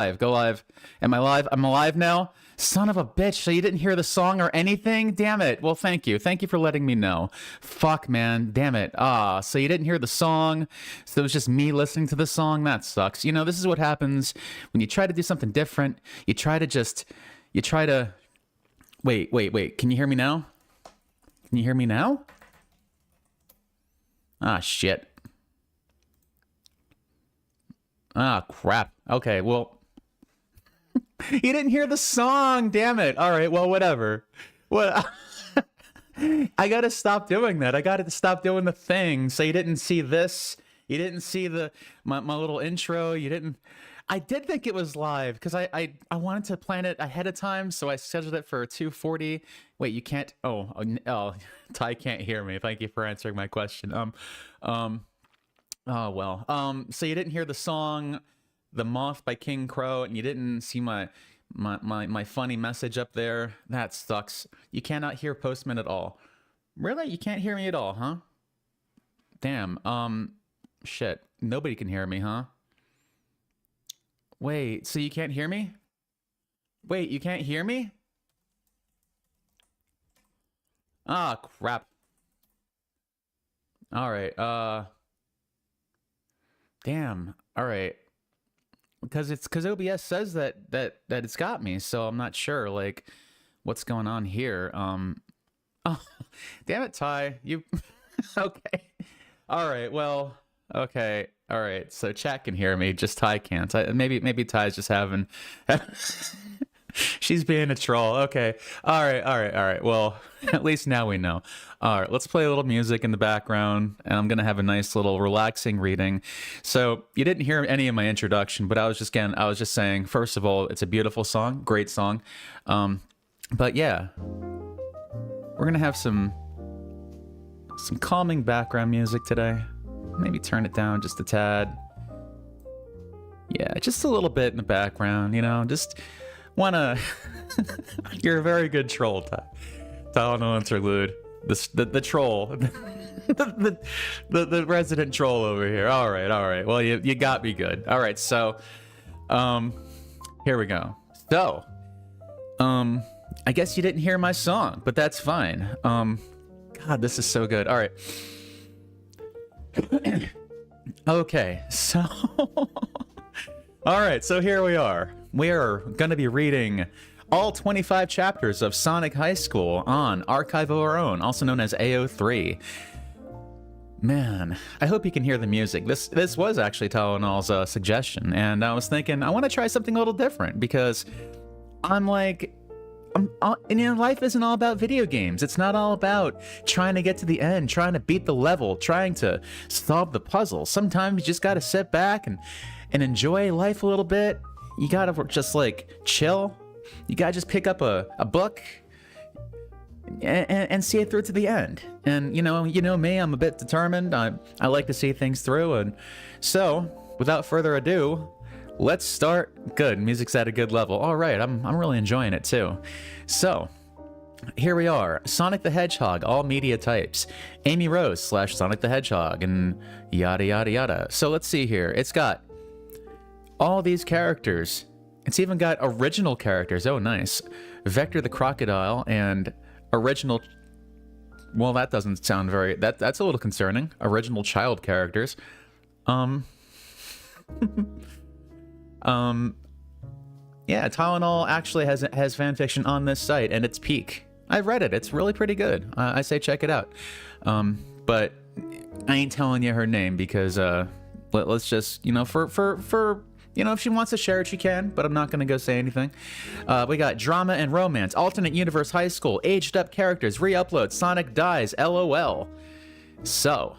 live. Go live. Am I live? I'm alive now? Son of a bitch. So you didn't hear the song or anything? Damn it. Well, thank you. Thank you for letting me know. Fuck, man. Damn it. So you didn't hear the song. So it was just me listening to the song. That sucks. You know, this is what happens when you try to do something different. You try to... Wait. Can you hear me now? Can you hear me now? Ah, shit. Ah, crap. Okay, well... You didn't hear the song, damn it. All right, well, whatever. What? I gotta stop doing that. I gotta stop doing the thing. So you didn't see this. You didn't see my little intro. You didn't... I did think it was live because I wanted to plan it ahead of time, so I scheduled it for 2:40. Wait, you can't... Oh, Ty can't hear me. Thank you for answering my question. Oh, well. So you didn't hear the song The Moth by King Crow, and you didn't see my funny message up there. That sucks. You cannot hear Postman at all. Really? You can't hear me at all, huh? Damn. Shit. Nobody can hear me, huh? Wait, so you can't hear me? Wait, you can't hear me? Ah, crap. All right, damn. All right. Because OBS says that it's got me, so I'm not sure like what's going on here. Oh, damn it, Ty. You okay. All right, well, okay. All right. So chat can hear me, just Ty can't. Maybe Ty's just having she's being a troll. Okay. All right. Well, at least now we know. All right, let's play a little music in the background, and I'm going to have a nice little relaxing reading. So you didn't hear any of my introduction, but I was just saying, first of all, it's a beautiful song, great song. But yeah, we're going to have some calming background music today. Maybe turn it down just a tad. Yeah, just a little bit in the background, you know, just wanna... You're a very good troll, Ty. Talent interlude. The troll. the resident troll over here. All right. Well, you got me good. All right, so, here we go. So, I guess you didn't hear my song, but that's fine. God, this is so good. All right. Okay, so all right, so here we are. We are going to be reading all 25 chapters of Sonic High School on Archive of Our Own, also known as AO3. Man, I hope you can hear the music. This was actually Tylenol's suggestion, and I was thinking I want to try something a little different because I'm like... life isn't all about video games. It's not all about trying to get to the end, trying to beat the level, trying to solve the puzzle. Sometimes you just gotta sit back and enjoy life a little bit. You gotta just like chill. You gotta just pick up a book and see it through to the end. And you know me, I'm a bit determined. I like to see things through. And so, without further ado, let's start. Good, music's at a good level. All right, I'm really enjoying it too. So, here we are. Sonic the Hedgehog, all media types. Amy Rose / Sonic the Hedgehog, and yada yada yada. So let's see here. It's got all these characters. It's even got original characters. Oh, nice. Vector the Crocodile and original... Well, that doesn't sound very... That's a little concerning. Original child characters. Yeah, Tylenol actually has fanfiction on this site, and it's peak. I've read it. It's really pretty good. I say check it out. But I ain't telling you her name because let's just, you know, for you know, if she wants to share it, she can, but I'm not going to go say anything. We got Drama and Romance, Alternate Universe High School, Aged Up Characters, Re-upload, Sonic Dies, LOL. So,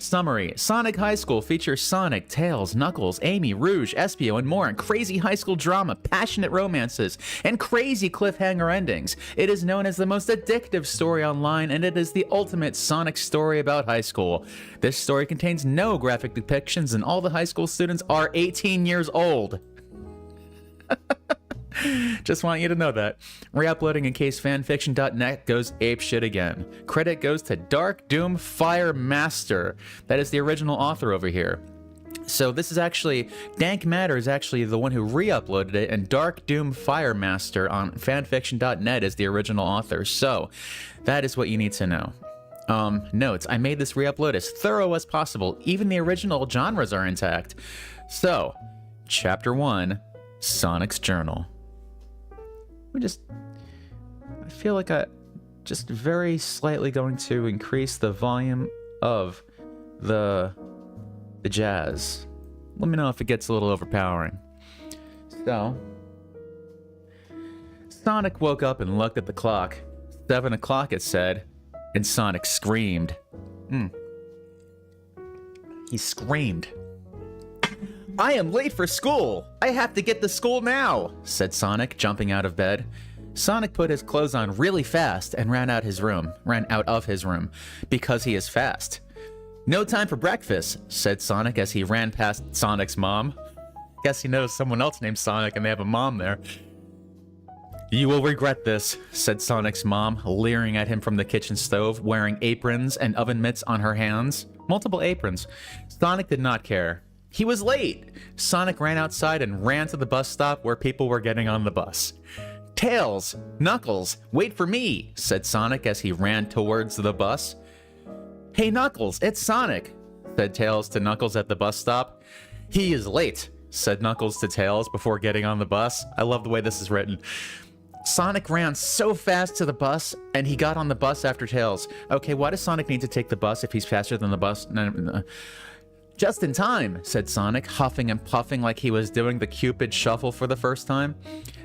summary. Sonic High School features Sonic, Tails, Knuckles, Amy, Rouge, Espio, and more in crazy high school drama, passionate romances, and crazy cliffhanger endings. It is known as the most addictive story online, and it is the ultimate Sonic story about high school. This story contains no graphic depictions, and all the high school students are 18 years old. Just want you to know that. Re-uploading in case fanfiction.net goes apeshit again. Credit goes to Dark Doom Fire Master. That is the original author over here. So this is actually, Dank Matter is actually the one who re-uploaded it, and Dark Doom Firemaster on fanfiction.net is the original author. So that is what you need to know. Notes, I made this re-upload as thorough as possible. Even the original genres are intact. So, Chapter 1, Sonic's Journal. I feel like I just very slightly going to increase the volume of the jazz. Let me know if it gets a little overpowering. So, Sonic woke up and looked at the clock. 7 o'clock, it said, and Sonic screamed. He screamed. I am late for school! I have to get to school now! Said Sonic, jumping out of bed. Sonic put his clothes on really fast and ran out of his room, because he is fast. No time for breakfast, said Sonic as he ran past Sonic's mom. Guess he knows someone else named Sonic and they have a mom there. You will regret this, said Sonic's mom, leering at him from the kitchen stove, wearing aprons and oven mitts on her hands. Multiple aprons. Sonic did not care. He was late. Sonic ran outside and ran to the bus stop where people were getting on the bus. Tails, Knuckles, wait for me, said Sonic as he ran towards the bus. Hey Knuckles, it's Sonic, said Tails to Knuckles at the bus stop. He is late, said Knuckles to Tails before getting on the bus. I love the way this is written. Sonic ran so fast to the bus, and he got on the bus after Tails. Okay, why does Sonic need to take the bus if he's faster than the bus? Just in time, said Sonic, huffing and puffing like he was doing the Cupid shuffle for the first time.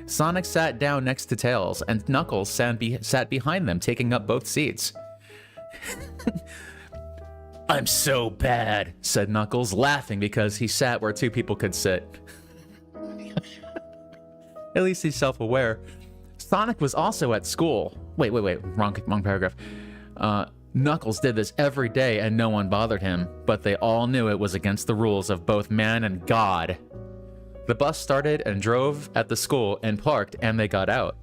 Sonic sat down next to Tails, and Knuckles sat behind them, taking up both seats. I'm so bad, said Knuckles, laughing because he sat where two people could sit. At least he's self-aware. Sonic was also at school. Wait, wrong paragraph. Knuckles did this every day and no one bothered him, but they all knew it was against the rules of both man and God. The bus started and drove at the school and parked, and they got out.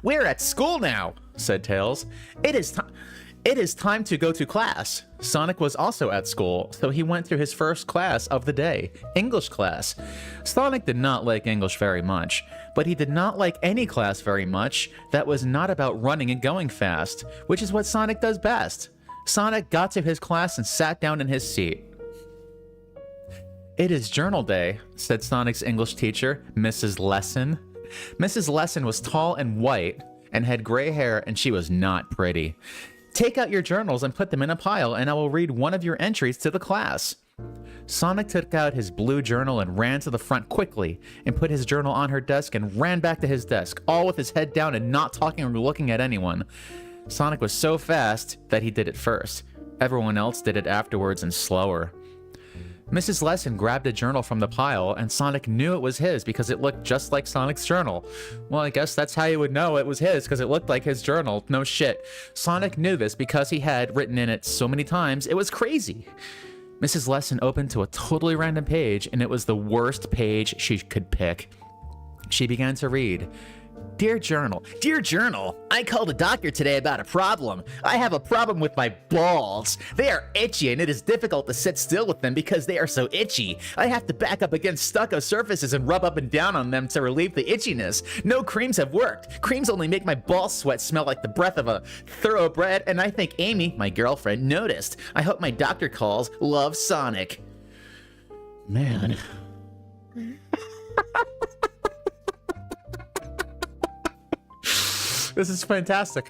We're at school now, said Tails. It is time to go to class. Sonic was also at school, so he went to his first class of the day, English class. Sonic did not like English very much, but he did not like any class very much that was not about running and going fast, which is what Sonic does best. Sonic got to his class and sat down in his seat. It is journal day, said Sonic's English teacher, Mrs. Lesson. Mrs. Lesson was tall and white and had gray hair, and she was not pretty. Take out your journals and put them in a pile, and I will read one of your entries to the class. Sonic took out his blue journal and ran to the front quickly and put his journal on her desk and ran back to his desk, all with his head down and not talking or looking at anyone. Sonic was so fast that he did it first. Everyone else did it afterwards and slower. Mrs. Lesson grabbed a journal from the pile, and Sonic knew it was his because it looked just like Sonic's journal. Well, I guess that's how you would know it was his, because it looked like his journal. No shit. Sonic knew this because he had written in it so many times, it was crazy. Mrs. Lesson opened to a totally random page, and it was the worst page she could pick. She began to read. Dear Journal, I called a doctor today about a problem. I have a problem with my balls. They are itchy and it is difficult to sit still with them because they are so itchy. I have to back up against stucco surfaces and rub up and down on them to relieve the itchiness. No creams have worked. Creams only make my ball sweat smell like the breath of a thoroughbred, and I think Amy, my girlfriend, noticed. I hope my doctor calls. Love, Sonic. Man. This is fantastic.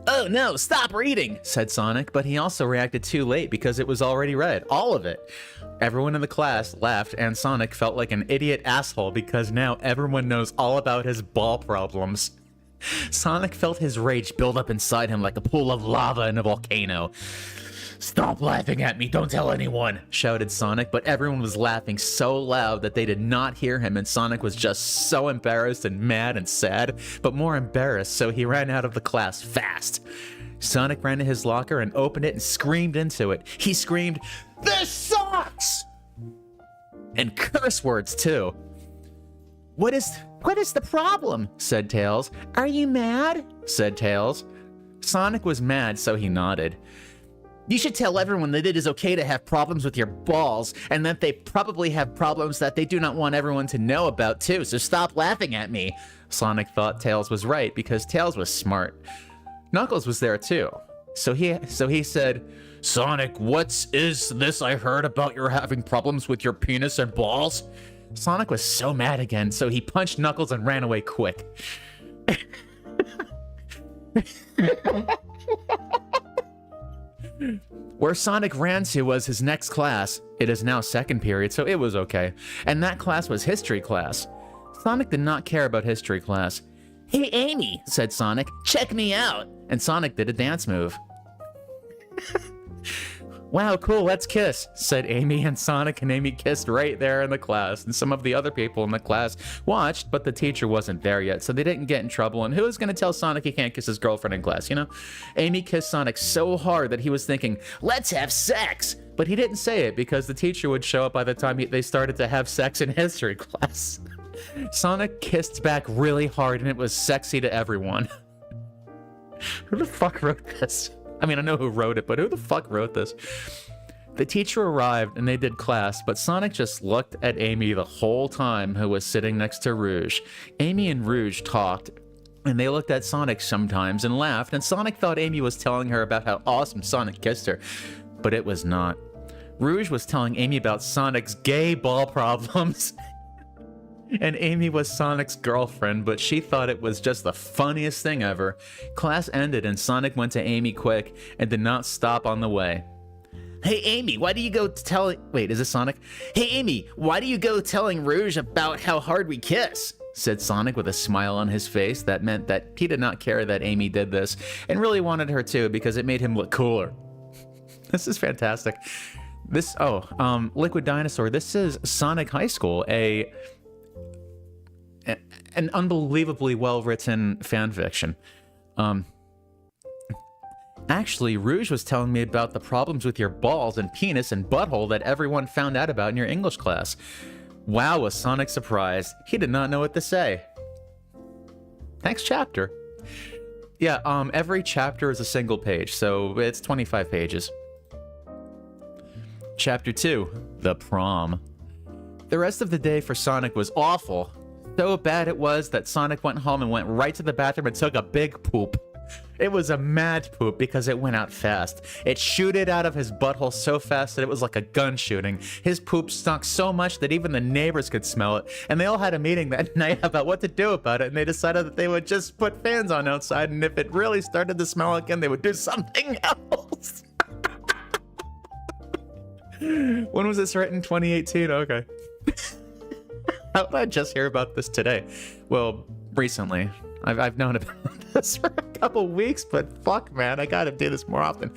Oh no, stop reading, said Sonic, but he also reacted too late because it was already read, all of it. Everyone in the class laughed, and Sonic felt like an idiot asshole because now everyone knows all about his ball problems. Sonic felt his rage build up inside him like a pool of lava in a volcano. Stop laughing at me, don't tell anyone, shouted Sonic, but everyone was laughing so loud that they did not hear him, and Sonic was just so embarrassed and mad and sad, but more embarrassed, so he ran out of the class fast. Sonic ran to his locker and opened it and screamed into it. He screamed, "This sucks!" And curse words, too. What is the problem? Said Tails. Are you mad? Said Tails. Sonic was mad, so he nodded. You should tell everyone that it is okay to have problems with your balls, and that they probably have problems that they do not want everyone to know about too, so stop laughing at me. Sonic thought Tails was right, because Tails was smart. Knuckles was there too. So he said, Sonic, what is this I heard about your having problems with your penis and balls? Sonic was so mad again, so he punched Knuckles and ran away quick. Where Sonic ran to was his next class. It is now second period, so it was okay. And that class was history class. Sonic did not care about history class. Hey, Amy, said Sonic, check me out. And Sonic did a dance move. Wow, cool, let's kiss, said Amy, and Sonic and Amy kissed right there in the class. And some of the other people in the class watched, but the teacher wasn't there yet, so they didn't get in trouble. And who was going to tell Sonic he can't kiss his girlfriend in class, you know? Amy kissed Sonic so hard that he was thinking, let's have sex! But he didn't say it because the teacher would show up by the time they started to have sex in history class. Sonic kissed back really hard, and it was sexy to everyone. Who the fuck wrote this? I mean, I know who wrote it, but who the fuck wrote this? The teacher arrived and they did class, but Sonic just looked at Amy the whole time, who was sitting next to Rouge. Amy and Rouge talked, and they looked at Sonic sometimes and laughed, and Sonic thought Amy was telling her about how awesome Sonic kissed her, but it was not. Rouge was telling Amy about Sonic's gay ball problems. And Amy was Sonic's girlfriend, but she thought it was just the funniest thing ever. Class ended and Sonic went to Amy quick and did not stop on the way. Hey Amy, why do you go telling... Wait, is this Sonic? Hey Amy, why do you go telling Rouge about how hard we kiss? Said Sonic with a smile on his face that meant that he did not care that Amy did this and really wanted her to because it made him look cooler. This is fantastic. Liquid Dinosaur, this is Sonic High School, an unbelievably well-written fanfiction. Actually, Rouge was telling me about the problems with your balls and penis and butthole that everyone found out about in your English class. Wow, was Sonic surprised. He did not know what to say. Next chapter. Yeah, every chapter is a single page, so it's 25 pages. Chapter 2, The Prom. The rest of the day for Sonic was awful. So bad it was that Sonic went home and went right to the bathroom and took a big poop. It was a mad poop because it went out fast. It shooted out of his butthole so fast that it was like a gun shooting. His poop stunk so much that even the neighbors could smell it, and they all had a meeting that night about what to do about it, and they decided that they would just put fans on outside, and if it really started to smell again, they would do something else. When was this written? 2018? Okay. How did I just hear about this today? Well, recently. I've known about this for a couple weeks, but fuck, man, I gotta do this more often.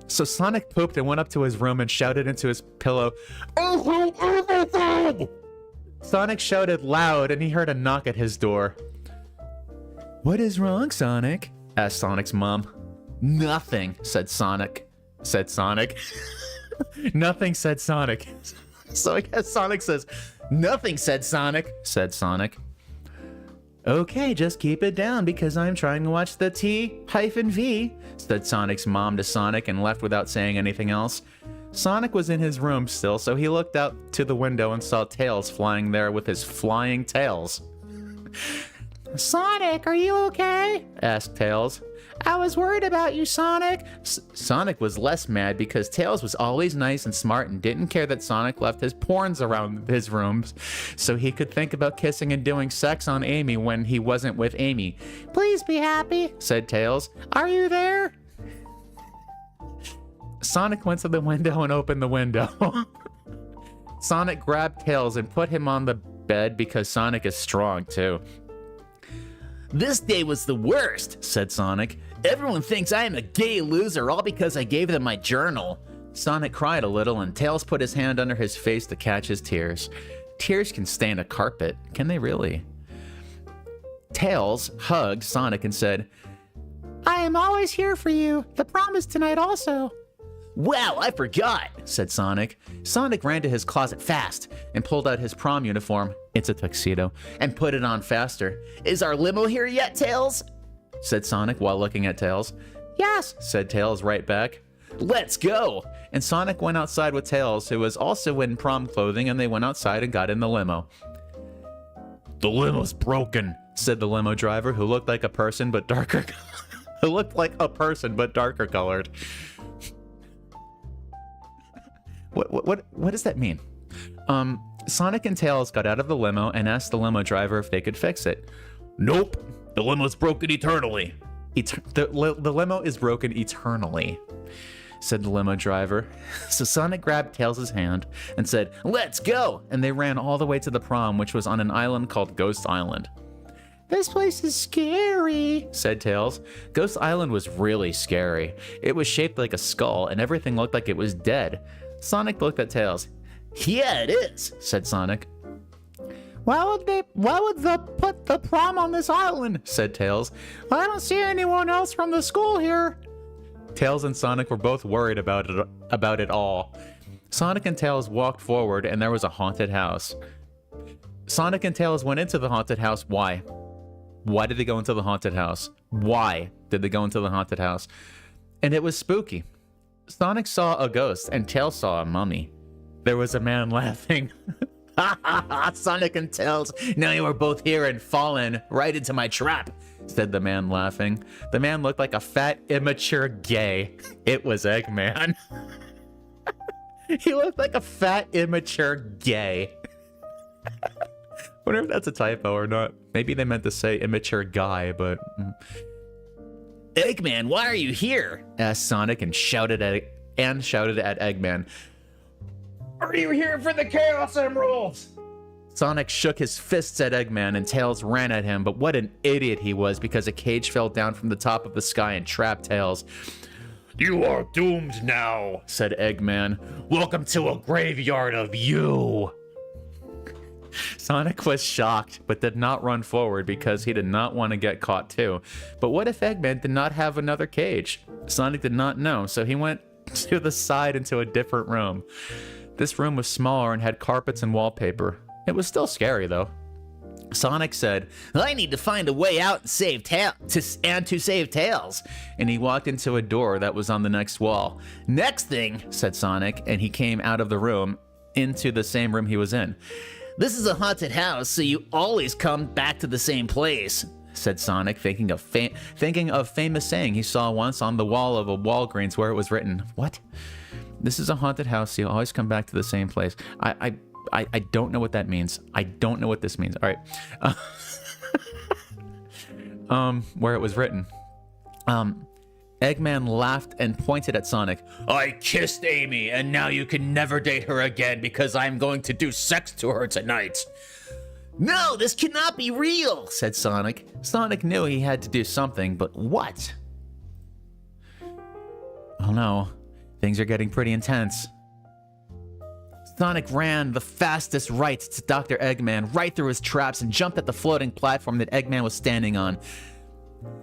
So Sonic pooped and went up to his room and shouted into his pillow, "I hate everything!" Sonic shouted loud and he heard a knock at his door. What is wrong, Sonic? Asked Sonic's mom. Nothing, said Sonic. Nothing, said Sonic. So I guess Sonic says, nothing, said Sonic, said Sonic. Okay, just keep it down because I'm trying to watch the T-V, said Sonic's mom to Sonic and left without saying anything else. Sonic was in his room still, so he looked out to the window and saw Tails flying there with his flying tails. Sonic, are you okay? Asked Tails. I was worried about you, Sonic. Sonic was less mad because Tails was always nice and smart and didn't care that Sonic left his porns around his rooms so he could think about kissing and doing sex on Amy when he wasn't with Amy. Please be happy, said Tails. Are you there? Sonic went to the window and opened the window. Sonic grabbed Tails and put him on the bed because Sonic is strong too. This day was the worst, said Sonic. Everyone thinks I am a gay loser all because I gave them my journal. Sonic cried a little and Tails put his hand under his face to catch his tears. Tears can stain a carpet, can they really? Tails hugged Sonic and said, I am always here for you. The prom is tonight also. Wow, I forgot, said Sonic. Sonic ran to his closet fast and pulled out his prom uniform, it's a tuxedo, and put it on faster. Is our limo here yet, Tails? Said Sonic while looking at Tails. Yes, said Tails right back. Let's go! And Sonic went outside with Tails, who was also in prom clothing, and they went outside and got in the limo. The limo's broken, said the limo driver, who looked like a person but darker who looked like a person but darker colored. What does that mean? Sonic and Tails got out of the limo and asked the limo driver if they could fix it. Nope, the limo's broken eternally. The limo is broken eternally, said the limo driver. So Sonic grabbed Tails' hand and said, let's go! And they ran all the way to the prom, which was on an island called Ghost Island. This place is scary, said Tails. Ghost Island was really scary. It was shaped like a skull, and everything looked like it was dead. Sonic looked at Tails. Yeah, it is, said Sonic. Why would they put the prom on this island? Said Tails. I don't see anyone else from the school here. Tails and Sonic were both worried about it all. Sonic and Tails walked forward, and there was a haunted house. Sonic and Tails went into the haunted house. Why? Why did they go into the haunted house? Why did they go into the haunted house? And it was spooky. Sonic saw a ghost, and Tails saw a mummy. There was a man laughing. Ha ha ha, Sonic and Tails, now you are both here and fallen right into my trap, said the man laughing. The man looked like a fat, immature gay. It was Eggman. He looked like a fat, immature gay. Wonder if that's a typo or not. Maybe they meant to say immature guy, but... Eggman, why are you here? Asked Sonic and shouted at Eggman. Are you here for the Chaos Emeralds? Sonic shook his fists at Eggman and Tails ran at him, but what an idiot he was because a cage fell down from the top of the sky and trapped Tails. You are doomed now, said Eggman. Welcome to a graveyard of you. Sonic was shocked, but did not run forward because he did not want to get caught too. But what if Eggman did not have another cage? Sonic did not know, so he went to the side into a different room. This room was smaller and had carpets and wallpaper. It was still scary, though. Sonic said, I need to find a way out and save save Tails. And he walked into a door that was on the next wall. Next thing, said Sonic, and he came out of the room into the same room he was in. This is a haunted house, so you always come back to the same place, said Sonic, thinking of famous saying he saw once on the wall of a Walgreens where it was written, what? This is a haunted house, so you always come back to the same place. I don't know what that means. I don't know what this means. All right. Where it was written. Eggman laughed and pointed at Sonic. I kissed Amy, and now you can never date her again because I'm going to do sex to her tonight. No, this cannot be real, said Sonic. Sonic knew he had to do something, but what? Oh no. Things are getting pretty intense. Sonic ran the fastest right to Dr. Eggman, right through his traps, and jumped at the floating platform that Eggman was standing on.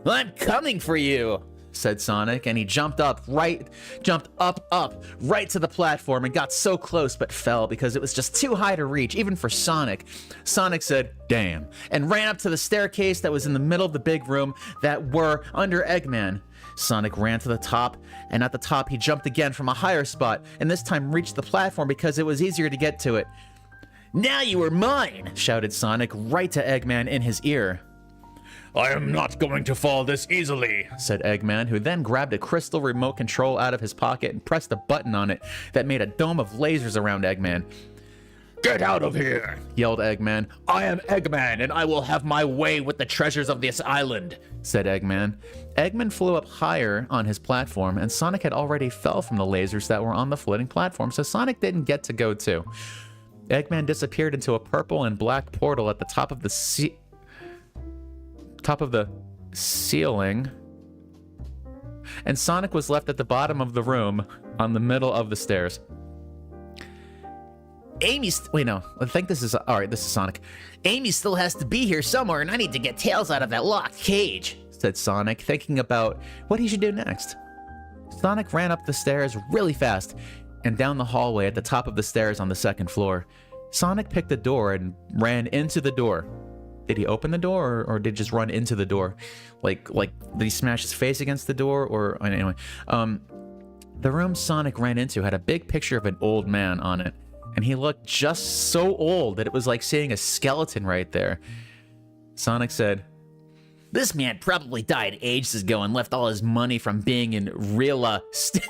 I'm coming for you, said Sonic, and he jumped up, right to the platform and got so close but fell because it was just too high to reach, even for Sonic. Sonic said, damn, and ran up to the staircase that was in the middle of the big room that were under Eggman. Sonic ran to the top, and at the top he jumped again from a higher spot, and this time reached the platform because it was easier to get to it. Now you are mine, shouted Sonic right to Eggman in his ear. I am not going to fall this easily, said Eggman, who then grabbed a crystal remote control out of his pocket and pressed a button on it that made a dome of lasers around Eggman. Get out of here, yelled Eggman. I am Eggman, and I will have my way with the treasures of this island, said Eggman. Eggman flew up higher on his platform, and Sonic had already fell from the lasers that were on the floating platform, so Sonic didn't get to go too. Eggman disappeared into a purple and black portal at the top of the ceiling, and Sonic was left at the bottom of the room on the middle of the stairs. Wait, no, I think this is, all right, this is Sonic. Amy still has to be here somewhere, and I need to get Tails out of that locked cage, said Sonic, thinking about what he should do next. Sonic ran up the stairs really fast and down the hallway at the top of the stairs on the second floor. Sonic picked a door and ran into the door. Did he open the door or did he just run into the door? Like did he smash his face against the door or anyway? The room Sonic ran into had a big picture of an old man on it, and he looked just so old that it was like seeing a skeleton right there. Sonic said, "This man probably died ages ago and left all his money from being in real estate."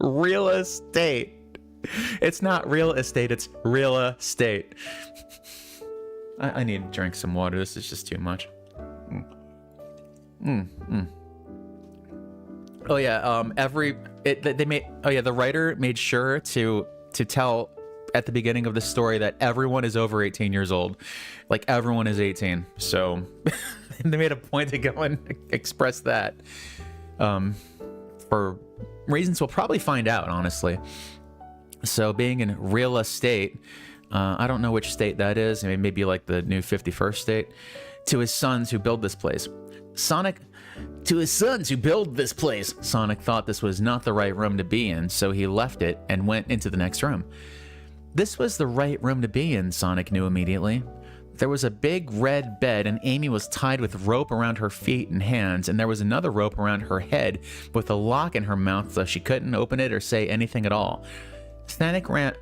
Real estate. It's not real estate, it's real estate. I need to drink some water. This is just too much. Oh yeah, the writer made sure to tell at the beginning of the story that everyone is over 18 years old. Like, everyone is 18. So they made a point to go and express that. For reasons we'll probably find out, honestly. So being in real estate, I don't know which state that is. I mean, maybe like the new 51st state. To his sons who build this place. Sonic thought this was not the right room to be in, so he left it and went into the next room. This was the right room to be in, Sonic knew immediately. There was a big red bed, and Amy was tied with rope around her feet and hands, and there was another rope around her head with a lock in her mouth so she couldn't open it or say anything at all. Sonic ran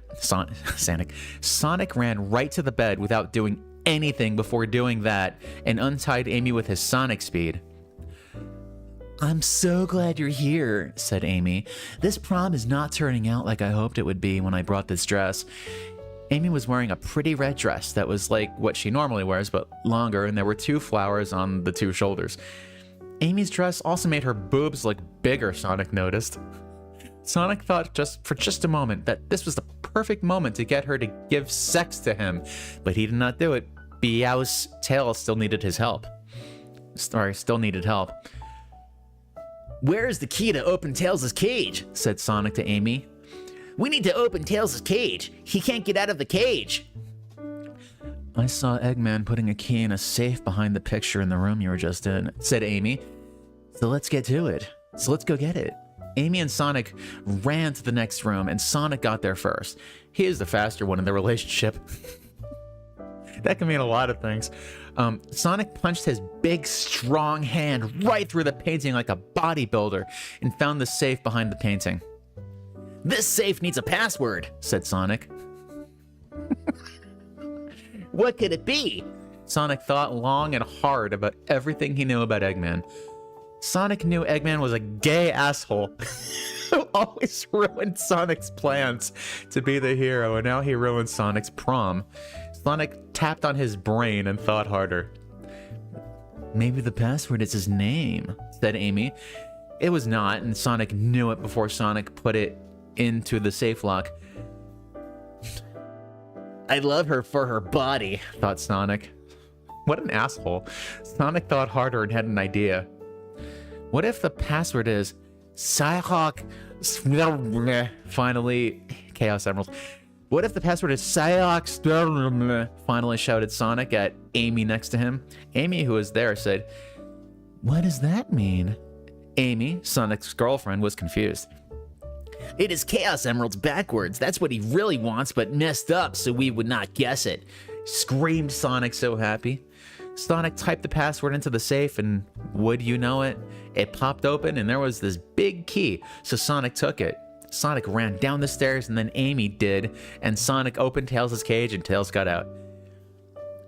right to the bed without doing anything before doing that and untied Amy with his Sonic speed. "I'm so glad you're here," said Amy. "This prom is not turning out like I hoped it would be when I brought this dress." Amy was wearing a pretty red dress that was like what she normally wears, but longer, and there were 2 flowers on the 2 shoulders. Amy's dress also made her boobs look bigger, Sonic noticed. Sonic thought for just a moment that this was the perfect moment to get her to give sex to him, but he did not do it. Meow's tail still needed help. "Where's the key to open Tails' cage?" said Sonic to Amy. "We need to open Tails' cage. He can't get out of the cage." "I saw Eggman putting a key in a safe behind the picture in the room you were just in," said Amy. "So let's get to it. So let's go get it." Amy and Sonic ran to the next room, and Sonic got there first. He is the faster one in the relationship. That can mean a lot of things. Sonic punched his big, strong hand right through the painting like a bodybuilder and found the safe behind the painting. "This safe needs a password," said Sonic. "What could it be?" Sonic thought long and hard about everything he knew about Eggman. Sonic knew Eggman was a gay asshole who always ruined Sonic's plans to be the hero, and now he ruined Sonic's prom. Sonic tapped on his brain and thought harder. "Maybe the password is his name," said Amy. It was not, and Sonic knew it before Sonic put it into the safe lock. "I love her for her body," thought Sonic. What an asshole. Sonic thought harder and had an idea. What if the password is Psyhawk? Finally, Chaos Emeralds. What if the password is Psyhawk? Finally shouted Sonic at Amy next to him. Amy, who was there, said, "What does that mean?" Amy, Sonic's girlfriend, was confused. "It is Chaos Emeralds backwards. That's what he really wants, but messed up so we would not guess it," screamed Sonic, so happy. Sonic typed the password into the safe, and would you know it, it popped open and there was this big key, so Sonic took it. Sonic ran down the stairs and then Amy did, and Sonic opened Tails' cage and Tails got out.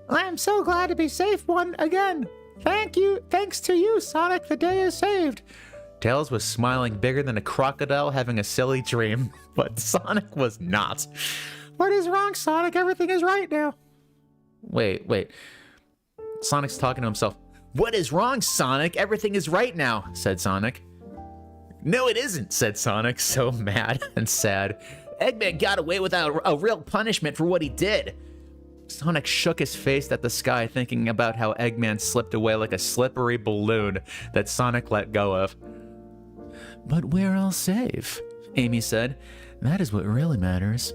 "I am so glad to be safe again. Thanks to you, Sonic, the day is saved." Tails was smiling bigger than a crocodile having a silly dream, but Sonic was not. "What is wrong, Sonic? Everything is right now." Wait. Sonic's talking to himself. "What is wrong, Sonic? Everything is right now," said Sonic. "No, it isn't," said Sonic, so mad and sad. "Eggman got away without a real punishment for what he did." Sonic shook his face at the sky, thinking about how Eggman slipped away like a slippery balloon that Sonic let go of. "But we're all safe," Amy said. "That is what really matters."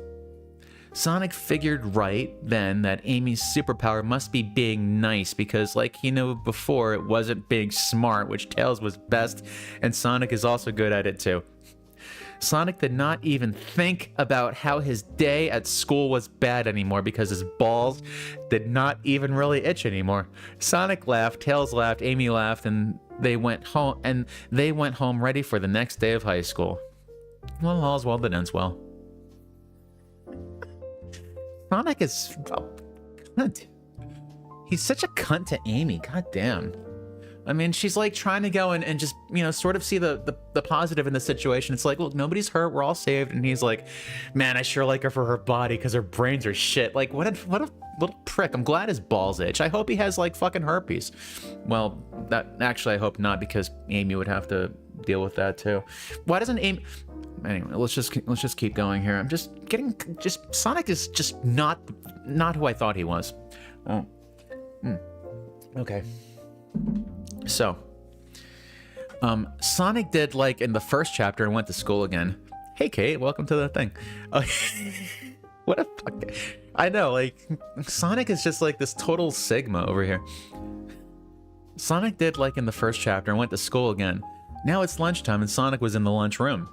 Sonic figured right then that Amy's superpower must be being nice because, like he knew before, it wasn't being smart, which Tails was best, and Sonic is also good at it too. Sonic did not even think about how his day at school was bad anymore because his balls did not even really itch anymore. Sonic laughed, Tails laughed, Amy laughed, and they went home ready for the next day of high school. Well, all's well that ends well. Sonic is a cunt. He's such a cunt to Amy. God damn. I mean, she's like trying to go and just, you know, sort of see the positive in the situation. It's like, look, nobody's hurt. We're all saved. And he's like, man, I sure like her for her body because her brains are shit. Like, what a little prick. I'm glad his balls itch. I hope he has like fucking herpes. Well, that actually I hope not, because Amy would have to deal with that too. Why doesn't Amy... Anyway, let's just keep going here. I'm just Sonic is just not who I thought he was. Oh. Okay. So, Sonic did like in the first chapter and went to school again. Hey, Kate, welcome to the thing. What a fuck. I know, like, Sonic is just like this total Sigma over here. Sonic did like in the first chapter and went to school again. Now it's lunchtime and Sonic was in the lunchroom.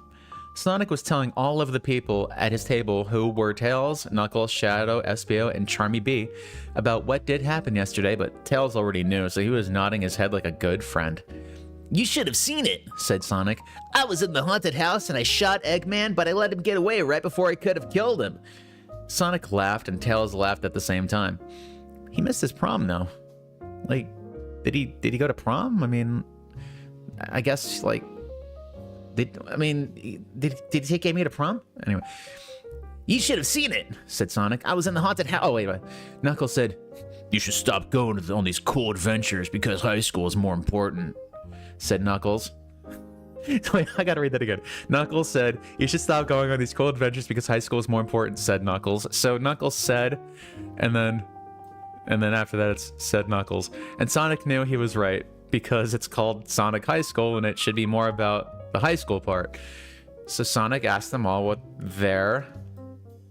Sonic was telling all of the people at his table, who were Tails, Knuckles, Shadow, Espio, and Charmy B, about what did happen yesterday, but Tails already knew, so he was nodding his head like a good friend. You should have seen it, said Sonic. I was in the haunted house and I shot Eggman, but I let him get away right before I could have killed him. Sonic laughed and Tails laughed at the same time. He missed his prom, though. Like, did he go to prom? I mean, I guess, like... Did he take Amy to prom? Anyway. You should have seen it, said Sonic. I was in the haunted house. Oh, wait. Knuckles said, you should stop going on these cool adventures because high school is more important, said Knuckles. Wait, I gotta read that again. Knuckles said, you should stop going on these cool adventures because high school is more important, said Knuckles. So Knuckles said, and then after that it's said Knuckles. And Sonic knew he was right, because it's called Sonic High School and it should be more about the high school part. So Sonic asked them all what they're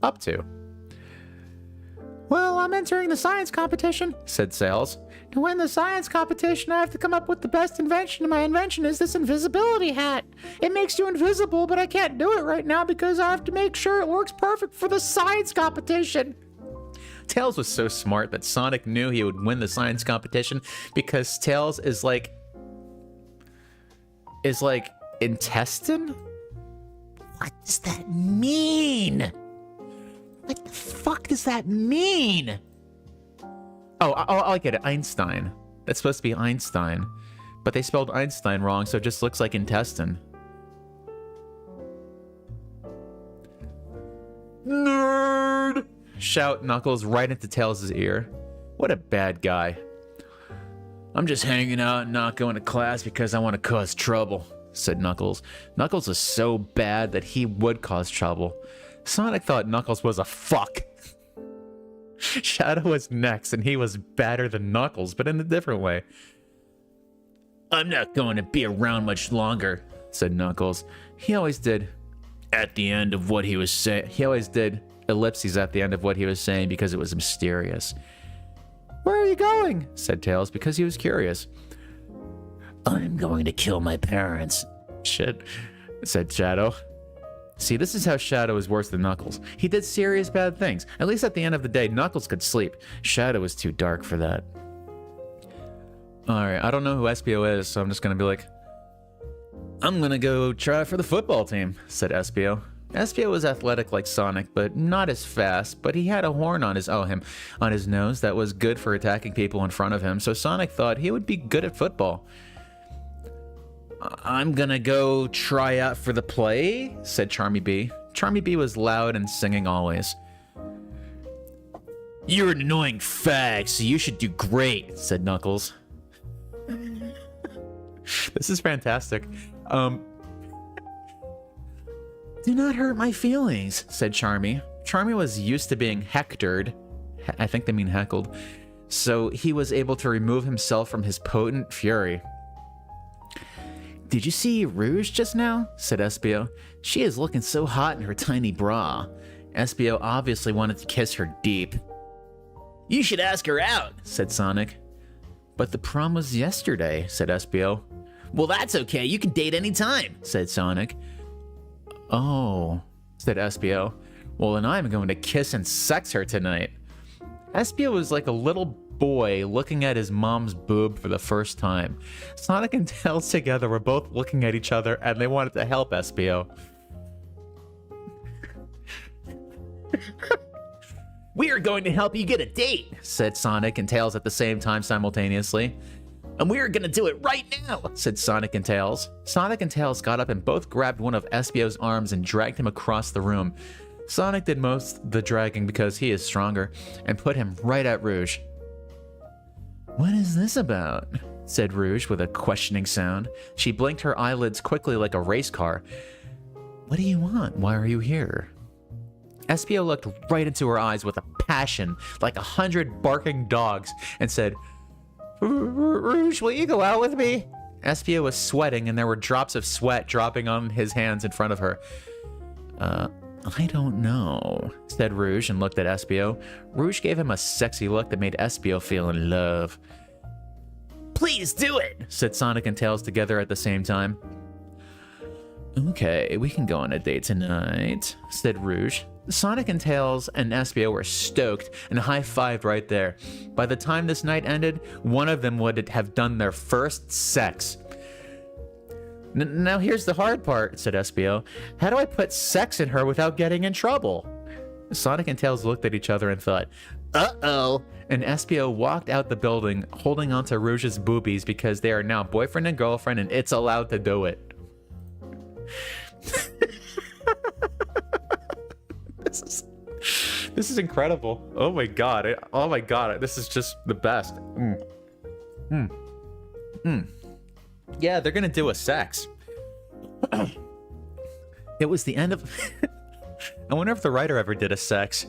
up to. Well, I'm entering the science competition, said Tails. To win the science competition, I have to come up with the best invention, and my invention is this invisibility hat. It makes you invisible, but I can't do it right now because I have to make sure it works perfect for the science competition. Tails was so smart that Sonic knew he would win the science competition because Tails is like intestine? What does that mean? What the fuck does that mean? Oh, I get it. Einstein. That's supposed to be Einstein. But they spelled Einstein wrong, so it just looks like intestine. Nerd! Shout Knuckles right into Tails' ear. What a bad guy. I'm just hanging out and not going to class because I want to cause trouble, said Knuckles. Knuckles is so bad that he would cause trouble. Sonic thought Knuckles was a fuck. Shadow was next, and he was badder than Knuckles, but in a different way. I'm not going to be around much longer, said Knuckles. He always did. At the end of what he was saying. He always did ellipses at the end of what he was saying because it was mysterious. Where are you going? Said Tails, because he was curious. I'm going to kill my parents. Shit, said Shadow. See, this is how Shadow is worse than Knuckles. He did serious bad things. At least at the end of the day, Knuckles could sleep. Shadow was too dark for that. Alright, I don't know who Espio is, so I'm just gonna be like, I'm gonna go try for the football team, said Espio. Espio was athletic like Sonic, but not as fast, but he had a horn on his nose that was good for attacking people in front of him, so Sonic thought he would be good at football. I'm gonna go try out for the play, said Charmy B. Charmy B was loud and singing always. You're an annoying fag, so you should do great, said Knuckles. This is fantastic. Do not hurt my feelings, said Charmy. Charmy was used to being hectored. I think they mean heckled. So he was able to remove himself from his potent fury. Did you see Rouge just now? Said Espio. She is looking so hot in her tiny bra. Espio obviously wanted to kiss her deep. You should ask her out, said Sonic. But the prom was yesterday, said Espio. Well, that's okay. You can date anytime, said Sonic. Oh, said Espio. Well, then I'm going to kiss and sex her tonight. Espio was like a little boy looking at his mom's boob for the first time. Sonic and Tails together were both looking at each other and they wanted to help Espio. We are going to help you get a date, Said Sonic and Tails at the same time simultaneously. and we are going to do it right now. Said Sonic and Tails. Sonic and Tails got up and both grabbed one of Espio's arms and dragged him across the room. Sonic did most of the dragging because he is stronger, and put him right at Rouge. What is this about? Said Rouge with a questioning sound. She blinked her eyelids quickly like a race car. What do you want? Why are you here? Espio looked right into her eyes with a passion, like 100 barking dogs, and said, Rouge, will you go out with me? Espio was sweating, and there were drops of sweat dropping on his hands in front of her. I don't know, said Rouge and looked at Espio. Rouge gave him a sexy look that made Espio feel in love. Please do it, said Sonic and Tails together at the same time. Okay, we can go on a date tonight, said Rouge. Sonic and Tails and Espio were stoked and high-fived right there. By the time this night ended, one of them would have done their first sex. Now here's the hard part, said Espio. How do I put sex in her without getting in trouble? Sonic and Tails looked at each other and thought, uh-oh. And Espio walked out the building, holding onto Rouge's boobies because they are now boyfriend and girlfriend and it's allowed to do it. This is incredible. Oh my god. Oh my god. This is just the best. Yeah, they're gonna do a sex. It was the end of... I wonder if the writer ever did a sex.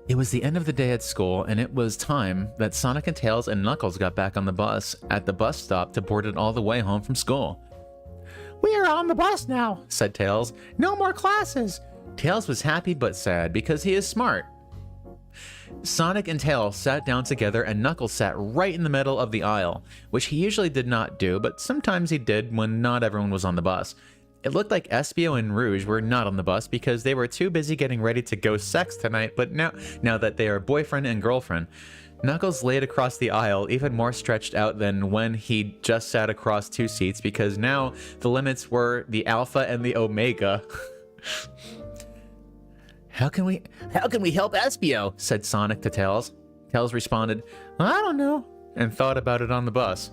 It was the end of the day at school, and it was time that Sonic and Tails and Knuckles got back on the bus at the bus stop to board it all the way home from school. We are on the bus now, said Tails. No more classes. Tails was happy but sad because he is smart. Sonic and Tails sat down together and Knuckles sat right in the middle of the aisle, which he usually did not do, but sometimes he did when not everyone was on the bus. It looked like Espio and Rouge were not on the bus because they were too busy getting ready to go sex tonight, but now that they are boyfriend and girlfriend. Knuckles laid across the aisle, even more stretched out than when he just sat across two seats because now the limits were the Alpha and the Omega. How can we help Espio? Said Sonic to Tails. Tails responded, I don't know, and thought about it on the bus.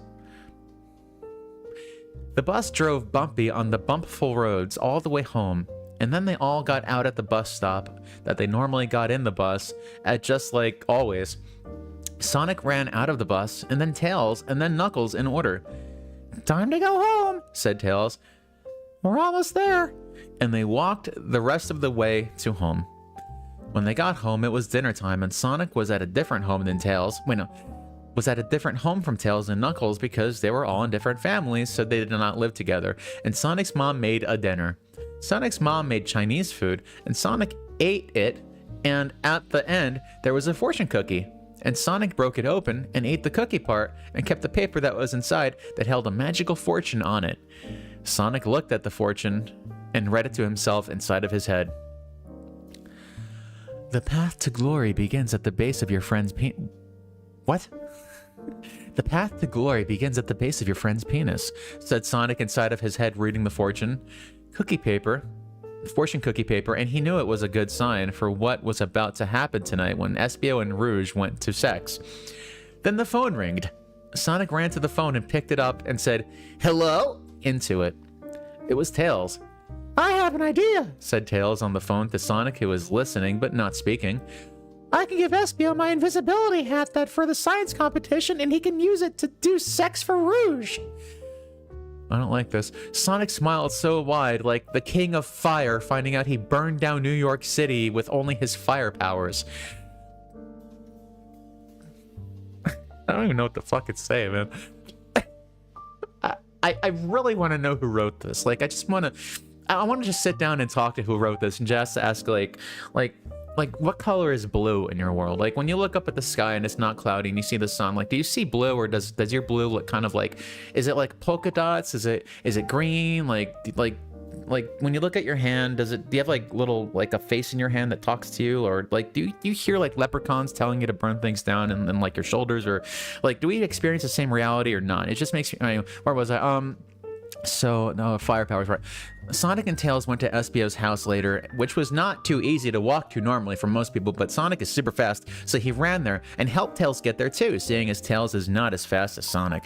The bus drove bumpy on the bumpful roads all the way home, and then they all got out at the bus stop that they normally got in the bus at, just like always. Sonic ran out of the bus, and then Tails, and then Knuckles in order. Time to go home, said Tails. We're almost there. And they walked the rest of the way to home. When they got home, it was dinner time, and Sonic was at a different home than Tails. Was at a different home from Tails and Knuckles because they were all in different families, so they did not live together. And Sonic's mom made a dinner. Sonic's mom made Chinese food, and Sonic ate it, and at the end, there was a fortune cookie. And Sonic broke it open and ate the cookie part and kept the paper that was inside that held a magical fortune on it. Sonic looked at the fortune and read it to himself inside of his head. The path to glory begins at the base of your friend's What? The path to glory begins at the base of your friend's penis, said Sonic inside of his head reading the fortune. Fortune cookie paper, and he knew it was a good sign for what was about to happen tonight when Espio and Rouge went to sex. Then the phone ringed. Sonic ran to the phone and picked it up and said, hello, into it. It was Tails. I have an idea, said Tails on the phone to Sonic, who was listening but not speaking. I can give Espio my invisibility hat that for the science competition, and he can use it to do sex for Rouge. I don't like this. Sonic smiled so wide, like the King of Fire finding out he burned down New York City with only his fire powers. I don't even know what the fuck it's saying, man. I really want to know who wrote this. Like, I want to just sit down and talk to who wrote this and just ask, like, what color is blue in your world? Like, when you look up at the sky and it's not cloudy and you see the sun, like, do you see blue, or does your blue look kind of like, is it like polka dots? Is it green? Like, like when you look at your hand, do you have like like a face in your hand that talks to you, or like do you hear like leprechauns telling you to burn things down and like your shoulders, or like do we experience the same reality or not? It just makes me. I mean, where was I? So no, fire powers, right? Sonic and Tails went to Espio's house later, which was not too easy to walk to normally for most people, but Sonic is super fast, so he ran there and helped Tails get there too, seeing as Tails is not as fast as Sonic.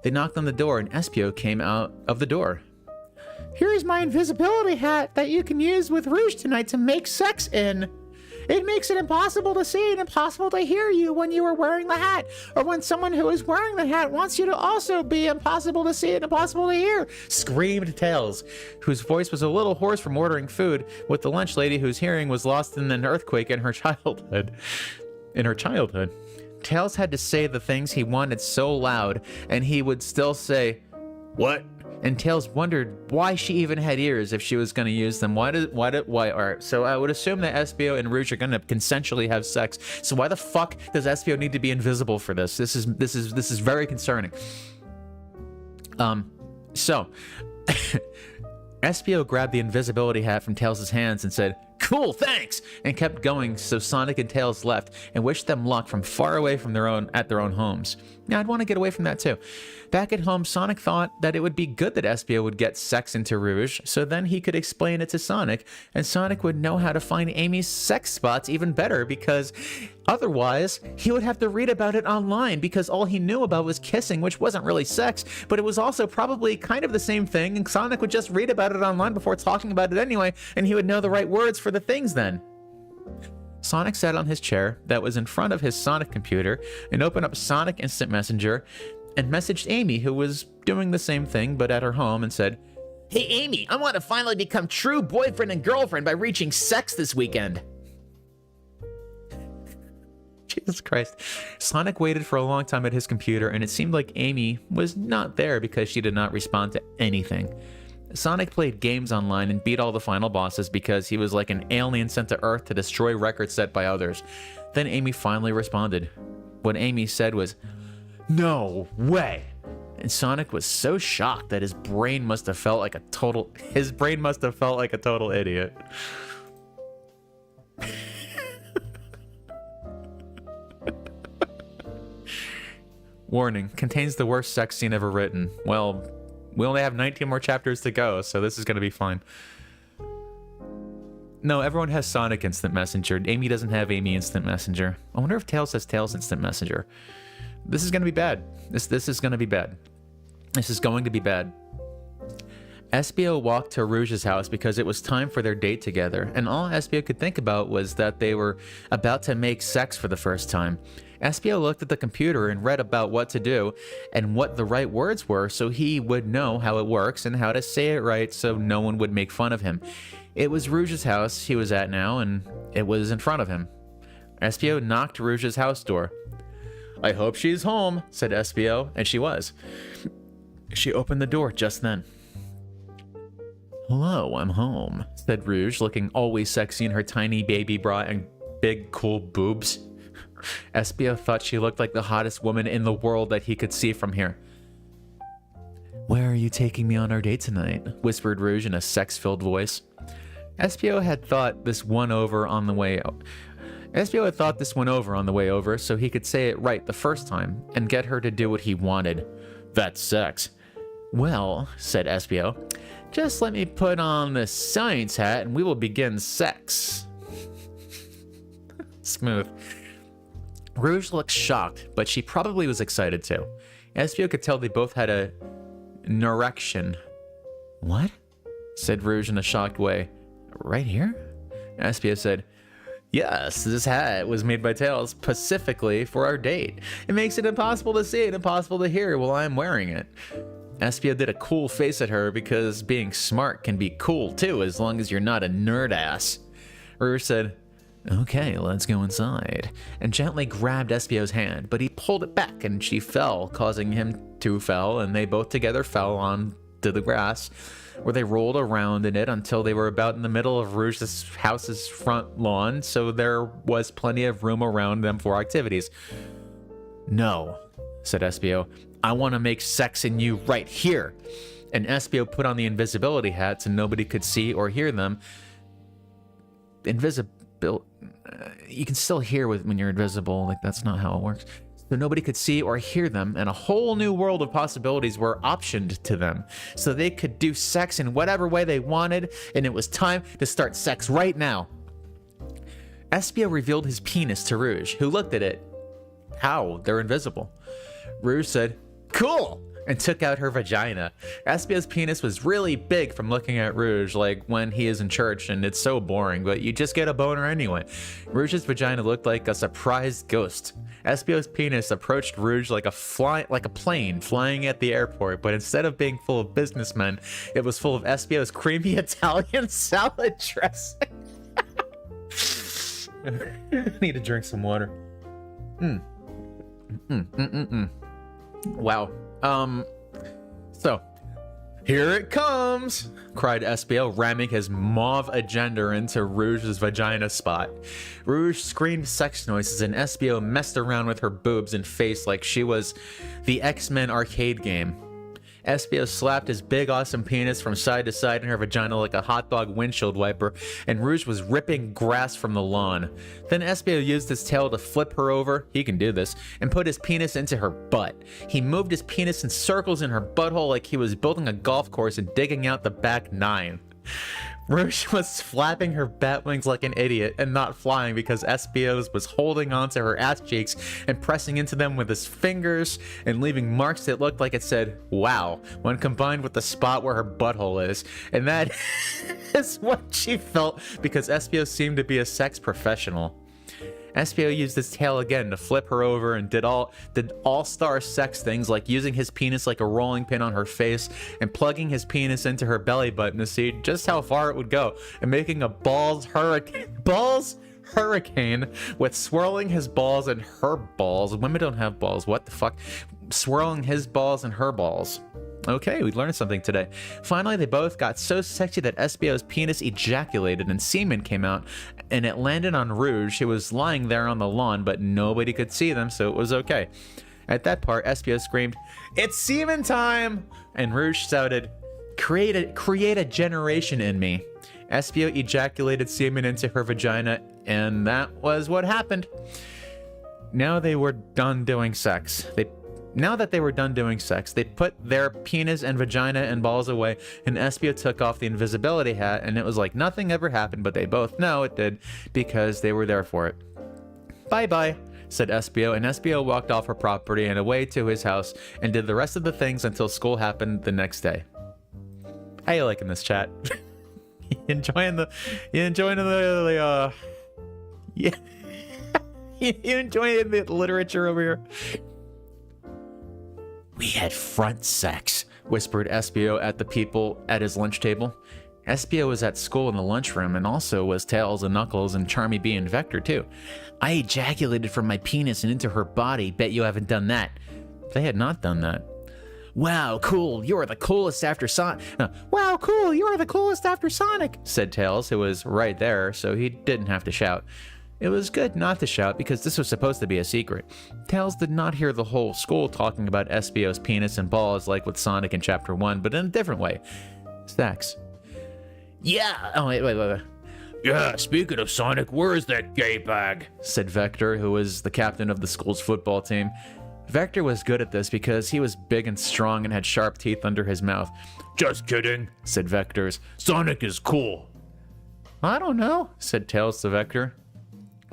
They knocked on the door and Espio came out of the door. Here is my invisibility hat that you can use with Rouge tonight to make sex in. It makes it impossible to see and impossible to hear you when you are wearing the hat, or when someone who is wearing the hat wants you to also be impossible to see and impossible to hear, screamed Tails, whose voice was a little hoarse from ordering food with the lunch lady whose hearing was lost in an earthquake in her childhood. Tails had to say the things he wanted so loud, and he would still say, "What?" And Tails wondered why she even had ears if she was going to use them. Why? All right, so I would assume that Espio and Rouge are going to consensually have sex. So why the fuck does Espio need to be invisible for this? This is very concerning. So Espio grabbed the invisibility hat from Tails' hands and said, "Cool, thanks," and kept going, so Sonic and Tails left and wished them luck from far away from their own homes. Yeah, I'd want to get away from that too. Back at home, Sonic thought that it would be good that Espio would get sex into Rouge, so then he could explain it to Sonic, and Sonic would know how to find Amy's sex spots even better, because otherwise he would have to read about it online, because all he knew about was kissing, which wasn't really sex, but it was also probably kind of the same thing, and Sonic would just read about it online before talking about it anyway, and he would know the right words for the things then. Sonic sat on his chair that was in front of his Sonic computer and opened up Sonic Instant Messenger and messaged Amy, who was doing the same thing but at her home, and said, "Hey Amy, I want to finally become true boyfriend and girlfriend by reaching sex this weekend." Jesus Christ. Sonic waited for a long time at his computer, and it seemed like Amy was not there because she did not respond to anything. Sonic played games online and beat all the final bosses because he was like an alien sent to Earth to destroy records set by others. Then Amy finally responded. What Amy said was, "No way!" And Sonic was so shocked that his brain must have felt like a total idiot. Warning, contains the worst sex scene ever written. Well, we only have 19 more chapters to go, so this is going to be fine. No, everyone has Sonic Instant Messenger. Amy doesn't have Amy Instant Messenger. I wonder if Tails has Tails Instant Messenger. This is going to be bad. This is going to be bad. This is going to be bad. Espio walked to Rouge's house because it was time for their date together, and all Espio could think about was that they were about to make sex for the first time. Espio looked at the computer and read about what to do and what the right words were so he would know how it works and how to say it right so no one would make fun of him. It was Rouge's house he was at now, and it was in front of him. Espio knocked Rouge's house door. "I hope she's home," said Espio, and she was. She opened the door just then. "Hello, I'm home," said Rouge, looking always sexy in her tiny baby bra and big cool boobs. Espio thought she looked like the hottest woman in the world that he could see from here. "Where are you taking me on our date tonight?" whispered Rouge in a sex-filled voice. Espio had thought this one over on the way over so he could say it right the first time and get her to do what he wanted. That's sex. "Well," said Espio, "just let me put on this science hat and we will begin sex." Smooth. Rouge looked shocked, but she probably was excited too. Espio could tell they both had an erection. "What?" said Rouge in a shocked way. "Right here?" Espio said, "Yes, this hat was made by Tails specifically for our date. It makes it impossible to see and impossible to hear while I'm wearing it." Espio did a cool face at her because being smart can be cool too as long as you're not a nerd ass. Rouge said, "Okay, let's go inside," and gently grabbed Espio's hand, but he pulled it back and she fell, causing him to fall, and they both together fell onto the grass, where they rolled around in it until they were about in the middle of Rouge's house's front lawn, so there was plenty of room around them for activities. "No," said Espio, "I want to make sex in you right here." and Espio put on the invisibility hat so nobody could see or hear them. Invisible, you can still hear when you're invisible, like that's not how it works. So nobody could see or hear them, and a whole new world of possibilities were optioned to them. So they could do sex in whatever way they wanted, and it was time to start sex right now. Espio revealed his penis to Rouge, who looked at it. How? They're invisible. Rouge said, "Cool," and took out her vagina. Espio's penis was really big from looking at Rouge, like when he is in church, and it's so boring, but you just get a boner anyway. Rouge's vagina looked like a surprised ghost. Espio's penis approached Rouge like a plane flying at the airport, but instead of being full of businessmen, it was full of Espio's creamy Italian salad dressing. I need to drink some water. Wow. So, here it comes, cried Espio, ramming his mauve agenda into Rouge's vagina spot. Rouge screamed sex noises, and Espio messed around with her boobs and face like she was the X-Men arcade game. Espio slapped his big awesome penis from side to side in her vagina like a hot dog windshield wiper, and Rouge was ripping grass from the lawn. Then Espio used his tail to flip her over, he can do this, and put his penis into her butt. He moved his penis in circles in her butthole like he was building a golf course and digging out the back nine. Rouge was flapping her bat wings like an idiot and not flying because Espio was holding onto her ass cheeks and pressing into them with his fingers and leaving marks that looked like it said, "Wow," when combined with the spot where her butthole is. And that is what she felt because Espio seemed to be a sex professional. Espio used his tail again to flip her over and did all-star sex things like using his penis like a rolling pin on her face and plugging his penis into her belly button to see just how far it would go and making a balls hurricane with swirling his balls and her balls. Women don't have balls. What the fuck? Swirling his balls and her balls. Okay, we learned something today. Finally, they both got so sexy that Espio's penis ejaculated and semen came out, and it landed on Rouge, who was lying there on the lawn, but nobody could see them, so it was okay. At that part, Espio screamed, "It's semen time!" And Rouge shouted, create a generation in me." Espio ejaculated semen into her vagina, and that was what happened. Now that they were done doing sex, they put their penis and vagina and balls away, and Espio took off the invisibility hat, and it was like nothing ever happened, but they both know it did because they were there for it. "Bye-bye," said Espio, and Espio walked off her property and away to his house and did the rest of the things until school happened the next day. How you liking this, chat? You enjoying the you enjoying the literature over here? "We had front sex," whispered Espio at the people at his lunch table. Espio was at school in the lunchroom and also was Tails and Knuckles and Charmy Bee and Vector too. "I ejaculated from my penis and into her body. Bet you haven't done that." They had not done that. "Wow, cool. You are the coolest after Sonic." "Wow, cool. You are the coolest after Sonic," said Tails, who was right there, so he didn't have to shout. It was good not to shout because this was supposed to be a secret. Tails did not hear the whole school talking about Espio's penis and balls like with Sonic in Chapter 1, but in a different way. Sex. "Yeah." Oh, wait. "Yeah, speaking of Sonic, where's that gay bag?" said Vector, who was the captain of the school's football team. Vector was good at this because he was big and strong and had sharp teeth under his mouth. "Just kidding," said Vector's. "Sonic is cool." "I don't know," said Tails to Vector.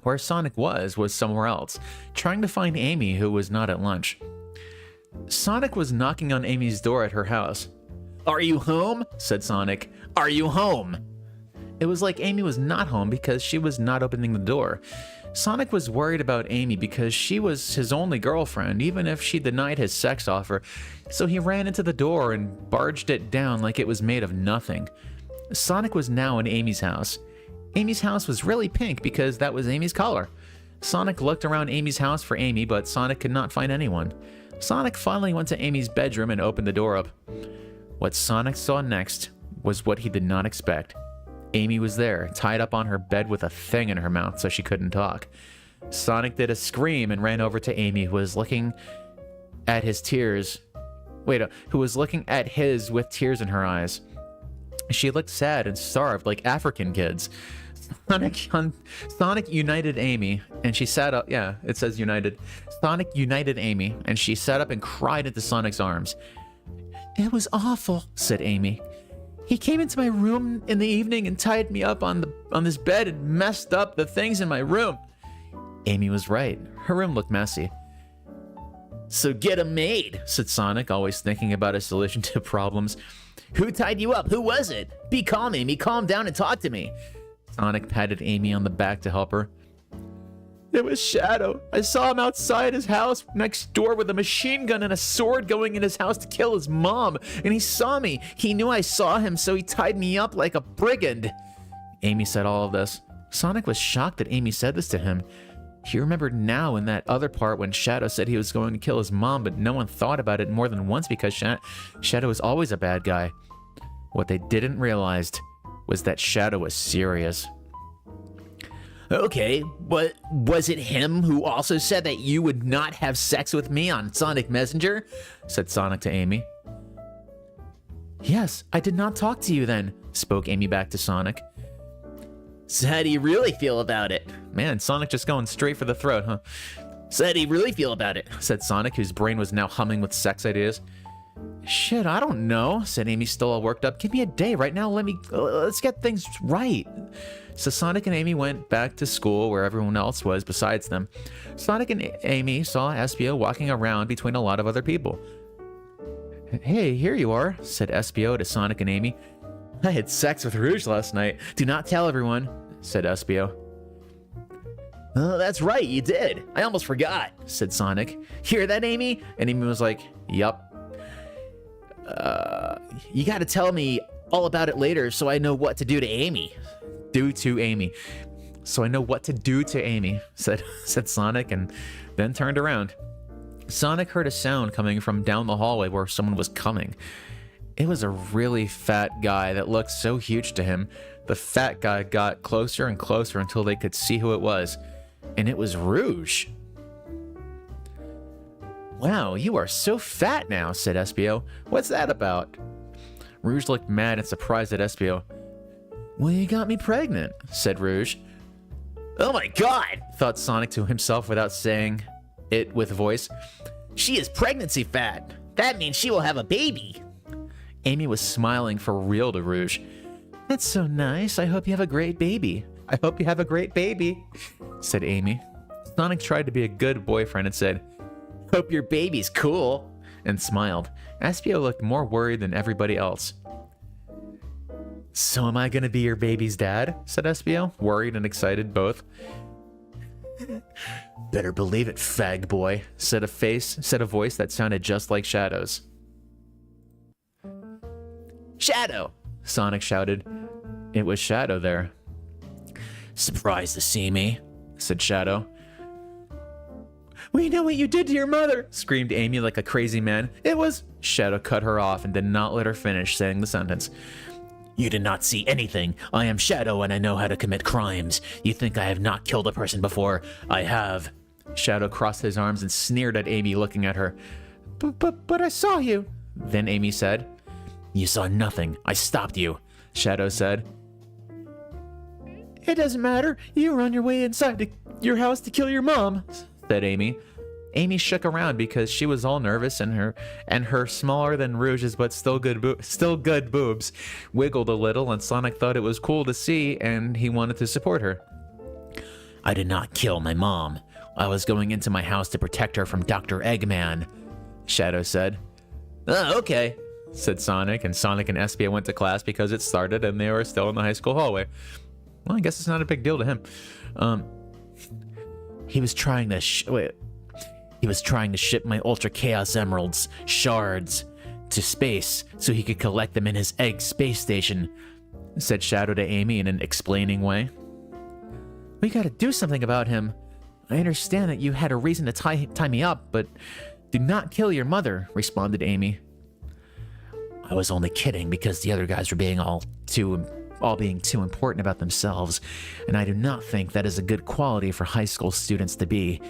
Where Sonic was somewhere else, trying to find Amy, who was not at lunch. Sonic was knocking on Amy's door at her house. "Are you home?" said Sonic. "Are you home?" It was like Amy was not home because she was not opening the door. Sonic was worried about Amy because she was his only girlfriend, even if she denied his sex offer, so he ran into the door and barged it down like it was made of nothing. Sonic was now in Amy's house. Amy's house was really pink because that was Amy's color. Sonic looked around Amy's house for Amy, but Sonic could not find anyone. Sonic finally went to Amy's bedroom and opened the door up. What Sonic saw next was what he did not expect. Amy was there, tied up on her bed with a thing in her mouth so she couldn't talk. Sonic did a scream and ran over to Amy, who was looking at his tears who was looking at his with tears in her eyes. She looked sad and starved like African kids. Sonic united Amy, and she sat up. Yeah, it says united. Sonic united Amy, and she sat up and cried into Sonic's arms. "It was awful," said Amy. "He came into my room in the evening and tied me up on this bed and messed up the things in my room." Amy was right. Her room looked messy. "So get a maid," said Sonic, always thinking about a solution to problems. "Who tied you up? Who was it? Be calm, Amy. Calm down and talk to me." Sonic patted Amy on the back to help her. "It was Shadow. I saw him outside his house next door with a machine gun and a sword going in his house to kill his mom. And he saw me. He knew I saw him, so he tied me up like a brigand." Amy said all of this. Sonic was shocked that Amy said this to him. He remembered now in that other part when Shadow said he was going to kill his mom, but no one thought about it more than once because Shadow was always a bad guy. What they didn't realize was that Shadow was serious. "Okay, but was it him who also said that you would not have sex with me on Sonic Messenger?" said Sonic to Amy. "Yes, I did not talk to you then," spoke Amy back to Sonic. "So how do you really feel about it?" Man, Sonic just going straight for the throat, huh? "So how do you really feel about it?" said Sonic, whose brain was now humming with sex ideas. "Shit, I don't know," said Amy, still all worked up. "Give me a day right now. Let's get things right." So Sonic and Amy went back to school where everyone else was besides them. Sonic and Amy saw Espio walking around between a lot of other people. "Hey, here you are," said Espio to Sonic and Amy. "I had sex with Rouge last night. Do not tell everyone," said Espio. "Oh, that's right, you did. I almost forgot," said Sonic. "Hear that, Amy?" And Amy was like, "Yup." You gotta tell me all about it later so I know what to do to Amy." "Do to Amy." "So I know what to do to Amy," said Sonic, and then turned around. Sonic heard a sound coming from down the hallway where someone was coming. It was a really fat guy that looked so huge to him. The fat guy got closer and closer until they could see who it was. And it was Rouge. "Wow, you are so fat now," said Espio. "What's that about?" Rouge looked mad and surprised at Espio. "Well, you got me pregnant," said Rouge. "Oh my god," thought Sonic to himself without saying it with voice. "She is pregnancy fat. That means she will have a baby." Amy was smiling for real to Rouge. "That's so nice. I hope you have a great baby." "I hope you have a great baby," said Amy. Sonic tried to be a good boyfriend and said, "Hope your baby's cool," and smiled. Espio looked more worried than everybody else. "So am I gonna be your baby's dad?" said Espio, worried and excited both. "Better believe it, fag boy," said a voice that sounded just like Shadow's. "Shadow!" Sonic shouted. It was Shadow there. "Surprised to see me," said Shadow. "We know what you did to your mother," screamed Amy like a crazy man. "It was—" Shadow cut her off and did not let her finish saying the sentence. "You did not see anything. I am Shadow and I know how to commit crimes. You think I have not killed a person before? I have." Shadow crossed his arms and sneered at Amy, looking at her. But I saw you," then Amy said. "You saw nothing. I stopped you," Shadow said. "It doesn't matter. You were on your way inside your house to kill your mom," said Amy. Amy shook around because she was all nervous, and her smaller than Rouge's but still good boobs wiggled a little, and Sonic thought it was cool to see, and he wanted to support her. "I did not kill my mom. I was going into my house to protect her from Dr. Eggman," Shadow said. "Oh, okay," said Sonic, and Sonic and Espio went to class because it started and they were still in the high school hallway. Well, I guess it's not a big deal to him. He was trying to ship my Ultra Chaos Emeralds, shards, to space so he could collect them in his egg space station," said Shadow to Amy in an explaining way. "We gotta do something about him. I understand that you had a reason to tie me up, but do not kill your mother," responded Amy. "I was only kidding because the other guys were being all being too important about themselves, and I do not think that is a good quality for high school students to be.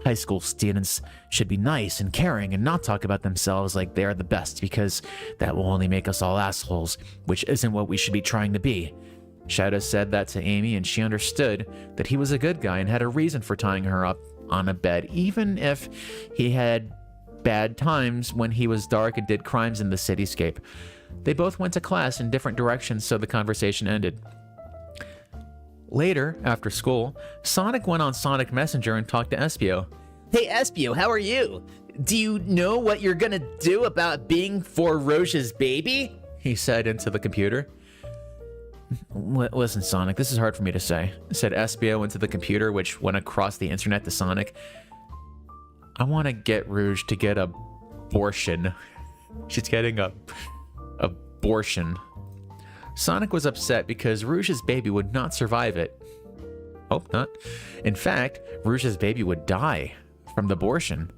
High school students should be nice and caring and not talk about themselves like they are the best, because that will only make us all assholes, which isn't what we should be trying to be. Shadow said that to Amy, and she understood that he was a good guy and had a reason for tying her up on a bed, even if he had bad times when he was dark and did crimes in the cityscape. They both went to class in different directions, so the conversation ended. Later, after school, Sonic went on Sonic Messenger and talked to Espio. Hey Espio, how are you? Do you know what you're gonna do about being for Roche's baby? He said into the computer. Listen, Sonic, this is hard for me to say, said Espio into the computer, which went across the internet to Sonic. I want to get Rouge to get a abortion. She's getting a abortion. Sonic was upset because Rouge's baby would not survive it. Hope not. In fact, Rouge's baby would die from the abortion.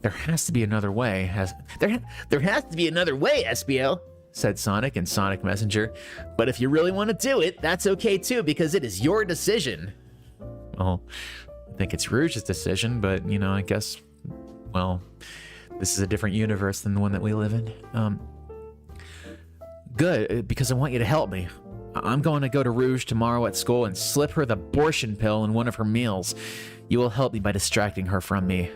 There has to be another way. There has to be another way, Espio, said Sonic in Sonic Messenger. but if you really want to do it, that's okay too, because it is your decision. Well, I think it's Rouge's decision, but, you know, I guess, well, this is a different universe than the one that we live in. Good, because I want you to help me. I'm going to go to Rouge tomorrow at school and slip her the abortion pill in one of her meals. You will help me by distracting her from me,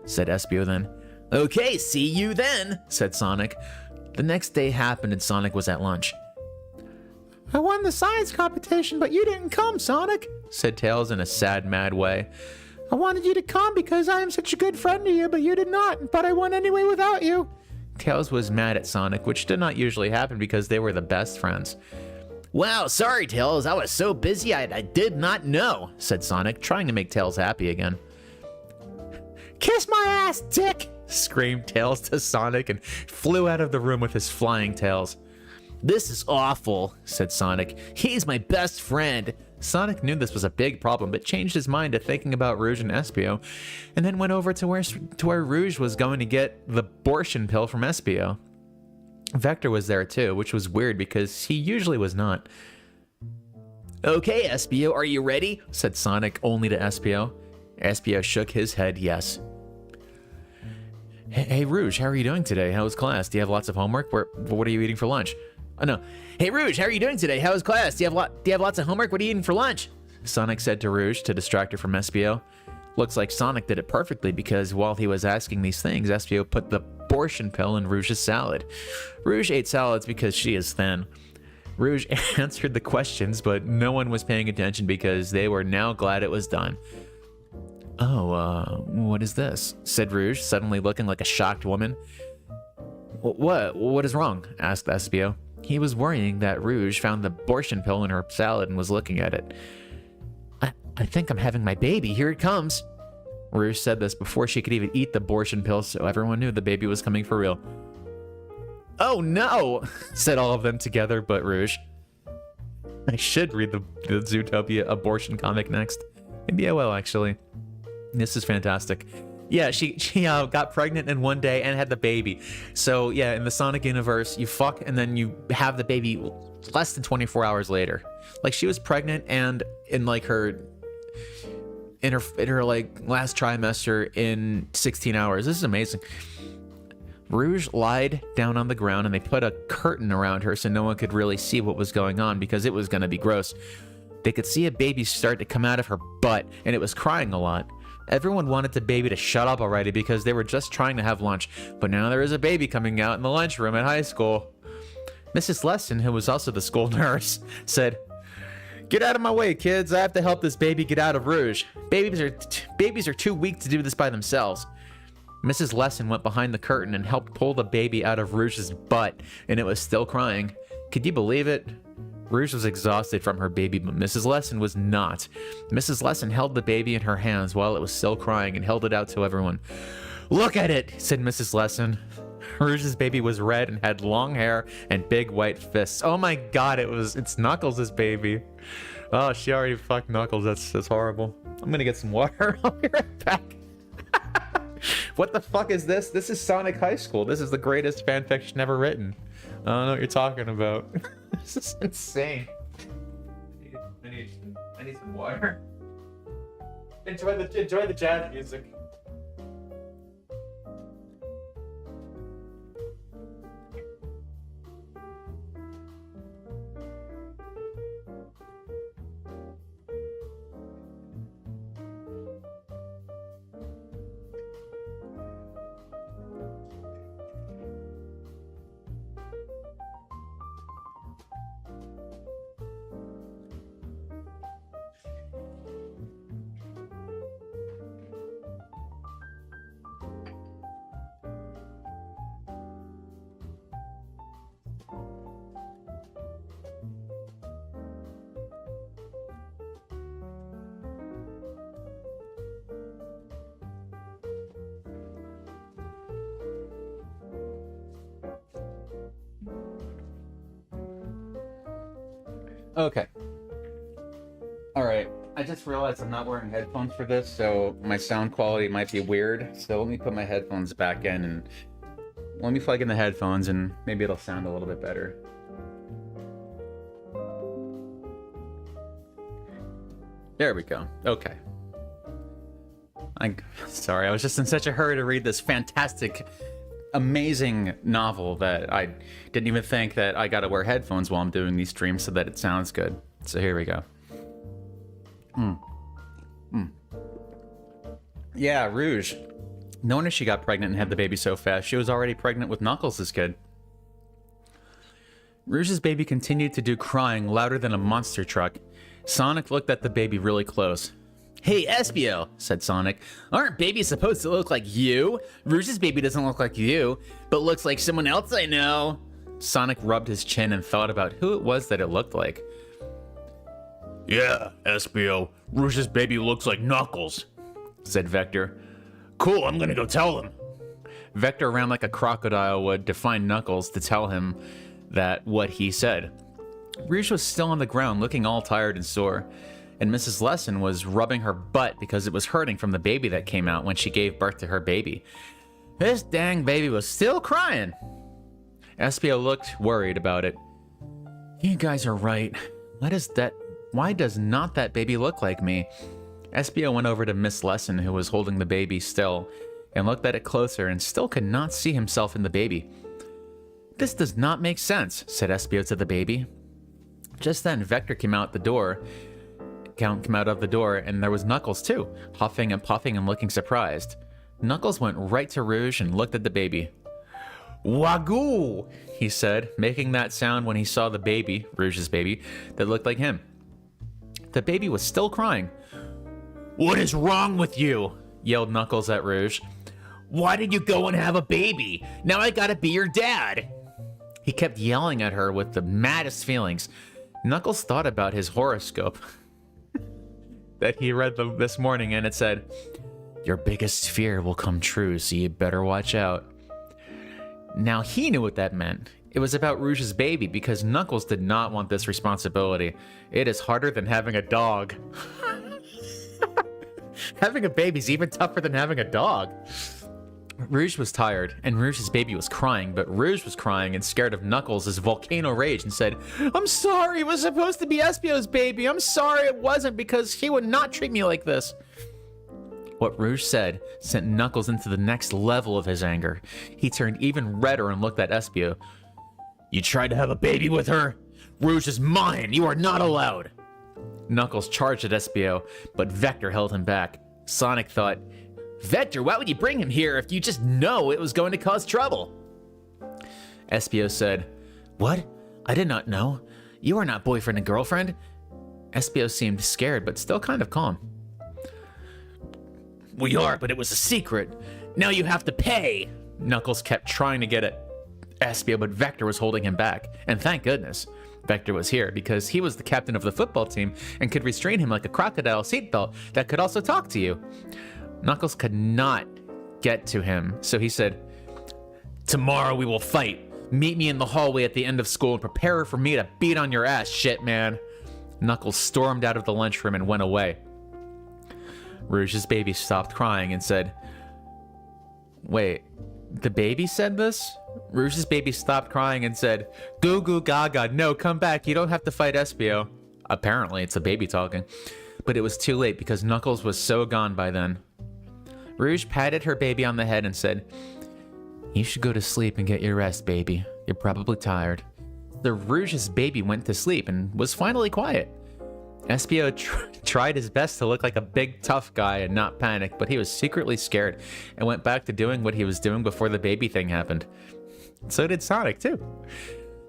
said Espio then. Okay, see you then, said Sonic. The next day happened and Sonic was at lunch. I won the science competition, but you didn't come, Sonic, said Tails in a sad, mad way. I wanted you to come because I am such a good friend to you, but you did not, but I won anyway without you. Tails was mad at Sonic, which did not usually happen because they were the best friends. Wow, sorry Tails, I was so busy I did not know, said Sonic, trying to make Tails happy again. Kiss my ass, dick, screamed Tails to Sonic and flew out of the room with his flying tails. This is awful, said Sonic. He's my best friend. Sonic knew this was a big problem, but changed his mind to thinking about Rouge and Espio, and then went over to where Rouge was going to get the abortion pill from Espio. Vector was there too, which was weird because he usually was not. Okay, Espio, are you ready? Said Sonic only to Espio. Espio shook his head yes. Hey Rouge, how are you doing today? How was class? Do you have lots of homework? What are you eating for lunch? Oh no. Hey Rouge, how are you doing today? How was class? Do you have lots of homework? What are you eating for lunch? Sonic said to Rouge to distract her from Espio. Looks like Sonic did it perfectly because while he was asking these things, Espio put the abortion pill in Rouge's salad. Rouge ate salads because she is thin. Rouge answered the questions, but no one was paying attention because they were now glad it was done. Oh, what is this? Said Rouge, suddenly looking like a shocked woman. What is wrong? Asked Espio. He was worrying that Rouge found the abortion pill in her salad and was looking at it. I think I'm having my baby. Here it comes. Rouge said this before she could even eat the abortion pill, so everyone knew the baby was coming for real. Oh no, said all of them together but Rouge. I should read the Zootopia abortion comic next. Maybe I will, actually. This is fantastic. Yeah, she got pregnant in one day and had the baby. So yeah, in the Sonic universe, you fuck and then you have the baby less than 24 hours later. Like she was pregnant and in like her like last trimester in 16 hours. This is amazing. Rouge lied down on the ground and they put a curtain around her so no one could really see what was going on because it was going to be gross. They could see a baby start to come out of her butt and it was crying a lot. Everyone wanted the baby to shut up already because they were just trying to have lunch, but now there is a baby coming out in the lunchroom at high school. Mrs. Lesson, who was also the school nurse, said, "Get out of my way, kids. I have to help this baby get out of Rouge. Babies are too weak to do this by themselves." Mrs. Lesson went behind the curtain and helped pull the baby out of Rouge's butt, and it was still crying. Could you believe it? Rouge was exhausted from her baby, but Mrs. Lesson was not. Mrs. Lesson held the baby in her hands while it was still crying and held it out to everyone. "Look at it," said Mrs. Lesson. Rouge's baby was red and had long hair and big white fists. Oh my god, it's Knuckles' baby. Oh, she already fucked Knuckles. That's horrible. I'm gonna get some water. I'll be right back. What the fuck is this? This is Sonic High School. This is the greatest fanfiction ever written. I don't know what you're talking about. This is insane. I need some water. Enjoy the jazz music. Okay. Alright. I just realized I'm not wearing headphones for this, so my sound quality might be weird. So let me put my headphones back in and let me plug in the headphones and maybe it'll sound a little bit better. There we go. Okay. I'm sorry, I was just in such a hurry to read this fantastic, amazing novel that I didn't even think that I gotta wear headphones while I'm doing these streams so that it sounds good. So here we go. Yeah, Rouge. No wonder she got pregnant and had the baby so fast. She was already pregnant with Knuckles' kid. Rouge's baby continued to do crying louder than a monster truck. Sonic looked at the baby really close. Hey, Espio, said Sonic, aren't babies supposed to look like you? Rouge's baby doesn't look like you, but looks like someone else I know. Sonic rubbed his chin and thought about who it was that it looked like. Yeah, Espio, Rouge's baby looks like Knuckles, said Vector. Cool, I'm gonna go tell him. Vector ran like a crocodile would to find Knuckles to tell him that what he said. Rouge was still on the ground looking all tired and sore, and Mrs. Lesson was rubbing her butt because it was hurting from the baby that came out when she gave birth to her baby. This dang baby was still crying. Espio looked worried about it. You guys are right. Why does not that baby look like me? Espio went over to Miss Lesson, who was holding the baby still, and looked at it closer and still could not see himself in the baby. This does not make sense, said Espio to the baby. Just then, Vector came out of the door, and there was Knuckles too, huffing and puffing and looking surprised. Knuckles went right to Rouge and looked at the baby. Wagoo, he said, making that sound when he saw the baby, Rouge's baby, that looked like him. The baby was still crying. What is wrong with you? Yelled Knuckles at Rouge. Why did you go and have a baby? Now I gotta be your dad. He kept yelling at her with the maddest feelings. Knuckles thought about his horoscope that he read this morning, and it said, "Your biggest fear will come true, so you better watch out." Now he knew what that meant. It was about Rouge's baby because Knuckles did not want this responsibility. It is harder than having a dog. Having a baby's even tougher than having a dog. Rouge was tired, and Rouge's baby was crying, but Rouge was crying and scared of Knuckles' volcano rage and said, "I'm sorry, it was supposed to be Espio's baby. I'm sorry it wasn't because he would not treat me like this." What Rouge said sent Knuckles into the next level of his anger. He turned even redder and looked at Espio. You tried to have a baby with her? Rouge is mine. You are not allowed. Knuckles charged at Espio, but Vector held him back. Sonic thought, Vector, why would you bring him here if you just know it was going to cause trouble? Espio said, "What? I did not know. You are not boyfriend and girlfriend." Espio seemed scared, but still kind of calm. We are, but it was a secret. Now you have to pay. Knuckles kept trying to get at Espio, but Vector was holding him back. And thank goodness Vector was here, because he was the captain of the football team and could restrain him like a crocodile seatbelt that could also talk to you. Knuckles could not get to him, so he said, "Tomorrow we will fight. Meet me in the hallway at the end of school and prepare for me to beat on your ass, shit man." Knuckles stormed out of the lunchroom and went away. Rouge's baby stopped crying and said, "Wait, the baby said this?" Rouge's baby stopped crying and said, "Goo goo gaga, no, come back. You don't have to fight Espio." Apparently, it's the baby talking. but it was too late because Knuckles was so gone by then. Rouge patted her baby on the head and said, "You should go to sleep and get your rest, baby. You're probably tired." The Rouge's baby went to sleep and was finally quiet. Espio tried his best to look like a big tough guy and not panic, but he was secretly scared and went back to doing what he was doing before the baby thing happened. So did Sonic too.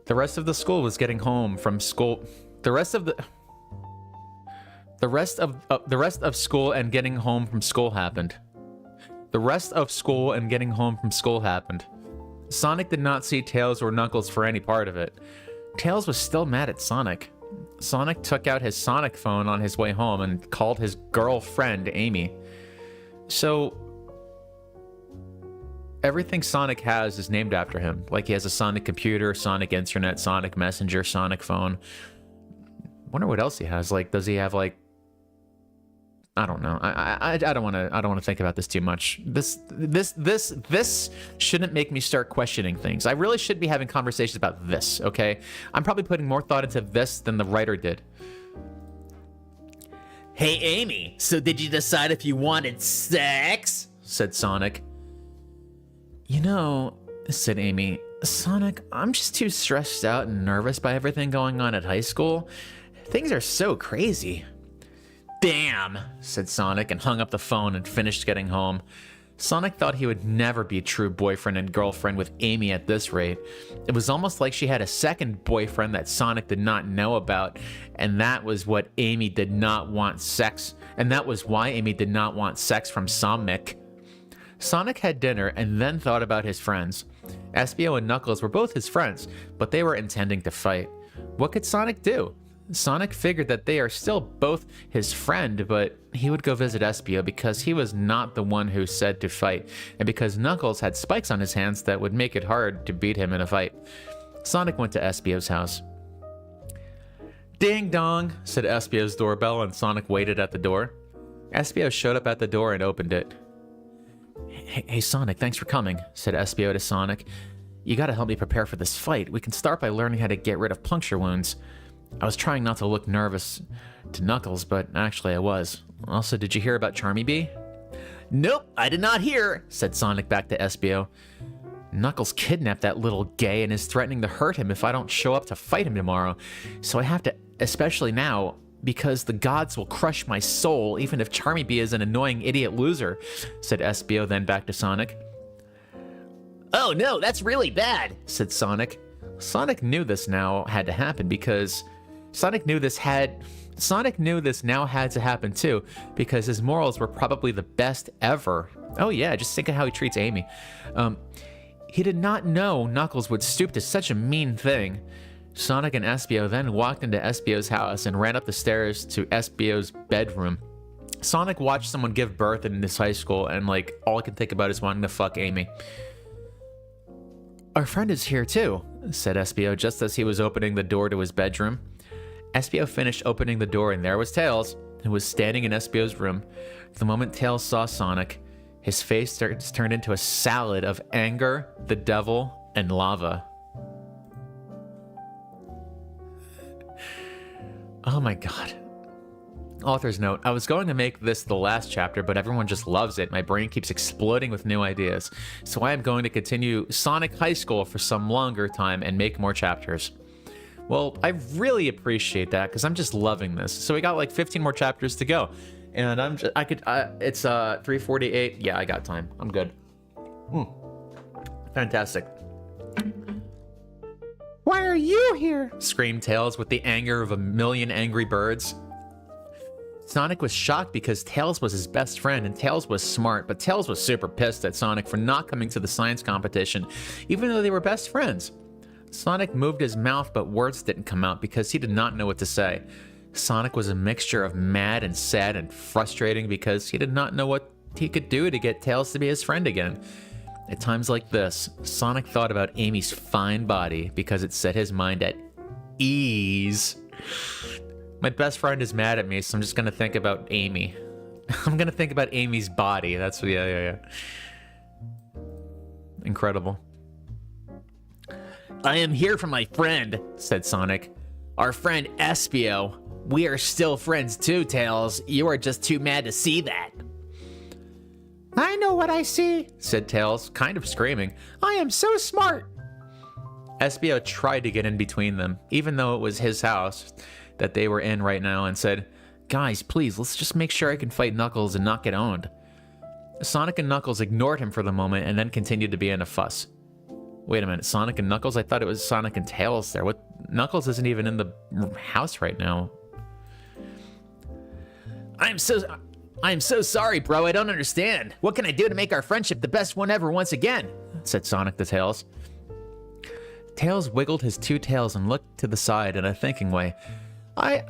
The rest of the school was getting home from school. The rest of school and getting home from school happened. The rest of school and getting home from school happened. Sonic did not see Tails or Knuckles for any part of it. Tails was still mad at Sonic. Sonic took out his Sonic phone on his way home and called his girlfriend Amy. So everything Sonic has is named after him. Like he has a Sonic computer, Sonic Internet, Sonic Messenger, Sonic phone. Wonder what else he has. Like, does he have like? I don't know. I don't want to think about this too much. This shouldn't make me start questioning things. I really should be having conversations about this. Okay, I'm probably putting more thought into this than the writer did. Hey, Amy, so did you decide if you wanted sex? Said Sonic. You know, said Amy, Sonic, I'm just too stressed out and nervous by everything going on at high school. Things are so crazy. Damn, said Sonic and hung up the phone and finished getting home. Sonic thought he would never be a true boyfriend and girlfriend with Amy at this rate. It was almost like she had a second boyfriend that Sonic did not know about, and that was what Amy did not want sex, and that was why Amy did not want sex from Sonic. Sonic had dinner and then thought about his friends. Espio and Knuckles were both his friends, but they were intending to fight. What could Sonic do? Sonic figured that they are still both his friend, but he would go visit Espio because he was not the one who said to fight, and because Knuckles had spikes on his hands that would make it hard to beat him in a fight. Sonic went to Espio's house. Ding dong, said Espio's doorbell, and Sonic waited at the door. Espio showed up at the door and opened it. Hey Sonic, thanks for coming, said Espio to Sonic. You gotta help me prepare for this fight. We can start by learning how to get rid of puncture wounds. I was trying not to look nervous to Knuckles, but actually I was. Also, did you hear about Charmy Bee? Nope, I did not hear, said Sonic back to Espio. Knuckles kidnapped that little gay and is threatening to hurt him if I don't show up to fight him tomorrow. So I have to, especially now, because the gods will crush my soul even if Charmy Bee is an annoying idiot loser, said Espio then back to Sonic. Oh no, that's really bad, said Sonic. Sonic knew this now had to happen because Sonic knew this now had to happen too, because his morals were probably the best ever. Oh yeah, just think of how he treats Amy. He did not know Knuckles would stoop to such a mean thing. Sonic and Espio then walked into Espio's house and ran up the stairs to Espio's bedroom. Sonic watched someone give birth in this high school, and like all I can think about is wanting to fuck Amy. Our friend is here too, said Espio just as he was opening the door to his bedroom. Espio finished opening the door and there was Tails, who was standing in Espio's room. The moment Tails saw Sonic, his face turned into a salad of anger, the devil, and lava. Oh my god. Author's note, I was going to make this the last chapter, but everyone just loves it. My brain keeps exploding with new ideas. So I am going to continue Sonic High School for some longer time and make more chapters. Well, I really appreciate that because I'm just loving this. So we got like 15 more chapters to go. And it's 3:48. Yeah, I got time. I'm good. Fantastic. Why are you here? Screamed Tails with the anger of a million angry birds. Sonic was shocked because Tails was his best friend and Tails was smart, but Tails was super pissed at Sonic for not coming to the science competition, even though they were best friends. Sonic moved his mouth, but words didn't come out because he did not know what to say. Sonic was a mixture of mad and sad and frustrating because he did not know what he could do to get Tails to be his friend again. At times like this, Sonic thought about Amy's fine body because it set his mind at ease. My best friend is mad at me, so I'm just gonna think about Amy. I'm gonna think about Amy's body. That's, yeah. Incredible. I am here for my friend, said Sonic. Our friend Espio. We are still friends too, Tails. You are just too mad to see that. I know what I see, said Tails, kind of screaming. I am so smart. Espio tried to get in between them, even though it was his house that they were in right now, and said, Guys, please, let's just make sure I can fight Knuckles and not get owned. Sonic and Knuckles ignored him for the moment and then continued to be in a fuss. Wait a minute, Sonic and Knuckles? I thought it was Sonic and Tails there. What? Knuckles isn't even in the house right now. I'm so sorry, bro. I don't understand. What can I do to make our friendship the best one ever once again? Said Sonic to Tails. Tails wiggled his two tails and looked to the side in a thinking way. I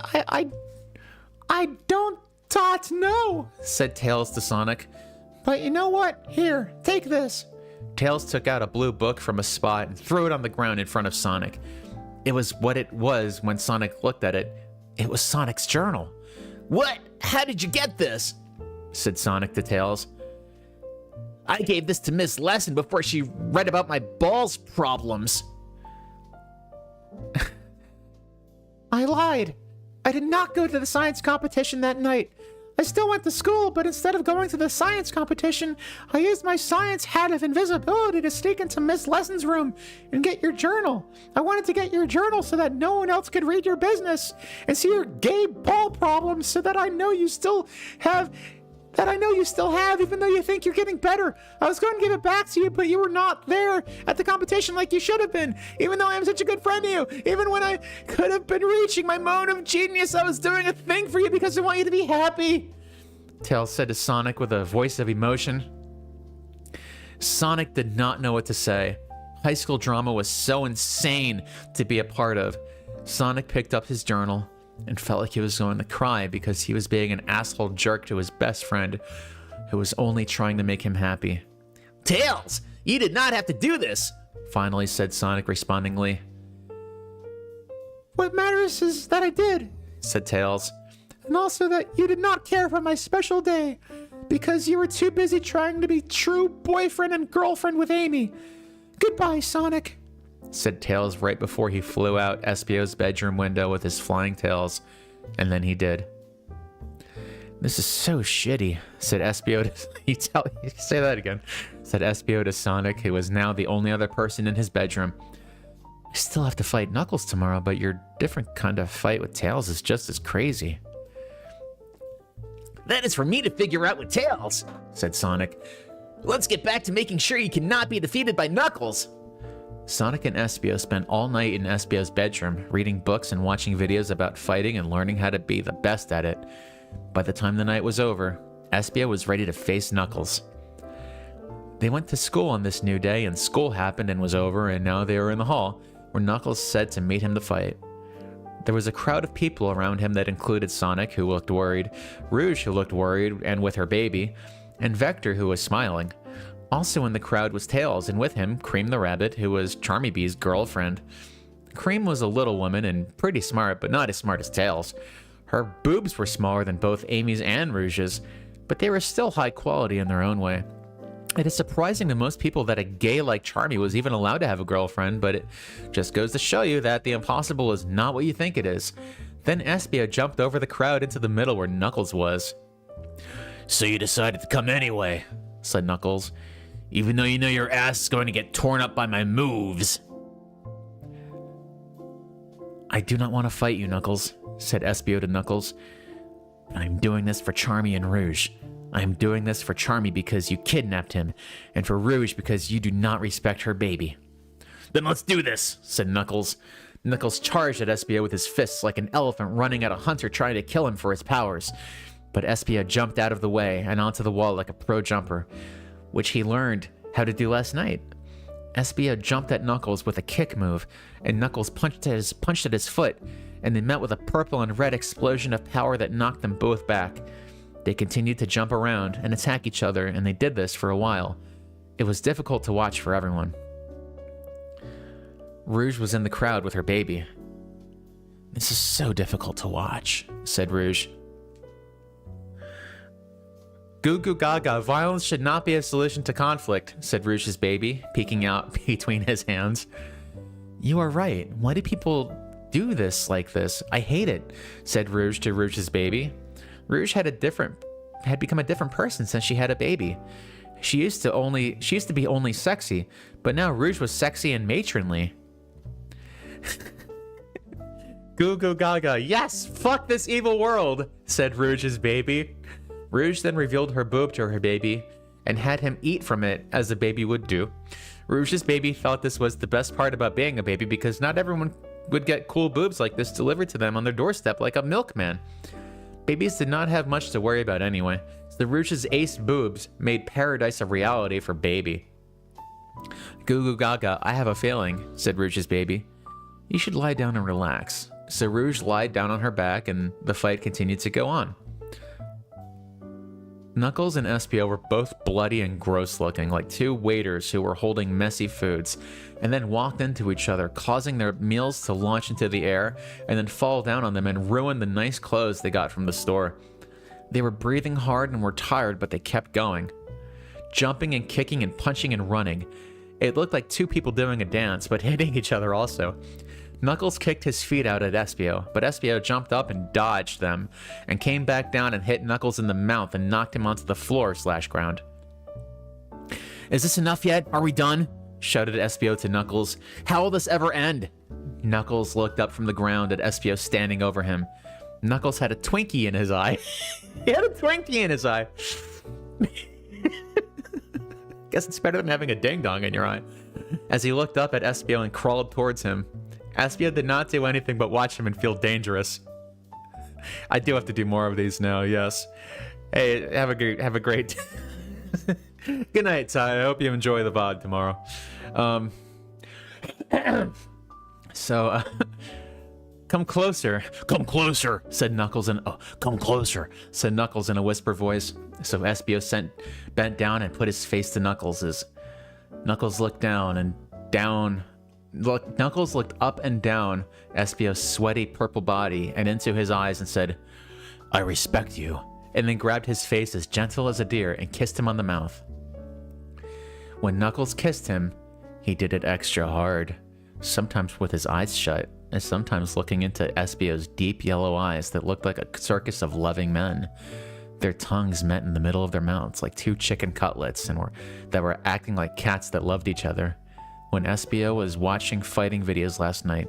don't know, said Tails to Sonic. But you know what? Here, take this. Tails took out a blue book from a spot and threw it on the ground in front of Sonic. It was what it was when Sonic looked at it. It was Sonic's journal. What? How did you get this? Said Sonic to Tails. I gave this to Miss Lesson before she read about my balls problems. I lied. I did not go to the science competition that night. I still went to school, but instead of going to the science competition, I used my science hat of invisibility to sneak into Miss Lesson's room and get your journal. I wanted to get your journal so that no one else could read your business and see your gay ball problems so that I know you still have, even though you think you're getting better. I was going to give it back to you, but you were not there at the competition like you should have been, even though I am such a good friend to you. Even when I could have been reaching my moment of genius, I was doing a thing for you because I want you to be happy. Tails said to Sonic with a voice of emotion. Sonic did not know what to say. High school drama was so insane to be a part of. Sonic picked up his journal and felt like he was going to cry because he was being an asshole jerk to his best friend who was only trying to make him happy. Tails, you did not have to do this, finally said Sonic respondingly. What matters is that I did, said Tails, and also that you did not care for my special day because you were too busy trying to be true boyfriend and girlfriend with Amy. Goodbye, Sonic, said Tails right before he flew out Espio's bedroom window with his flying tails, and then he did. This is so shitty, said Espio to... say that again. Said Espio to Sonic, who was now the only other person in his bedroom. I still have to fight Knuckles tomorrow, but your different kind of fight with Tails is just as crazy. That is for me to figure out with Tails, said Sonic. Let's get back to making sure you cannot be defeated by Knuckles. Sonic and Espio spent all night in Espio's bedroom, reading books and watching videos about fighting and learning how to be the best at it. By the time the night was over, Espio was ready to face Knuckles. They went to school on this new day, and school happened and was over, and now they were in the hall, where Knuckles said to meet him to fight. There was a crowd of people around him that included Sonic, who looked worried, Rouge, who looked worried and with her baby, and Vector, who was smiling. Also in the crowd was Tails, and with him, Cream the Rabbit, who was Charmy Bee's girlfriend. Cream was a little woman and pretty smart, but not as smart as Tails. Her boobs were smaller than both Amy's and Rouge's, but they were still high quality in their own way. It is surprising to most people that a gay like Charmy was even allowed to have a girlfriend, but it just goes to show you that the impossible is not what you think it is. Then Espio jumped over the crowd into the middle where Knuckles was. So you decided to come anyway, said Knuckles. Even though you know your ass is going to get torn up by my moves. I do not want to fight you, Knuckles, said Espio to Knuckles. I'm doing this for Charmy and Rouge. I am doing this for Charmy because you kidnapped him, and for Rouge because you do not respect her baby. Then let's do this, said Knuckles. Knuckles charged at Espio with his fists like an elephant running at a hunter trying to kill him for his powers. But Espio jumped out of the way and onto the wall like a pro jumper, which he learned how to do last night. Espio jumped at Knuckles with a kick move, and Knuckles punched at his foot, and they met with a purple and red explosion of power that knocked them both back. They continued to jump around and attack each other, and they did this for a while. It was difficult to watch for everyone. Rouge was in the crowd with her baby. This is so difficult to watch, said Rouge. Goo goo gaga, violence should not be a solution to conflict, said Rouge's baby, peeking out between his hands. You are right. Why do people do this like this. I hate it, said Rouge to Rouge's baby. Rouge had become a different person since she had a baby. She used to be only sexy, but now Rouge was sexy and matronly. Goo goo gaga, yes, fuck this evil world, said Rouge's baby. Rouge then revealed her boob to her baby and had him eat from it as a baby would do. Rouge's baby thought this was the best part about being a baby because not everyone would get cool boobs like this delivered to them on their doorstep like a milkman. Babies did not have much to worry about anyway, so Rouge's ace boobs made paradise a reality for baby. Goo goo gaga, I have a feeling, said Rouge's baby. You should lie down and relax. So Rouge lied down on her back and the fight continued to go on. Knuckles and Espio were both bloody and gross looking, like two waiters who were holding messy foods, and then walked into each other, causing their meals to launch into the air and then fall down on them and ruin the nice clothes they got from the store. They were breathing hard and were tired, but they kept going. Jumping and kicking and punching and running. It looked like two people doing a dance, but hitting each other also. Knuckles kicked his feet out at Espio, but Espio jumped up and dodged them, and came back down and hit Knuckles in the mouth and knocked him onto the floor/ground. Is this enough yet? Are we done? Shouted Espio to Knuckles. How will this ever end? Knuckles looked up from the ground at Espio standing over him. Knuckles had a Twinkie in his eye. He had a Twinkie in his eye. Guess it's better than having a ding-dong in your eye. As he looked up at Espio and crawled towards him, Espio did not do anything but watch him and feel dangerous. I do have to do more of these now, yes. Hey, have a great good night, Ty. I hope you enjoy the VOD tomorrow. Come closer. Come closer, said Knuckles come closer, said Knuckles in a whisper voice. So Espio bent down and put his face to Knuckles's. Knuckles looked Knuckles looked up and down Espio's sweaty purple body and into his eyes and said, I respect you, and then grabbed his face as gentle as a deer and kissed him on the mouth. When Knuckles kissed him, he did it extra hard, sometimes with his eyes shut, and sometimes looking into Espio's deep yellow eyes that looked like a circus of loving men. Their tongues met in the middle of their mouths like two chicken cutlets that were acting like cats that loved each other. When Espio was watching fighting videos last night,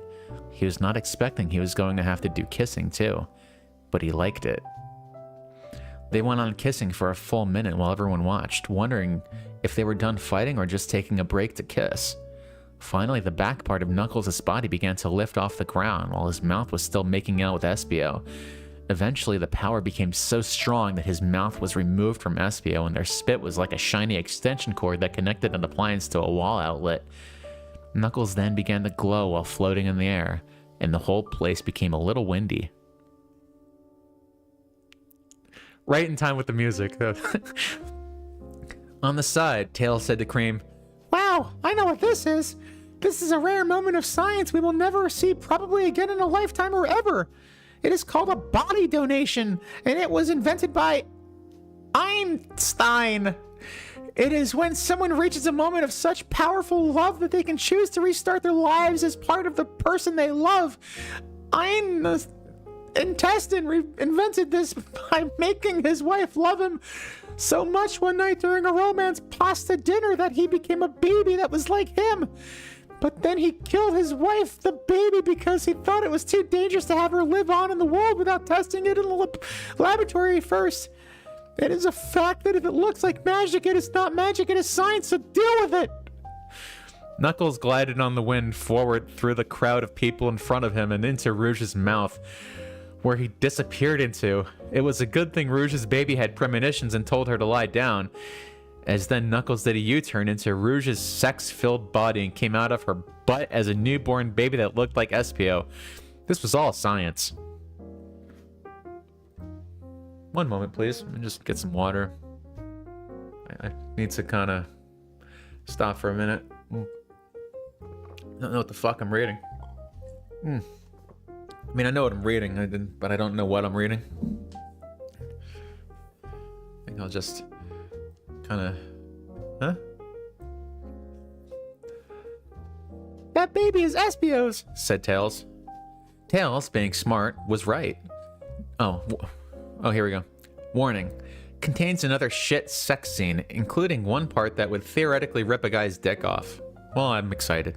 he was not expecting he was going to have to do kissing too, but he liked it. They went on kissing for a full minute while everyone watched, wondering if they were done fighting or just taking a break to kiss. Finally, the back part of Knuckles' body began to lift off the ground while his mouth was still making out with Espio. Eventually, the power became so strong that his mouth was removed from Espio and their spit was like a shiny extension cord that connected an appliance to a wall outlet. Knuckles then began to glow while floating in the air, and the whole place became a little windy. Right in time with the music. On the side, Tails said to Cream, Wow, I know what this is. This is a rare moment of science we will never see probably again in a lifetime or ever. It is called a body donation, and it was invented by Einstein. It is when someone reaches a moment of such powerful love that they can choose to restart their lives as part of the person they love. Einstein invented this by making his wife love him so much one night during a romance pasta dinner that he became a baby that was like him. But then he killed his wife, the baby, because he thought it was too dangerous to have her live on in the world without testing it in the laboratory first. It is a fact that if it looks like magic, it is not magic, it is science, so deal with it! Knuckles glided on the wind forward through the crowd of people in front of him and into Rouge's mouth, where he disappeared into. It was a good thing Rouge's baby had premonitions and told her to lie down, as then Knuckles did a U-turn into Rouge's sex-filled body and came out of her butt as a newborn baby that looked like Espio. This was all science. One moment, please. Let me just get some water. I need to kind of stop for a minute. I don't know what the fuck I'm reading. I mean, I know what I'm reading, but I don't know what I'm reading. I think I'll just kind of... Huh? That baby is Espio's, said Tails. Tails, being smart, was right. Oh, here we go. Warning. Contains another shit sex scene, including one part that would theoretically rip a guy's dick off. Well, I'm excited.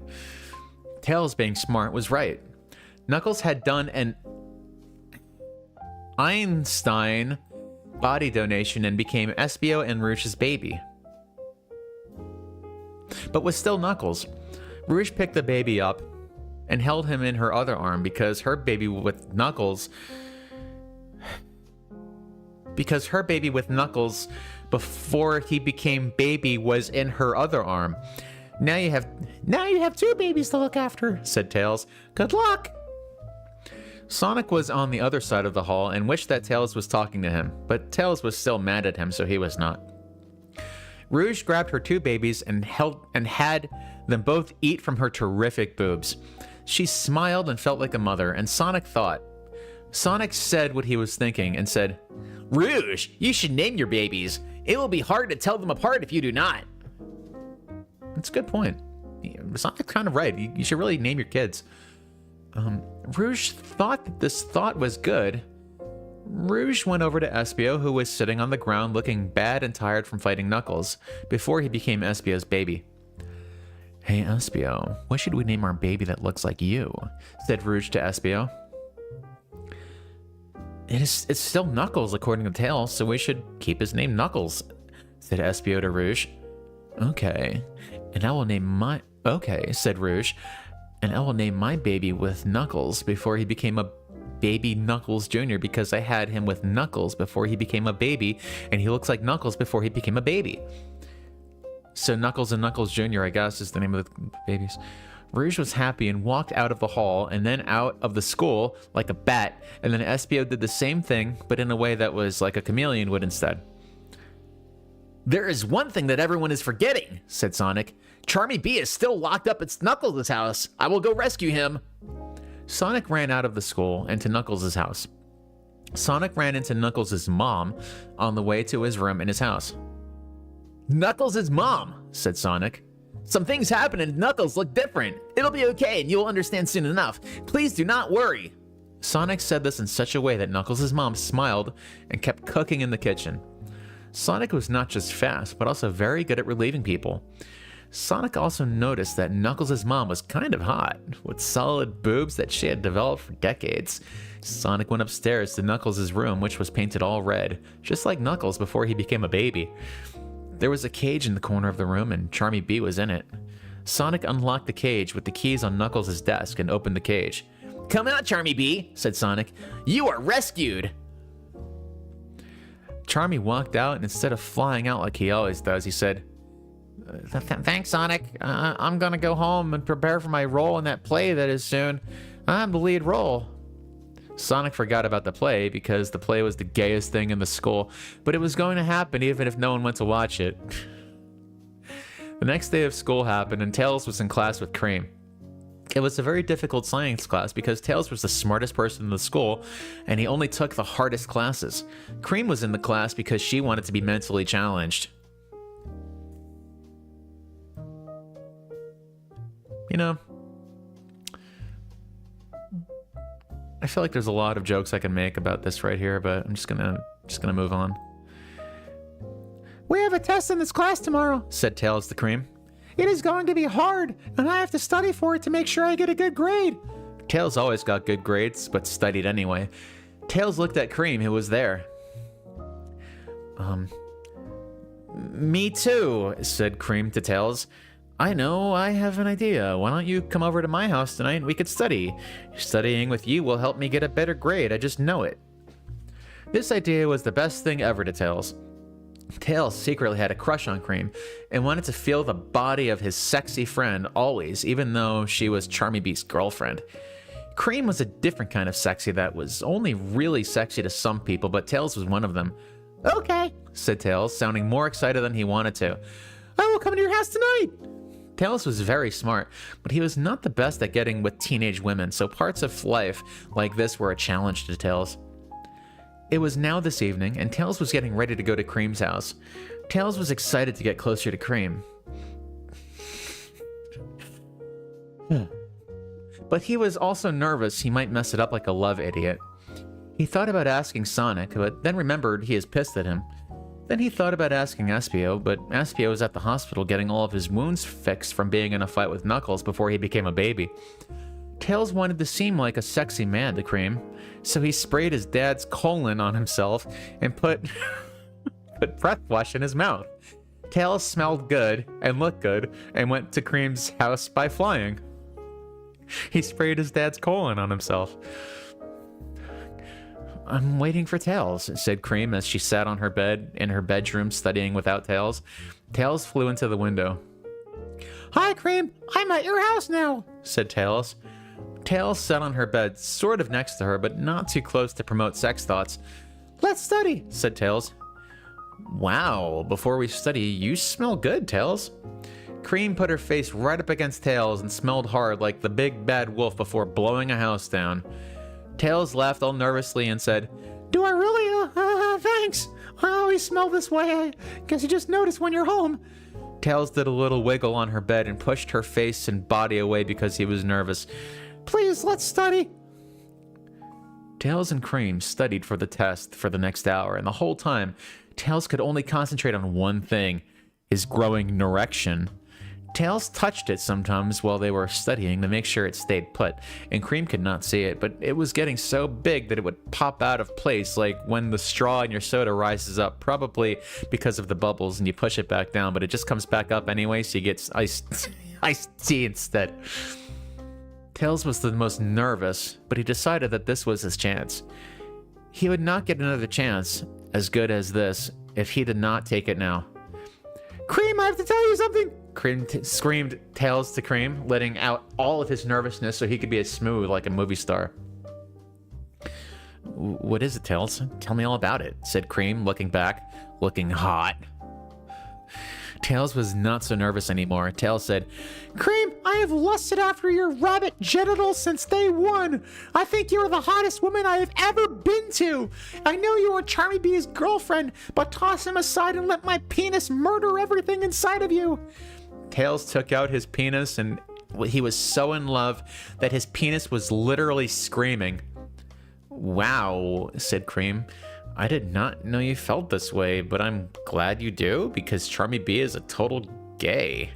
Tails, being smart, was right. Knuckles had done an Einstein body donation and became Espio and Rouge's baby. But was still Knuckles. Rouge picked the baby up and held him in her other arm because her baby with Knuckles before he became baby was in her other arm. Now you have two babies to look after, said Tails. Good luck. Sonic was on the other side of the hall and wished that Tails was talking to him, but Tails was still mad at him, so he was not. Rouge grabbed her two babies and had them both eat from her terrific boobs. She smiled and felt like a mother, and Sonic thought. Sonic said what he was thinking and said, Rouge, you should name your babies. It will be hard to tell them apart if you do not. That's a good point. Sonic's kind of right. You should really name your kids. Rouge thought that this thought was good. Rouge went over to Espio, who was sitting on the ground looking bad and tired from fighting Knuckles, before he became Espio's baby. Hey, Espio, what should we name our baby that looks like you? Said Rouge to Espio. It's still Knuckles, according to Tails, so we should keep his name Knuckles, said Espio to Rouge. Okay, said Rouge, and I will name my baby with Knuckles before he became a baby Knuckles Jr. because I had him with Knuckles before he became a baby, and he looks like Knuckles before he became a baby. So Knuckles and Knuckles Jr., I guess, is the name of the babies. Rouge was happy and walked out of the hall and then out of the school like a bat, and then Espio did the same thing, but in a way that was like a chameleon would instead. There is one thing that everyone is forgetting, said Sonic. Charmy Bee is still locked up at Knuckles' house. I will go rescue him. Sonic ran out of the school and to Knuckles' house. Sonic ran into Knuckles' mom on the way to his room in his house. Knuckles' mom, said Sonic. Some things happen and Knuckles look different. It'll be okay and you'll understand soon enough. Please do not worry. Sonic said this in such a way that Knuckles' mom smiled and kept cooking in the kitchen. Sonic was not just fast, but also very good at relieving people. Sonic also noticed that Knuckles' mom was kind of hot, with solid boobs that she had developed for decades. Sonic went upstairs to Knuckles' room, which was painted all red, just like Knuckles before he became a baby. There was a cage in the corner of the room, and Charmy Bee was in it. Sonic unlocked the cage with the keys on Knuckles' desk and opened the cage. Come out, Charmy Bee, said Sonic. You are rescued. Charmy walked out, and instead of flying out like he always does, he said, Thanks, Sonic. I'm gonna go home and prepare for my role in that play that is soon. I'm the lead role. Sonic forgot about the play because the play was the gayest thing in the school, but it was going to happen even if no one went to watch it. The next day of school happened, and Tails was in class with Cream. It was a very difficult science class because Tails was the smartest person in the school, and he only took the hardest classes. Cream was in the class because she wanted to be mentally challenged. You know, I feel like there's a lot of jokes I can make about this right here, but I'm just gonna move on. We have a test in this class tomorrow, said Tails to Cream. It is going to be hard, and I have to study for it to make sure I get a good grade. Tails always got good grades, but studied anyway. Tails looked at Cream, who was there. Me too, said Cream to Tails. I know, I have an idea. Why don't you come over to my house tonight and we could study? Studying with you will help me get a better grade, I just know it. This idea was the best thing ever to Tails. Tails secretly had a crush on Cream and wanted to feel the body of his sexy friend always, even though she was Charmy Bee's girlfriend. Cream was a different kind of sexy that was only really sexy to some people, but Tails was one of them. Okay, said Tails, sounding more excited than he wanted to. I will come to your house tonight. Tails was very smart, but he was not the best at getting with teenage women, so parts of life like this were a challenge to Tails. It was now this evening, and Tails was getting ready to go to Cream's house. Tails was excited to get closer to Cream. But he was also nervous he might mess it up like a love idiot. He thought about asking Sonic, but then remembered he is pissed at him. Then he thought about asking Espio, but Espio was at the hospital getting all of his wounds fixed from being in a fight with Knuckles before he became a baby. Tails wanted to seem like a sexy man to Cream, so he sprayed his dad's colon on himself and put breath wash in his mouth. Tails smelled good and looked good and went to Cream's house by flying. He sprayed his dad's colon on himself. I'm waiting for Tails, said Cream as she sat on her bed in her bedroom studying without Tails. Tails flew into the window. Hi, Cream. I'm at your house now, said Tails. Tails sat on her bed, sort of next to her, but not too close to promote sex thoughts. Let's study, said Tails. Wow, before we study, you smell good, Tails. Cream put her face right up against Tails and smelled hard like the big bad wolf before blowing a house down. Tails laughed all nervously and said, Do I really? Thanks. I always smell this way. I guess you just notice when you're home. Tails did a little wiggle on her bed and pushed her face and body away because he was nervous. Please, let's study. Tails and Cream studied for the test for the next hour, and the whole time, Tails could only concentrate on one thing, his growing erection. Tails touched it sometimes while they were studying to make sure it stayed put, and Cream could not see it, but it was getting so big that it would pop out of place like when the straw in your soda rises up, probably because of the bubbles, and you push it back down, but it just comes back up anyway, so you get iced tea instead. Tails was the most nervous, but he decided that this was his chance. He would not get another chance as good as this if he did not take it now. Cream, I have to tell you something! Cream screamed Tails to Cream, letting out all of his nervousness so he could be as smooth like a movie star. What is it, Tails? Tell me all about it, said Cream, looking back, looking hot. Tails was not so nervous anymore. Tails said, Cream, I have lusted after your rabbit genitals since day one. I think you are the hottest woman I have ever been to. I know you are Charmy Bee's girlfriend, but toss him aside and let my penis murder everything inside of you. Tails took out his penis, and he was so in love that his penis was literally screaming. Wow, said Cream. I did not know you felt this way, but I'm glad you do, because Charmy Bee is a total gay.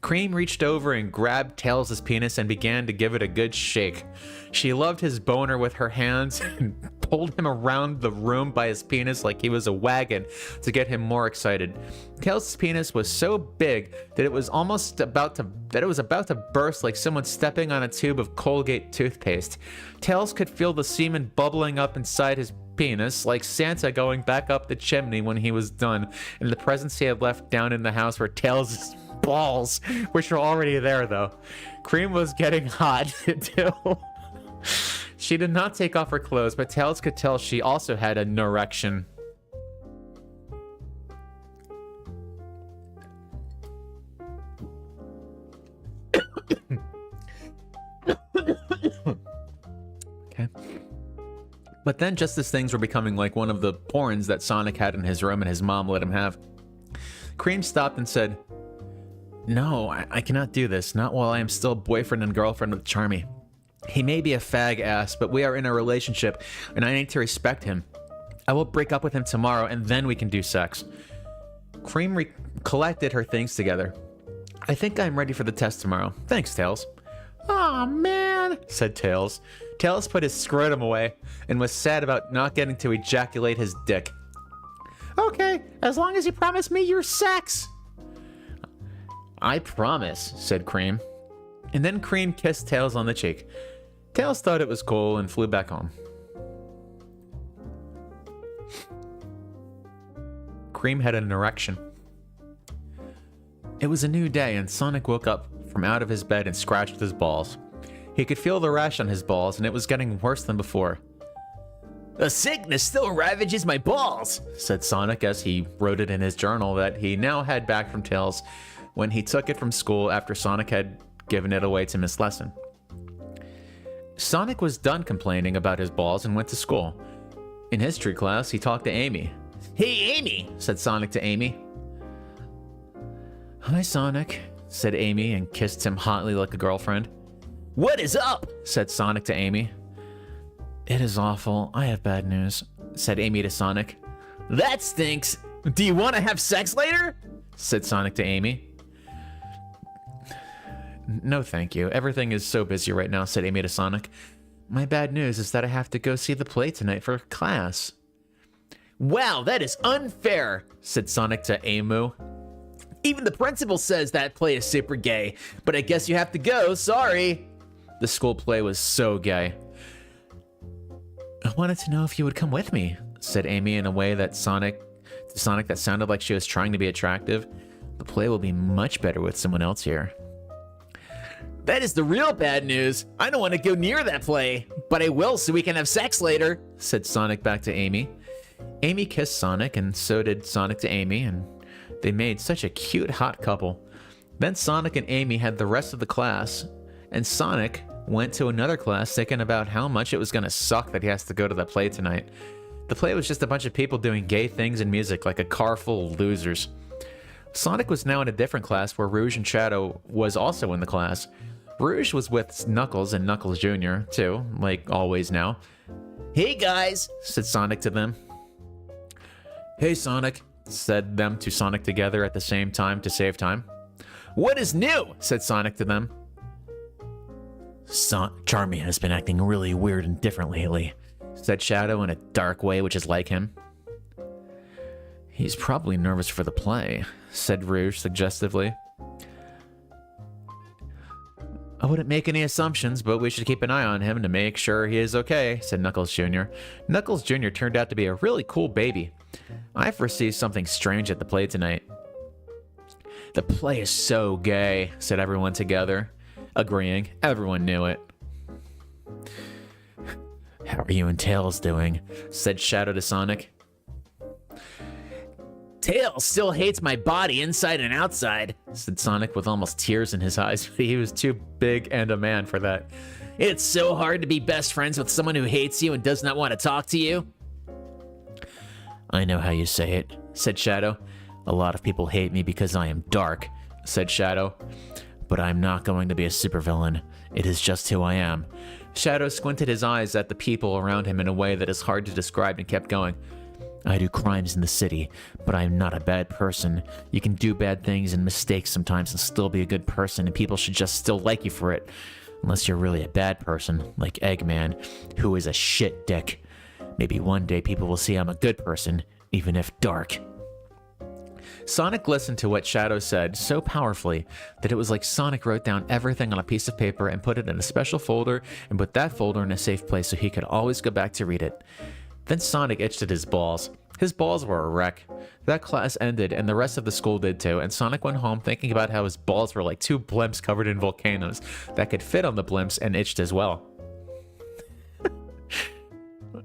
Cream reached over and grabbed Tails' penis and began to give it a good shake. She loved his boner with her hands and pulled him around the room by his penis like he was a wagon to get him more excited. Tails' penis was so big that it was about to burst like someone stepping on a tube of Colgate toothpaste. Tails could feel the semen bubbling up inside his penis, like Santa going back up the chimney when he was done, and the presents he had left down in the house were Tails' balls, which were already there though. Cream was getting hot too. She did not take off her clothes, but Tails could tell she also had an erection. Okay. But then just as things were becoming like one of the porns that Sonic had in his room and his mom let him have, Cream stopped and said, No, I cannot do this, not while I am still boyfriend and girlfriend with Charmy. He may be a fag ass, but we are in a relationship, and I need to respect him. I will break up with him tomorrow, and then we can do sex. Cream collected her things together. I think I'm ready for the test tomorrow. Thanks, Tails. Aw, man, said Tails. Tails put his scrotum away and was sad about not getting to ejaculate his dick. Okay, as long as you promise me your sex. I promise, said Cream. And then Cream kissed Tails on the cheek. Tails thought it was cool and flew back home. Cream had an erection. It was a new day, and Sonic woke up from out of his bed and scratched his balls. He could feel the rash on his balls, and it was getting worse than before. The sickness still ravages my balls, said Sonic as he wrote it in his journal that he now had back from Tails when he took it from school after Sonic had given it away to Miss Lesson. Sonic was done complaining about his balls and went to school. In history class, he talked to Amy. Hey, Amy, said Sonic to Amy. Hi, Sonic, said Amy and kissed him hotly like a girlfriend. What is up? said Sonic to Amy. It is awful. I have bad news, said Amy to Sonic. That stinks. Do you want to have sex later? Said Sonic to Amy. No, thank you. Everything is so busy right now, said Amy to Sonic. My bad news is that I have to go see the play tonight for class. Wow, that is unfair, said Sonic to Amu. Even the principal says that play is super gay, but I guess you have to go, sorry. The school play was so gay. I wanted to know if you would come with me, said Amy in a way that Sonic that sounded like she was trying to be attractive. The play will be much better with someone else here. That is the real bad news. I don't want to go near that play, but I will so we can have sex later, said Sonic back to Amy. Amy kissed Sonic, and so did Sonic to Amy, and they made such a cute, hot couple. Then Sonic and Amy had the rest of the class, and Sonic went to another class thinking about how much it was going to suck that he has to go to the play tonight. The play was just a bunch of people doing gay things and music like a car full of losers. Sonic was now in a different class where Rouge and Shadow was also in the class. Rouge was with Knuckles and Knuckles Jr., too, like always now. Hey guys, said Sonic to them. Hey Sonic, said them to Sonic together at the same time to save time. What is new? Said Sonic to them. Charmy has been acting really weird and different lately, said Shadow in a dark way which is like him. He's probably nervous for the play, said Rouge suggestively. I wouldn't make any assumptions, but we should keep an eye on him to make sure he is okay, said Knuckles Jr. Knuckles Jr. turned out to be a really cool baby. I foresee something strange at the play tonight. The play is so gay, said everyone together, agreeing. Everyone knew it. How are you and Tails doing? Said Shadow to Sonic. Tails still hates my body inside and outside, said Sonic with almost tears in his eyes, but he was too big and a man for that. It's so hard to be best friends with someone who hates you and does not want to talk to you. I know how you say it, said Shadow. A lot of people hate me because I am dark, said Shadow. But I'm not going to be a supervillain. It is just who I am. Shadow squinted his eyes at the people around him in a way that is hard to describe and kept going. I do crimes in the city, but I am not a bad person. You can do bad things and mistakes sometimes and still be a good person, and people should just still like you for it. Unless you're really a bad person, like Eggman, who is a shit dick. Maybe one day people will see I'm a good person, even if dark. Sonic listened to what Shadow said so powerfully that it was like Sonic wrote down everything on a piece of paper and put it in a special folder and put that folder in a safe place so he could always go back to read it. Then Sonic itched at his balls. His balls were a wreck. That class ended, and the rest of the school did too, and Sonic went home thinking about how his balls were like two blimps covered in volcanoes that could fit on the blimps and itched as well.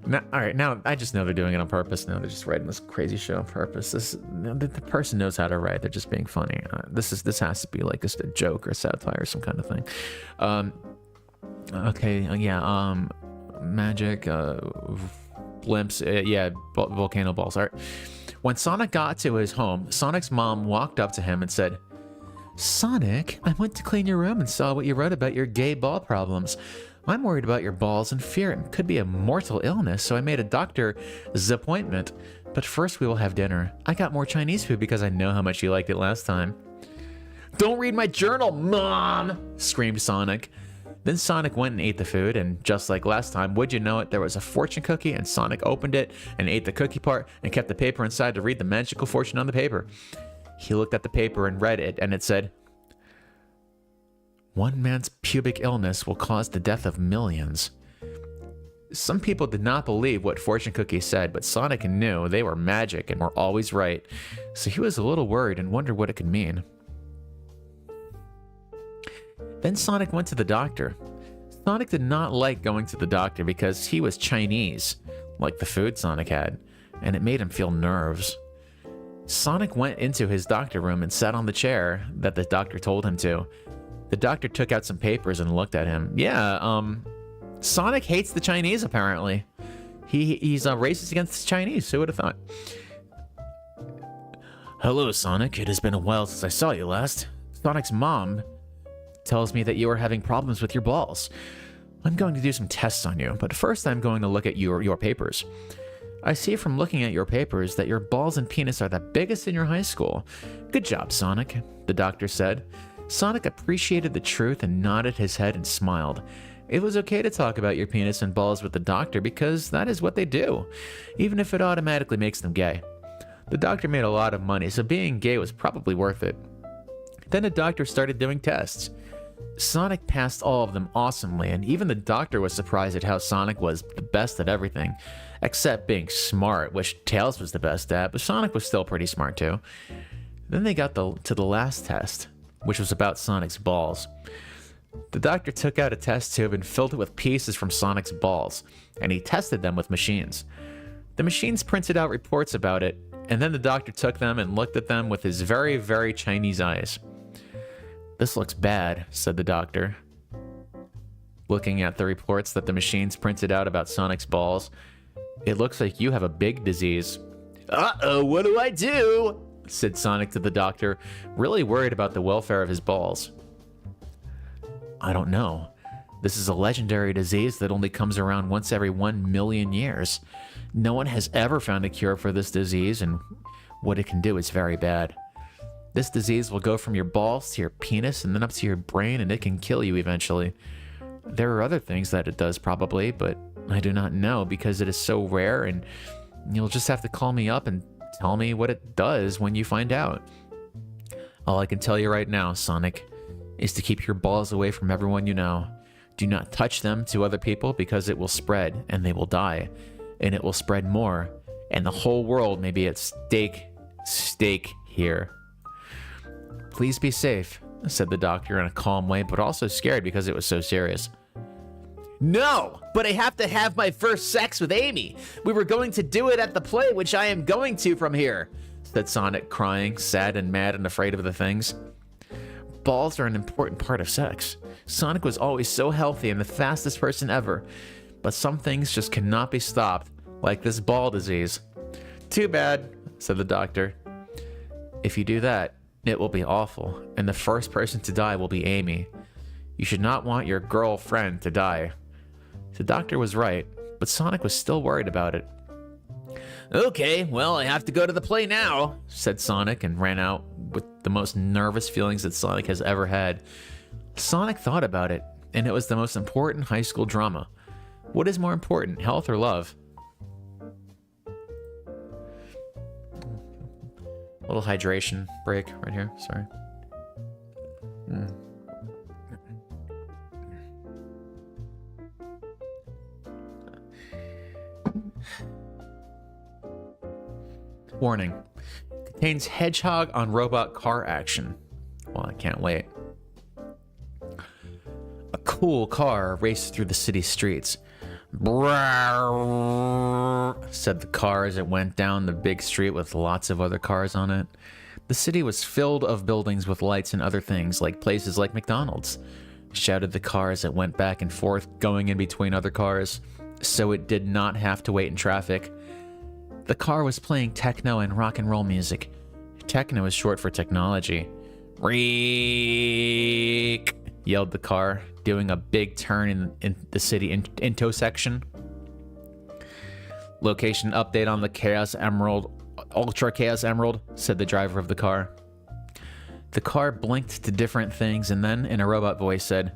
Now I just know they're doing it on purpose. Now they're just writing this crazy show on purpose. The person knows how to write. They're just being funny. This has to be like just a joke or satire or some kind of thing. Magic, blimps, volcano balls. All right. When Sonic got to his home, Sonic's mom walked up to him and said, Sonic, I went to clean your room and saw what you wrote about your gay ball problems. I'm worried about your balls and fear it could be a mortal illness, so I made a doctor's appointment. But first we will have dinner. I got more Chinese food because I know how much you liked it last time. Don't read my journal, Mom! Screamed Sonic. Then Sonic went and ate the food, and just like last time, would you know it, there was a fortune cookie, and Sonic opened it and ate the cookie part and kept the paper inside to read the magical fortune on the paper. He looked at the paper and read it, and it said, one man's pubic illness will cause the death of millions. Some people did not believe what fortune cookie said, but Sonic knew they were magic and were always right, so he was a little worried and wondered what it could mean. Then Sonic went to the doctor. Sonic did not like going to the doctor because he was Chinese, like the food Sonic had, and it made him feel nerves. Sonic went into his doctor room and sat on the chair that the doctor told him to. The doctor took out some papers and looked at him. Sonic hates the Chinese, apparently. He's racist against the Chinese. Who would have thought? Hello, Sonic. It has been a while since I saw you last. Sonic's mom tells me that you are having problems with your balls. I'm going to do some tests on you, but first I'm going to look at your papers. I see from looking at your papers that your balls and penis are the biggest in your high school. Good job, Sonic, the doctor said. Sonic appreciated the truth and nodded his head and smiled. It was okay to talk about your penis and balls with the doctor because that is what they do, even if it automatically makes them gay. The doctor made a lot of money, so being gay was probably worth it. Then the doctor started doing tests. Sonic passed all of them awesomely, and even the doctor was surprised at how Sonic was the best at everything, except being smart, which Tails was the best at, but Sonic was still pretty smart too. Then they got to the last test, which was about Sonic's balls. The doctor took out a test tube and filled it with pieces from Sonic's balls, and he tested them with machines. The machines printed out reports about it, and then the doctor took them and looked at them with his very, very Chinese eyes. This looks bad, said the doctor, looking at the reports that the machines printed out about Sonic's balls. It looks like you have a big disease. Uh-oh, what do I do? Said Sonic to the doctor, really worried about the welfare of his balls. I don't know. This is a legendary disease that only comes around once every 1 million years. No one has ever found a cure for this disease, and what it can do is very bad. This disease will go from your balls to your penis and then up to your brain, and it can kill you eventually. There are other things that it does probably, but I do not know because it is so rare, and you'll just have to call me up and tell me what it does when you find out. All I can tell you right now, Sonic, is to keep your balls away from everyone you know. Do not touch them to other people because it will spread and they will die, and it will spread more, and the whole world may be at stake here. Please be safe, said the doctor in a calm way, but also scared because it was so serious. No, but I have to have my first sex with Amy. We were going to do it at the play, which I am going to from here, said Sonic, crying, sad and mad and afraid of the things. Balls are an important part of sex. Sonic was always so healthy and the fastest person ever, but some things just cannot be stopped, like this ball disease. Too bad, said the doctor. If you do that, it will be awful, and the first person to die will be Amy. You should not want your girlfriend to die. The doctor was right, but Sonic was still worried about it. Okay, well, I have to go to the play now, said Sonic and ran out with the most nervous feelings that Sonic has ever had. Sonic thought about it, and it was the most important high school drama. What is more important, health or love? A little hydration break right here, sorry. Warning. Contains hedgehog on robot car action. Well, I can't wait. A cool car raced through the city streets. Brrrr, said the car as it went down the big street with lots of other cars on it. The city was filled of buildings with lights and other things, like places like McDonald's. Shouted the car as it went back and forth, going in between other cars, so it did not have to wait in traffic. The car was playing techno and rock and roll music. Techno is short for technology. Reek, yelled the car, doing a big turn in the city intersection. Location update on the Chaos Emerald, Ultra Chaos Emerald, said the driver of the car. The car blinked to different things and then, in a robot voice, said,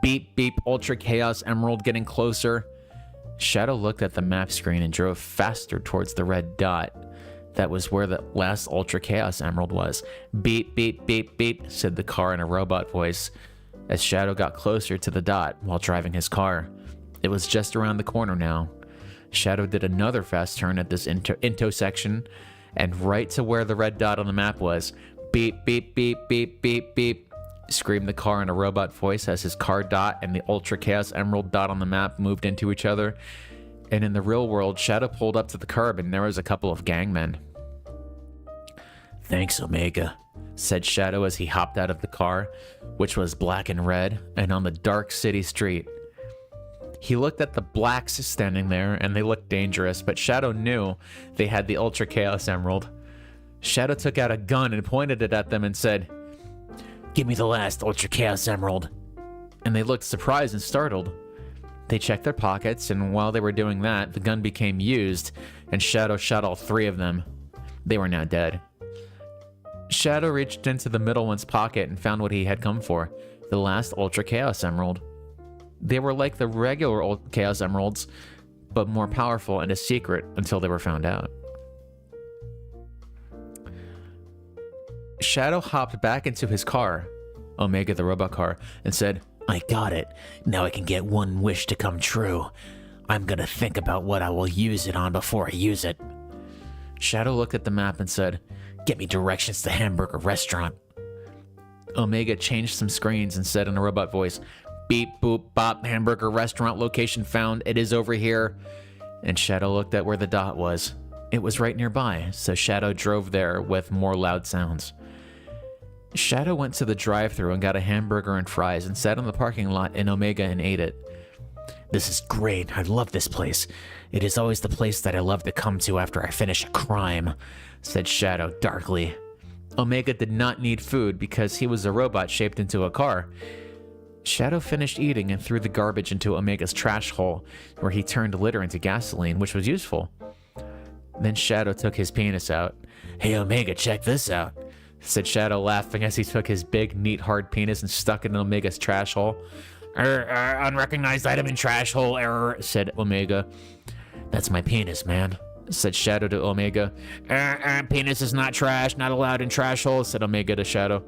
"Beep, beep, Ultra Chaos Emerald getting closer." Shadow looked at the map screen and drove faster towards the red dot. That was where the last Ultra Chaos Emerald was. Beep, beep, beep, beep, said the car in a robot voice, as Shadow got closer to the dot while driving his car. It was just around the corner now. Shadow did another fast turn at this intersection, and right to where the red dot on the map was. Beep, beep, beep, beep, beep, beep, screamed the car in a robot voice as his car dot and the Ultra Chaos Emerald dot on the map moved into each other. And in the real world, Shadow pulled up to the curb and there was a couple of gangmen. "Thanks, Omega," said Shadow as he hopped out of the car, which was black and red, and on the dark city street. He looked at the blacks standing there, and they looked dangerous, but Shadow knew they had the Ultra Chaos Emerald. Shadow took out a gun and pointed it at them and said, "Give me the last Ultra Chaos Emerald." and they looked surprised and startled. They checked their pockets, and while they were doing that, the gun became used, and Shadow shot all 3 of them. They were now dead. Shadow reached into the middle one's pocket and found what he had come for, the last Ultra Chaos Emerald. They were like the regular Chaos Emeralds, but more powerful and a secret until they were found out. Shadow hopped back into his car, Omega the robot car, and said, I got it. Now I can get one wish to come true. I'm gonna think about what I will use it on before I use it. Shadow looked at the map and said, Get me directions to the hamburger restaurant. Omega changed some screens and said in a robot voice, Beep, boop, bop, hamburger restaurant location found. It is over here. And Shadow looked at where the dot was. It was right nearby, so Shadow drove there with more loud sounds. Shadow went to the drive-thru and got a hamburger and fries and sat in the parking lot in Omega and ate it. This is great. I love this place. It is always the place that I love to come to after I finish a crime, said Shadow darkly. Omega did not need food because he was a robot shaped into a car. Shadow finished eating and threw the garbage into Omega's trash hole, where he turned litter into gasoline, which was useful. Then Shadow took his penis out. Hey Omega, check this out, said Shadow, laughing as he took his big, neat, hard penis and stuck it in Omega's trash hole. Unrecognized item in trash hole, error, said Omega. That's my penis, man, said Shadow to Omega. Penis is not trash, not allowed in trash holes, said Omega to Shadow.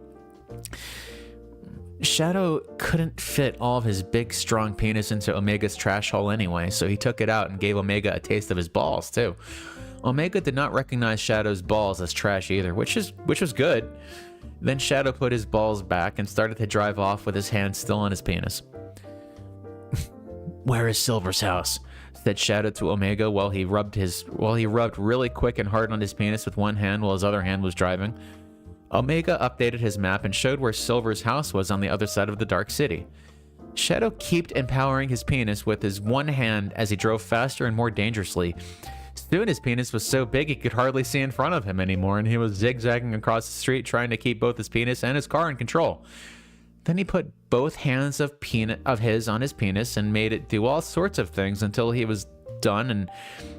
Shadow couldn't fit all of his big, strong penis into Omega's trash hole anyway, so he took it out and gave Omega a taste of his balls, too. Omega did not recognize Shadow's balls as trash either, which was good. Then Shadow put his balls back and started to drive off with his hand still on his penis. Where is Silver's house? Said Shadow to Omega while he rubbed really quick and hard on his penis with one hand while his other hand was driving. Omega updated his map and showed where Silver's house was on the other side of the Dark City. Shadow kept empowering his penis with his one hand as he drove faster and more dangerously. Soon his penis was so big he could hardly see in front of him anymore, and he was zigzagging across the street trying to keep both his penis and his car in control. Then he put both hands of his on his penis and made it do all sorts of things until he was done, and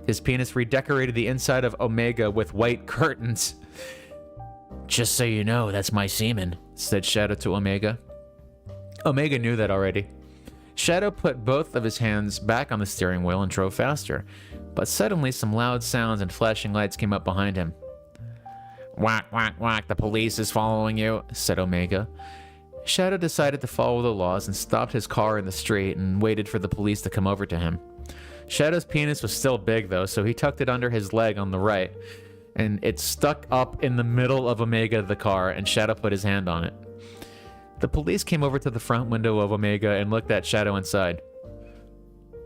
his penis redecorated the inside of Omega with white curtains. Just so you know, that's my semen, said Shadow to Omega. Omega knew that already. Shadow put both of his hands back on the steering wheel and drove faster, but suddenly some loud sounds and flashing lights came up behind him. Whack, whack, whack, the police is following you, said Omega. Shadow decided to follow the laws and stopped his car in the street and waited for the police to come over to him. Shadow's penis was still big though, so he tucked it under his leg on the right, and it stuck up in the middle of Omega the car, and Shadow put his hand on it. The police came over to the front window of Omega and looked at Shadow inside.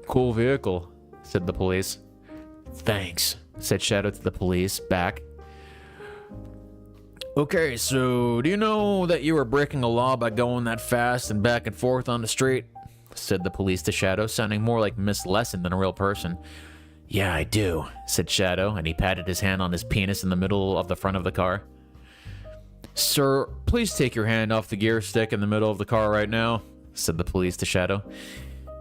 Cool vehicle, said the police. Thanks, said Shadow to the police back. Okay, so do you know that you were breaking a law by going that fast and back and forth on the street? Said the police to Shadow, sounding more like Miss Lesson than a real person. Yeah, I do, said Shadow, and he patted his hand on his penis in the middle of the front of the car. Sir, please take your hand off the gear stick in the middle of the car right now, said the police to Shadow.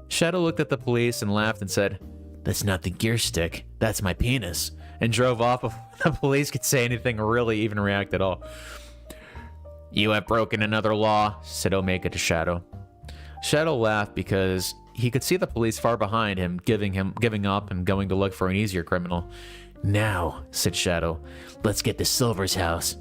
Shadow looked at the police and laughed and said, That's not the gear stick, that's my penis, and drove off before the police could say anything or really even react at all. You have broken another law, said Omega to Shadow. Shadow laughed because he could see the police far behind him, giving up and going to look for an easier criminal. Now, said Shadow, let's get to Silver's house.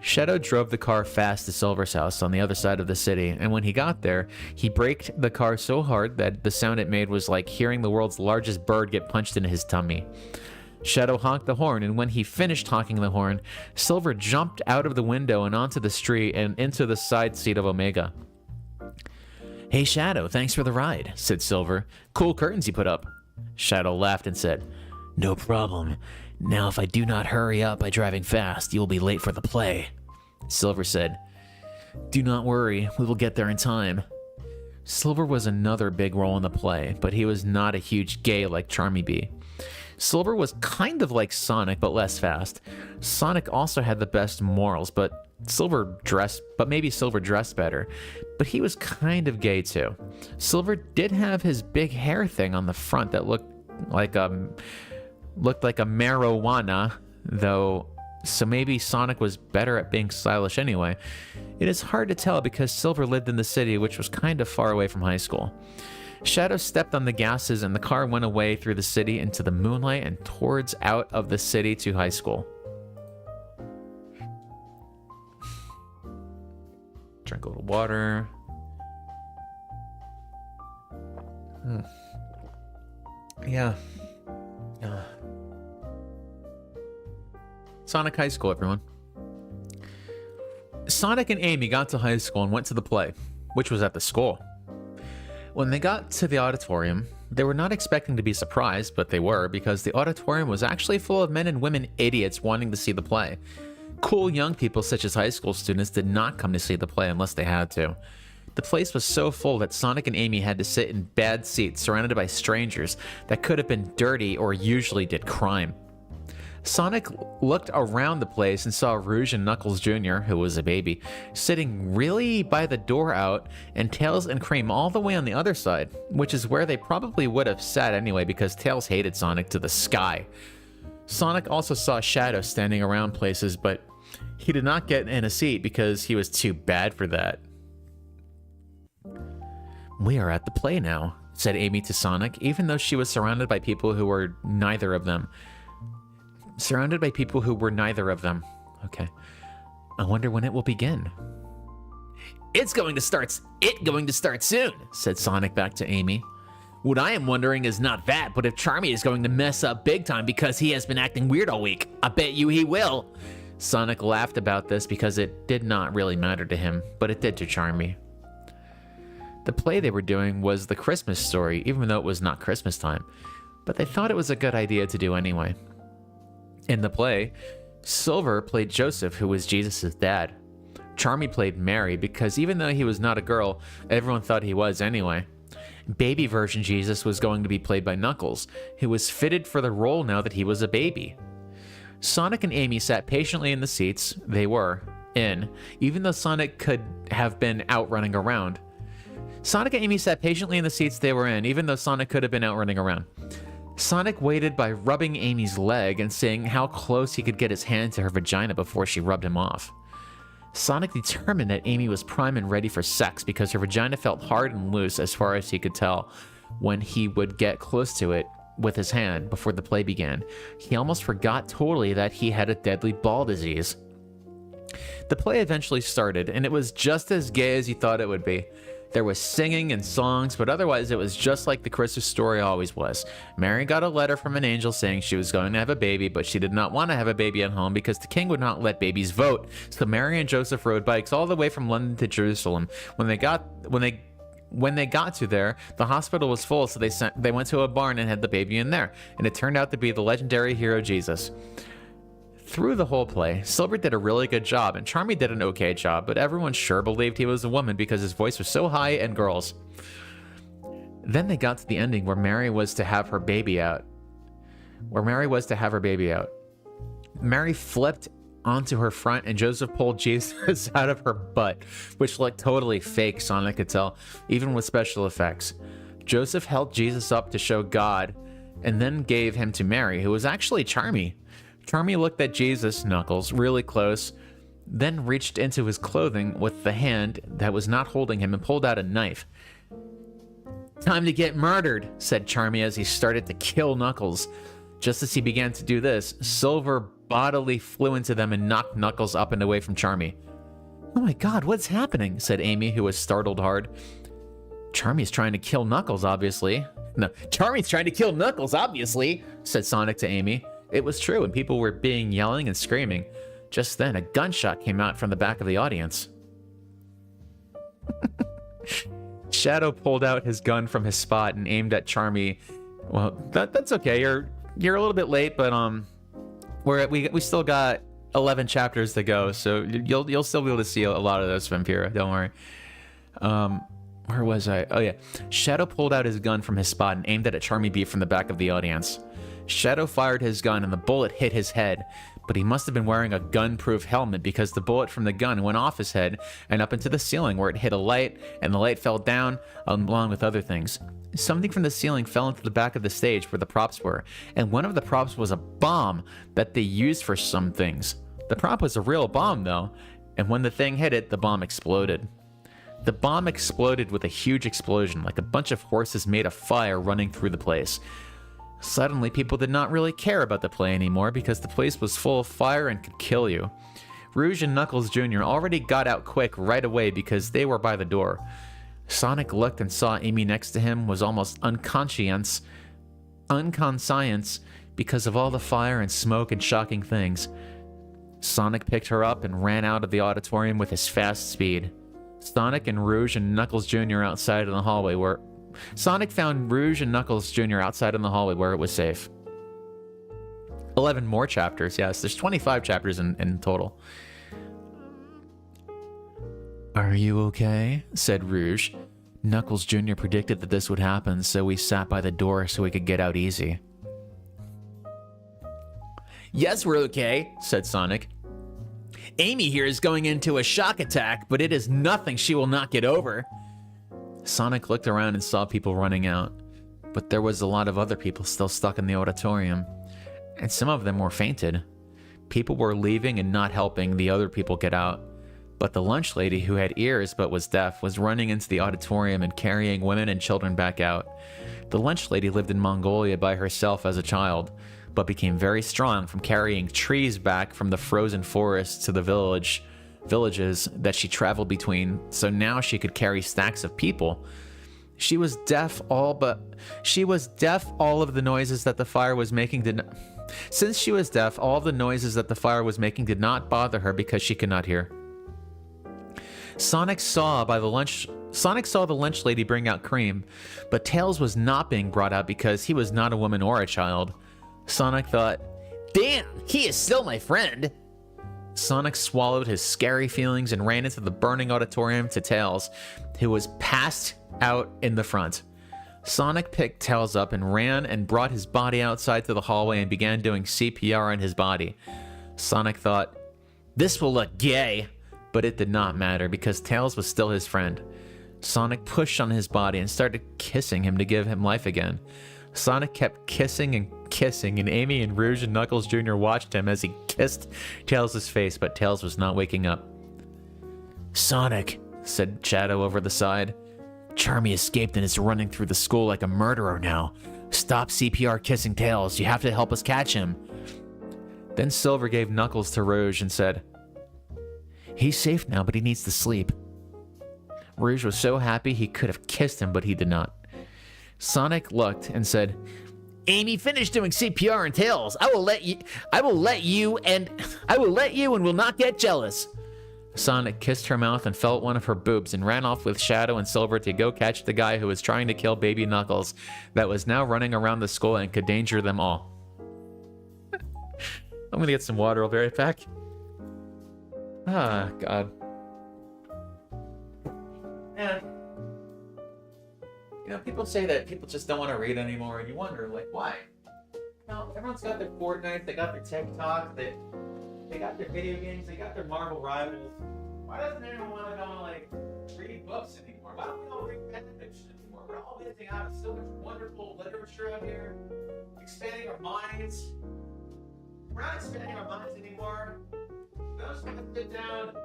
Shadow drove the car fast to Silver's house on the other side of the city, and when he got there, he braked the car so hard that the sound it made was like hearing the world's largest bird get punched into his tummy. Shadow honked the horn, and when he finished honking the horn, Silver jumped out of the window and onto the street and into the side seat of Omega. Hey Shadow, thanks for the ride, said Silver. Cool curtains you put up. Shadow laughed and said, No problem. Now if I do not hurry up by driving fast, you will be late for the play. Silver said, Do not worry, we will get there in time. Silver was another big role in the play, but he was not a huge gay like Charmy Bee. Silver was kind of like Sonic, but less fast. Sonic also had the best morals, but Silver dressed, but maybe Silver dressed better. But he was kind of gay too. Silver did have his big hair thing on the front that looked like a marijuana, though, so maybe Sonic was better at being stylish anyway. It is hard to tell because Silver lived in the city, which was kind of far away from high school. Shadow stepped on the gases and the car went away through the city into the moonlight and towards out of the city to high school. Drink a little water. Yeah. Sonic High School, everyone. Sonic and Amy got to high school and went to the play, which was at the school. When they got to the auditorium, they were not expecting to be surprised, but they were, because the auditorium was actually full of men and women idiots wanting to see the play. Cool young people such as high school students did not come to see the play unless they had to. The place was so full that Sonic and Amy had to sit in bad seats surrounded by strangers that could have been dirty or usually did crime. Sonic looked around the place and saw Rouge and Knuckles Jr., who was a baby, sitting really by the door out, and Tails and Cream all the way on the other side, which is where they probably would have sat anyway because Tails hated Sonic to the sky. Sonic also saw Shadow standing around places, but he did not get in a seat because he was too bad for that. "We are at the play now," said Amy to Sonic, even though she was surrounded by people who were neither of them. Okay. "I wonder when it will begin." It's going to start soon, said Sonic back to Amy. "What I am wondering is not that, but if Charmy is going to mess up big time because he has been acting weird all week. I bet you he will." Sonic laughed about this because it did not really matter to him, but it did to Charmy. The play they were doing was The Christmas Story, even though it was not Christmas time, but they thought it was a good idea to do anyway. In the play, Silver played Joseph, who was Jesus' dad. Charmy played Mary because even though he was not a girl, everyone thought he was anyway. Baby version Jesus was going to be played by Knuckles, who was fitted for the role now that he was a baby. Sonic and Amy sat patiently in the seats they were in, even though Sonic could have been out running around. Sonic and Amy sat patiently in the seats they were in, even though Sonic could have been out running around. Sonic waited by rubbing Amy's leg and seeing how close he could get his hand to her vagina before she rubbed him off. Sonic determined that Amy was prime and ready for sex because her vagina felt hard and loose as far as he could tell when he would get close to it with his hand before the play began. He almost forgot totally that he had a deadly ball disease. The play eventually started, and it was just as gay as you thought it would be. There was singing and songs, but otherwise it was just like the Christmas Story always was. Mary got a letter from an angel saying she was going to have a baby, but she did not want to have a baby at home because the king would not let babies vote. So Mary and Joseph rode bikes all the way from London to Jerusalem. When they got to there, the hospital was full, so they went to a barn and had the baby in there, and it turned out to be the legendary hero Jesus. Through the whole play, Silver did a really good job, and Charmy did an okay job, but everyone sure believed he was a woman because his voice was so high and girls. Then they got to the ending where Mary was to have her baby out. Mary flipped onto her front, and Joseph pulled Jesus out of her butt, which looked totally fake, Sonic could tell, even with special effects. Joseph held Jesus up to show God, and then gave him to Mary, who was actually Charmy. Charmy looked at Jesus, Knuckles, really close, then reached into his clothing with the hand that was not holding him and pulled out a knife. "Time to get murdered," said Charmy as he started to kill Knuckles. Just as he began to do this, Silver bodily flew into them and knocked Knuckles up and away from Charmy. "Oh my god, what's happening?" said Amy, who was startled hard. "Charmy's trying to kill Knuckles, obviously." "No, Charmy's trying to kill Knuckles, obviously," said Sonic to Amy. It was true, and people were yelling and screaming. Just then, a gunshot came out from the back of the audience. Shadow pulled out his gun from his spot and aimed at Charmy. Well, that's okay. You're a little bit late, but we still got 11 chapters to go, so you'll still be able to see a lot of those from Vampira. Don't worry. Where was I? Oh yeah. Shadow pulled out his gun from his spot and aimed it at Charmy B from the back of the audience. Shadow fired his gun and the bullet hit his head, but he must have been wearing a gun-proof helmet because the bullet from the gun went off his head and up into the ceiling where it hit a light, and the light fell down along with other things. Something from the ceiling fell into the back of the stage where the props were, and one of the props was a bomb that they used for some things. The prop was a real bomb, though, and when the thing hit it, the bomb exploded. The bomb exploded with a huge explosion, like a bunch of horses made of fire running through the place. Suddenly, people did not really care about the play anymore because the place was full of fire and could kill you. Rouge and Knuckles Jr. already got out quick right away because they were by the door. Sonic looked and saw Amy next to him was almost unconscious because of all the fire and smoke and shocking things. Sonic picked her up and ran out of the auditorium with his fast speed. Sonic and Rouge and Knuckles Jr. outside in the hallway where... Sonic found Rouge and Knuckles Jr. outside in the hallway where it was safe. 11 more chapters, yes. There's 25 chapters in total. "Are you okay?" said Rouge. Knuckles Jr. predicted that this would happen, so we sat by the door so we could get out easy. Yes, we're okay, said Sonic. Amy here is going into a shock attack, but it is nothing she will not get over. Sonic looked around and saw people running out, but there was a lot of other people still stuck in the auditorium, and some of them were fainted. People were leaving and not helping the other people get out, but the lunch lady who had ears but was deaf was running into the auditorium and carrying women and children back out. The lunch lady lived in Mongolia by herself as a child, but became very strong from carrying trees back from the frozen forests to the villages that she traveled between, so now she could carry stacks of people. She was deaf all of the noises that the fire was making Since she was deaf, all of the noises that the fire was making did not bother her because she could not hear. Sonic saw the lunch lady bring out cream, but Tails was not being brought out because he was not a woman or a child. Sonic thought, "Damn, he is still my friend." Sonic swallowed his scary feelings and ran into the burning auditorium to Tails, who was passed out in the front. Sonic picked Tails up and ran and brought his body outside to the hallway and began doing CPR on his body. Sonic thought, "This will look gay." but it did not matter because Tails was still his friend. Sonic pushed on his body and started kissing him to give him life again. Sonic kept kissing, and Amy and Rouge and Knuckles Jr. watched him as he kissed Tails' face, but Tails was not waking up. "Sonic," said Shadow over the side. "Charmy escaped and is running through the school like a murderer now. Stop CPR kissing Tails. You have to help us catch him." Then Silver gave Knuckles to Rouge and said, "He's safe now, but he needs to sleep." Rouge was so happy he could have kissed him, but he did not. Sonic looked and said, "Amy, finish doing CPR and Tails. I will let you and will not get jealous." Sonic kissed her mouth and felt one of her boobs and ran off with Shadow and Silver to go catch the guy who was trying to kill baby Knuckles that was now running around the school and could danger them all. I'm gonna get some water. I'll be right back. Ah, God. Man. You know, people say that people just don't want to read anymore, and you wonder, like, why? You know, everyone's got their Fortnite, they got their TikTok, they got their video games, they got their Marvel Rivals. Why doesn't anyone want to go and, like, read books anymore? Why don't we all read fan fiction anymore? We're all missing out on so much wonderful literature out here, expanding our minds. We're not expanding our minds anymore. We just want to sit down,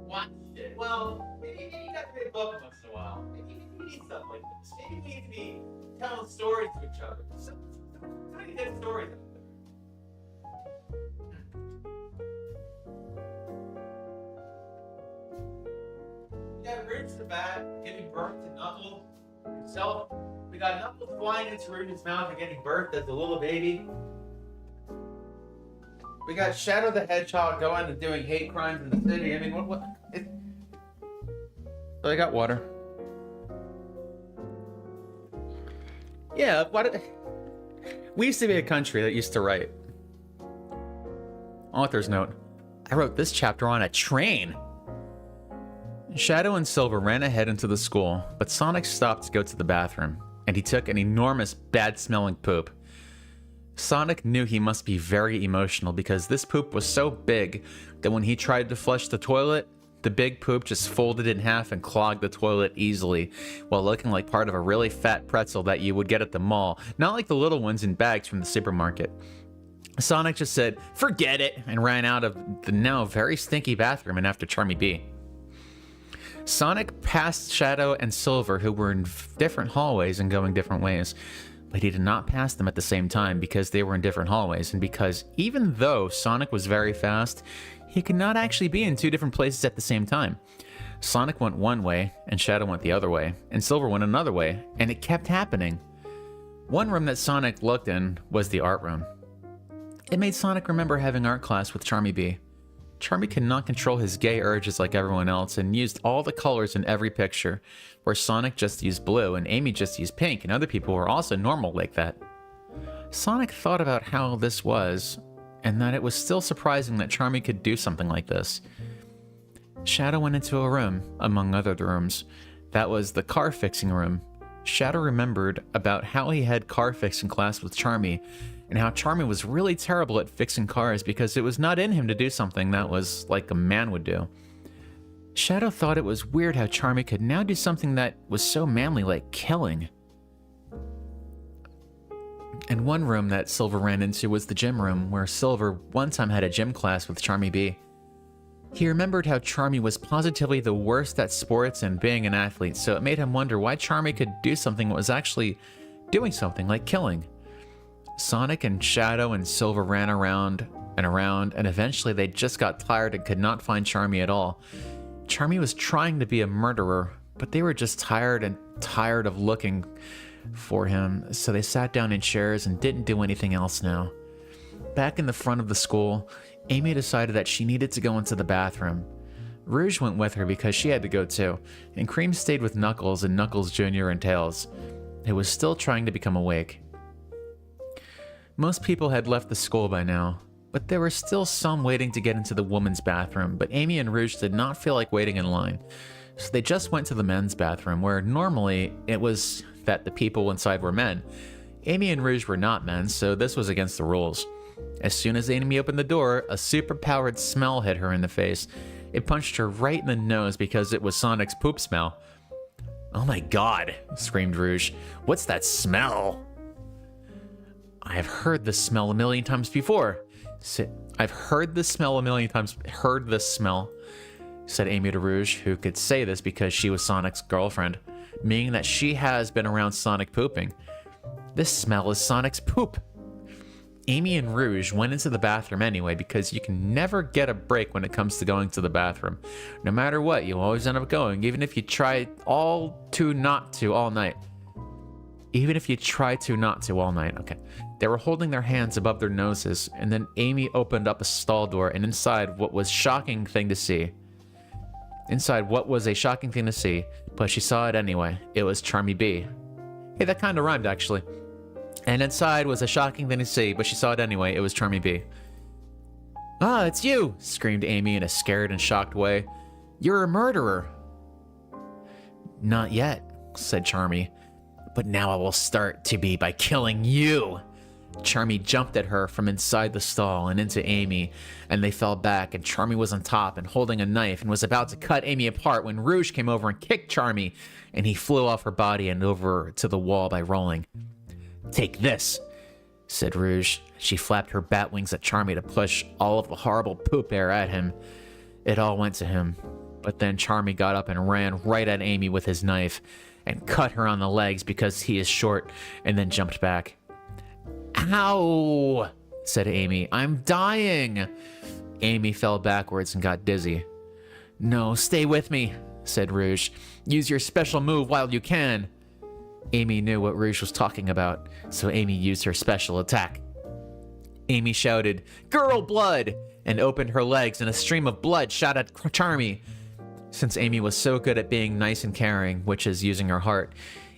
watch it. Well, maybe you got to read a book once in a while. Maybe we need stuff like this. Maybe we need to be telling stories to each other. So many good stories out there. We got Rouge the Bat giving birth to Knuckles himself. We got Knuckles flying into Rouge's mouth and getting birthed as a little baby. We got Shadow the Hedgehog going and doing hate crimes in the city. I mean, So I got water. Yeah, we used to be a country that used to write. Author's note. I wrote this chapter on a train. Shadow and Silver ran ahead into the school, but Sonic stopped to go to the bathroom, and he took an enormous, bad-smelling poop. Sonic knew he must be very emotional because this poop was so big that when he tried to flush the toilet, the big poop just folded in half and clogged the toilet easily, while looking like part of a really fat pretzel that you would get at the mall, not like the little ones in bags from the supermarket. Sonic just said, "Forget it," and ran out of the now very stinky bathroom and after Charmy B. Sonic passed Shadow and Silver, who were in different hallways and going different ways. But he did not pass them at the same time because they were in different hallways, and because even though Sonic was very fast, he could not actually be in two different places at the same time. Sonic went one way, and Shadow went the other way, and Silver went another way, and it kept happening. One room that Sonic looked in was the art room. It made Sonic remember having art class with Charmy B. Charmy could not control his gay urges like everyone else and used all the colors in every picture, where Sonic just used blue and Amy just used pink, and other people were also normal like that. Sonic thought about how this was, and that it was still surprising that Charmy could do something like this. Shadow went into a room, among other rooms. That was the car fixing room. Shadow remembered about how he had car fixing class with Charmy, and how Charmy was really terrible at fixing cars because it was not in him to do something that was like a man would do. Shadow thought it was weird how Charmy could now do something that was so manly, like killing. And one room that Silver ran into was the gym room, where Silver one time had a gym class with Charmy B. He remembered how Charmy was positively the worst at sports and being an athlete, so it made him wonder why Charmy could do something that was actually doing something, like killing. Sonic and Shadow and Silver ran around, and eventually they just got tired and could not find Charmy at all. Charmy was trying to be a murderer, but they were just tired of looking for him, so they sat down in chairs and didn't do anything else now. Back in the front of the school, Amy decided that she needed to go into the bathroom. Rouge went with her because she had to go too, and Cream stayed with Knuckles and Knuckles Jr. and Tails, who was still trying to become awake. Most people had left the school by now, but there were still some waiting to get into the women's bathroom, but Amy and Rouge did not feel like waiting in line. So they just went to the men's bathroom, where normally it was that the people inside were men. Amy and Rouge were not men, so this was against the rules. As soon as Amy opened the door, a super-powered smell hit her in the face. It punched her right in the nose because it was Sonic's poop smell. "Oh my god," screamed Rouge. "What's that smell?" "I have heard this smell a million times before." "I've heard this smell a million times. Heard this smell," said Amy to Rouge, who could say this because she was Sonic's girlfriend, meaning that she has been around Sonic pooping. "This smell is Sonic's poop." Amy and Rouge went into the bathroom anyway because you can never get a break when it comes to going to the bathroom. No matter what, you always end up going, even if you try not to all night. Okay. They were holding their hands above their noses, and then Amy opened up a stall door, and inside what was a shocking thing to see, but she saw it anyway. It was Charmy B. Hey, that kind of rhymed, actually. And inside was a shocking thing to see, but she saw it anyway. It was Charmy B. "Ah, it's you!" screamed Amy in a scared and shocked way. "You're a murderer." "Not yet," said Charmy. "But now I will start to be by killing you." Charmy jumped at her from inside the stall and into Amy, and they fell back, and Charmy was on top and holding a knife and was about to cut Amy apart when Rouge came over and kicked Charmy, and he flew off her body and over to the wall by rolling. "Take this," said Rouge. She flapped her bat wings at Charmy to push all of the horrible poop air at him. It all went to him, but then Charmy got up and ran right at Amy with his knife and cut her on the legs because he is short, and then jumped back. "Ow!" said Amy. "I'm dying." Amy fell backwards and got dizzy. "No, stay with me," said Rouge. "Use your special move while you can." Amy knew what Rouge was talking about, so Amy used her special attack. Amy shouted, "Girl blood!" and opened her legs, and a stream of blood shot at Charmy. Since Amy was so good at being nice and caring, which is using her heart,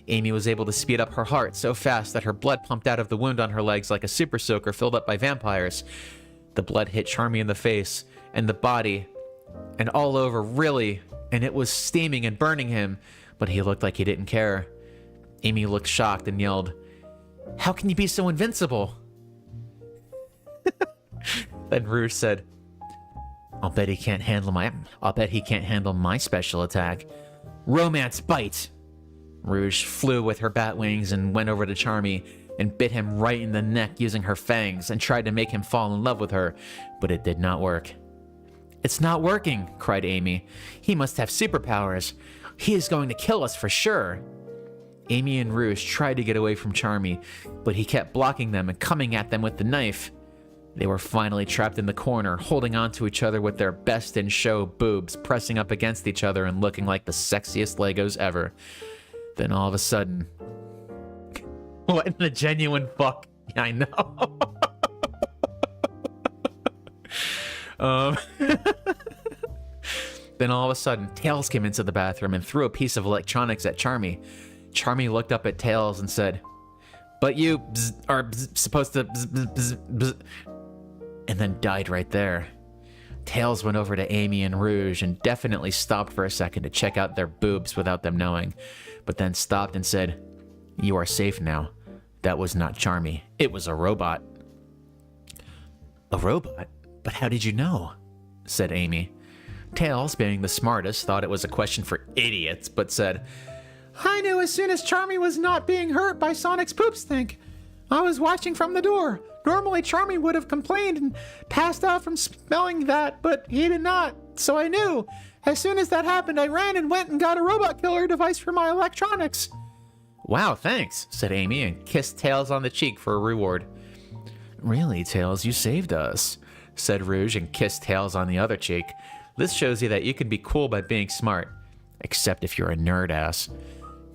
Amy was able to speed up her heart so fast that her blood pumped out of the wound on her legs like a super soaker filled up by vampires. The blood hit Charmy in the face, and the body, and all over, really, and it was steaming and burning him, but he looked like he didn't care. Amy looked shocked and yelled, "How can you be so invincible?" Then Rouge said, I'll bet he can't handle my special attack. Romance bite! Rouge flew with her bat wings and went over to Charmy and bit him right in the neck using her fangs and tried to make him fall in love with her, but it did not work. It's not working, cried Amy. He must have superpowers. He is going to kill us for sure. Amy and Rouge tried to get away from Charmy, but he kept blocking them and coming at them with the knife. They were finally trapped in the corner, holding on to each other with their best in show boobs pressing up against each other and looking like the sexiest Legos ever. Then all of a sudden... What in the genuine fuck? Yeah, I know. Then all of a sudden, Tails came into the bathroom and threw a piece of electronics at Charmy. Charmy looked up at Tails and said, "But you are supposed to and then died right there. Tails went over to Amy and Rouge and definitely stopped for a second to check out their boobs without them knowing, but then stopped and said, "You are safe now. That was not Charmy. It was a robot." "A robot? But how did you know?" said Amy. Tails, being the smartest, thought it was a question for idiots, but said, "I knew as soon as Charmy was not being hurt by Sonic's poop stink. I was watching from the door. Normally Charmy would have complained and passed out from smelling that, but he did not, so I knew. As soon as that happened, I ran and went and got a robot killer device for my electronics." "Wow, thanks," said Amy and kissed Tails on the cheek for a reward. "Really, Tails, you saved us," said Rouge and kissed Tails on the other cheek. This shows you that you can be cool by being smart, except if you're a nerd ass.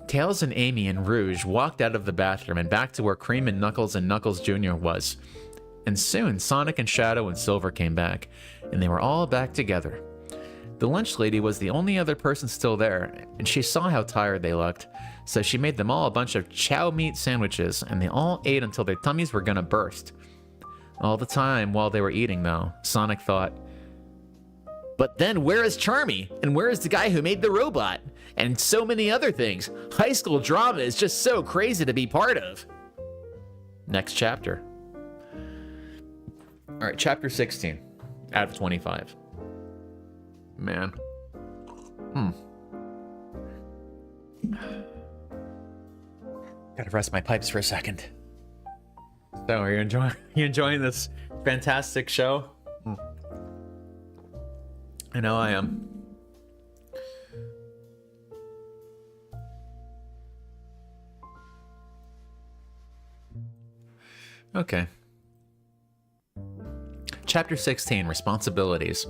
Tails and Amy and Rouge walked out of the bathroom and back to where Cream and Knuckles Jr. was. And soon Sonic and Shadow and Silver came back, and they were all back together. The lunch lady was the only other person still there, and she saw how tired they looked, so she made them all a bunch of chow meat sandwiches, and they all ate until their tummies were gonna burst. All the time while they were eating, though, Sonic thought, "But then where is Charmy? And where is the guy who made the robot? And so many other things. High school drama is just so crazy to be part of." Next chapter. All right, chapter 16 out of 25. Man. Gotta rest my pipes for a second. So, are you enjoying this fantastic show? I know I am. Okay. Chapter 16, Responsibilities.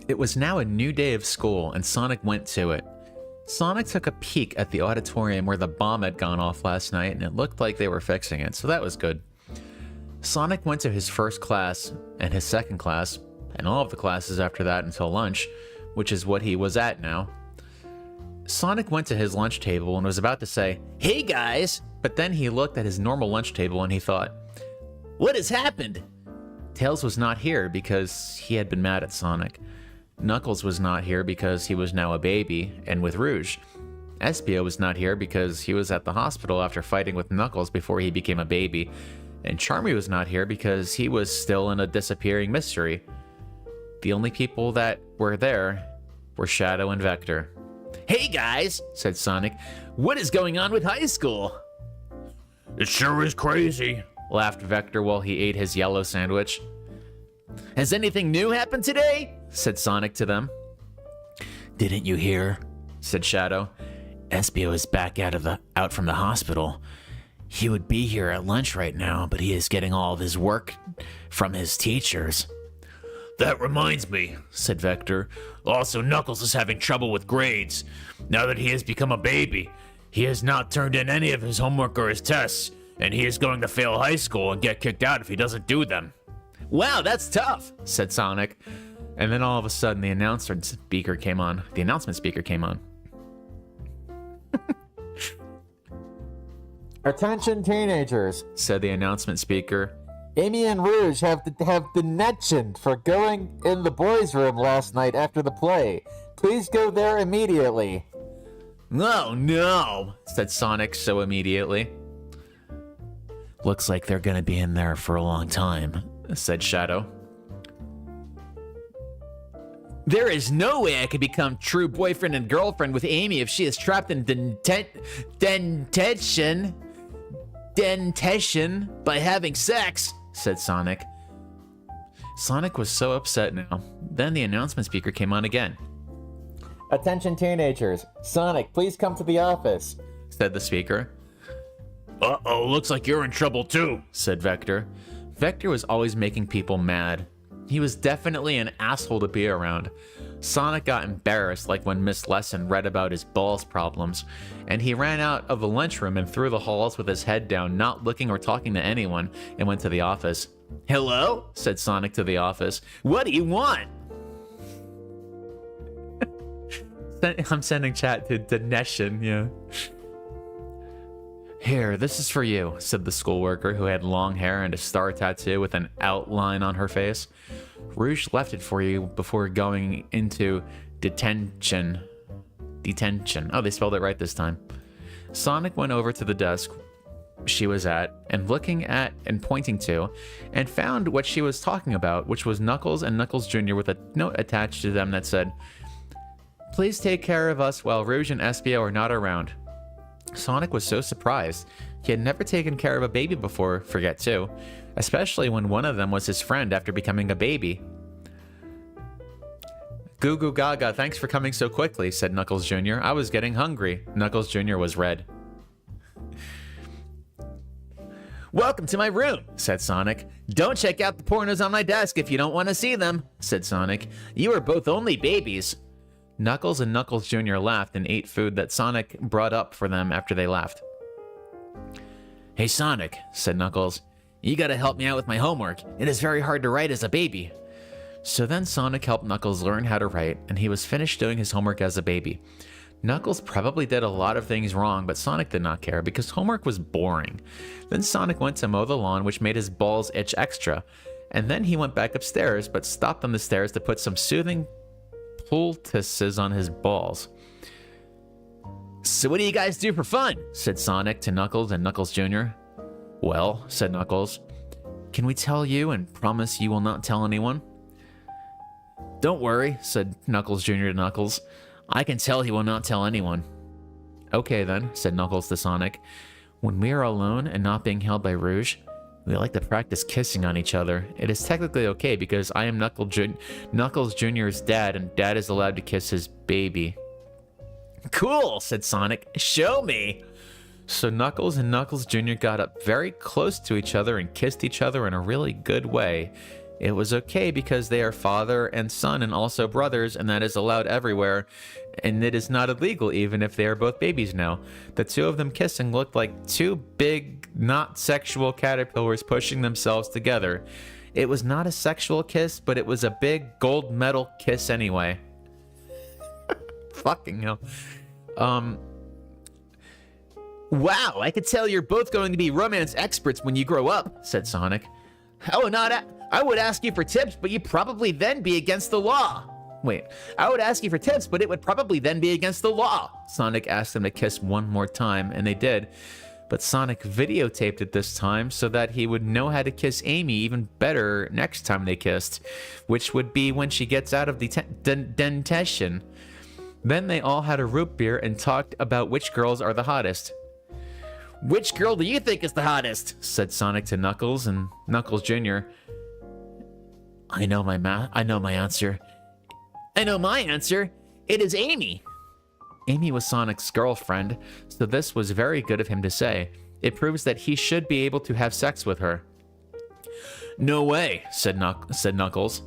It was now a new day of school, and Sonic went to it. Sonic took a peek at the auditorium where the bomb had gone off last night, and it looked like they were fixing it, so that was good. Sonic went to his first class, and his second class, and all of the classes after that until lunch, which is what he was at now. Sonic went to his lunch table and was about to say, "Hey guys," but then he looked at his normal lunch table and he thought, "What has happened?" Tails was not here because he had been mad at Sonic. Knuckles was not here because he was now a baby and with Rouge. Espio was not here because he was at the hospital after fighting with Knuckles before he became a baby. And Charmy was not here because he was still in a disappearing mystery. The only people that were there were Shadow and Vector. "Hey guys," said Sonic, "what is going on with high school?" "It sure is crazy," laughed Vector while he ate his yellow sandwich. "Has anything new happened today?" said Sonic to them. "Didn't you hear?" said Shadow. "Espio is back out from the hospital. He would be here at lunch right now, but he is getting all of his work from his teachers." "That reminds me," said Vector. "Also, Knuckles is having trouble with grades. Now that he has become a baby, he has not turned in any of his homework or his tests, and he is going to fail high school and get kicked out if he doesn't do them." "Wow, that's tough," said Sonic. And then all of a sudden, the announcement speaker came on. "Attention teenagers," said the announcement speaker. "Amy and Rouge have been mentioned for going in the boys' room last night after the play. Please go there immediately." "Oh no," said Sonic so immediately. Looks like they're gonna be in there for a long time, said Shadow. There is no way I could become true boyfriend and girlfriend with Amy if she is trapped in dentation by having sex, said Sonic. Sonic was so upset now. Then the announcement speaker came on again. Attention teenagers. Sonic, please come to the office. Said the speaker. Uh-oh, looks like you're in trouble too, Said Vector. Vector was always making people mad. He was definitely an asshole to be around. Sonic got embarrassed like when Miss Lesson read about his balls problems, and he ran out of the lunchroom and through the halls with his head down, not looking or talking to anyone, and went to the office. Hello? Said Sonic to the office. What do you want? I'm sending chat to Dineshin, yeah. Here, this is for you, said the schoolworker who had long hair and a star tattoo with an outline on her face. Rouge left it for you before going into detention. Detention. Oh, they spelled it right this time. Sonic went over to the desk she was at and looking at and pointing to, and found what she was talking about, which was Knuckles and Knuckles Jr. with a note attached to them that said, "Please take care of us while Rouge and Espio are not around." Sonic was so surprised. He had never taken care of a baby before, forget two, especially when one of them was his friend after becoming a baby. Goo Goo Gaga, thanks for coming so quickly, said Knuckles Jr. I was getting hungry. Knuckles Jr. was red. Welcome to my room, Said Sonic. Don't check out the pornos on my desk if you don't want to see them, Said Sonic. You are both only babies. Knuckles and Knuckles Jr. laughed and ate food that Sonic brought up for them after they left. Hey Sonic, said Knuckles, you gotta help me out with my homework. It is very hard to write as a baby. So then Sonic helped Knuckles learn how to write, and he was finished doing his homework as a baby. Knuckles probably did a lot of things wrong, but Sonic did not care because homework was boring. Then Sonic went to mow the lawn, which made his balls itch extra. And then he went back upstairs, but stopped on the stairs to put some soothing poultices on his balls. So what do you guys do for fun? Said Sonic to Knuckles and Knuckles Jr. Well, said Knuckles, can we tell you and promise you will not tell anyone? Don't worry, said Knuckles Jr. to Knuckles. I can tell he will not tell anyone. Okay then, said Knuckles to Sonic. When we are alone and not being held by Rouge, we like to practice kissing on each other. It is technically okay because I am Knuckles Jr.'s dad, and dad is allowed to kiss his baby. Cool, said Sonic. Show me. So Knuckles and Knuckles Jr. got up very close to each other and kissed each other in a really good way. It was okay because they are father and son and also brothers, and that is allowed everywhere, and it is not illegal even if they are both babies now. The two of them kissing looked like two big, not sexual caterpillars pushing themselves together. It was not a sexual kiss, but it was a big gold medal kiss anyway. Fucking hell. Wow, I could tell you're both going to be romance experts when you grow up, said Sonic. I would ask you for tips, but you'd probably then be against the law. Wait, I would ask you for tips, but it would probably then be against the law. Sonic asked them to kiss one more time, and they did. But Sonic videotaped it this time so that he would know how to kiss Amy even better next time they kissed, which would be when she gets out of detention. Then they all had a root beer and talked about which girls are the hottest. Which girl do you think is the hottest? Said Sonic to Knuckles and Knuckles Jr. I know my answer. I know my answer. It is Amy. Amy was Sonic's girlfriend, so this was very good of him to say. It proves that he should be able to have sex with her. No way, said Knuckles.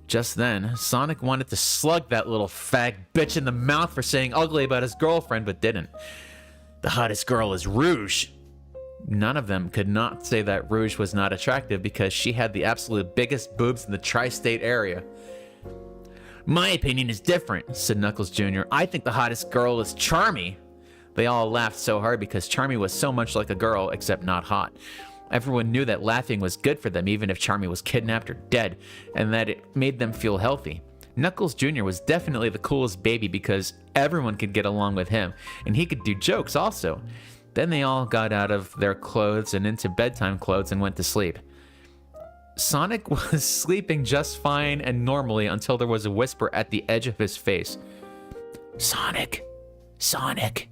Just then, Sonic wanted to slug that little fag bitch in the mouth for saying ugly about his girlfriend, but didn't. The hottest girl is Rouge. None of them could not say that Rouge was not attractive because she had the absolute biggest boobs in the tri-state area. My opinion is different, said Knuckles Jr. I think the hottest girl is Charmy. They all laughed so hard because Charmy was so much like a girl, except not hot. Everyone knew that laughing was good for them even if Charmy was kidnapped or dead, and that it made them feel healthy. Knuckles Jr. was definitely the coolest baby because everyone could get along with him, and he could do jokes also. Then they all got out of their clothes and into bedtime clothes and went to sleep. Sonic was sleeping just fine and normally until there was a whisper at the edge of his face. Sonic, Sonic,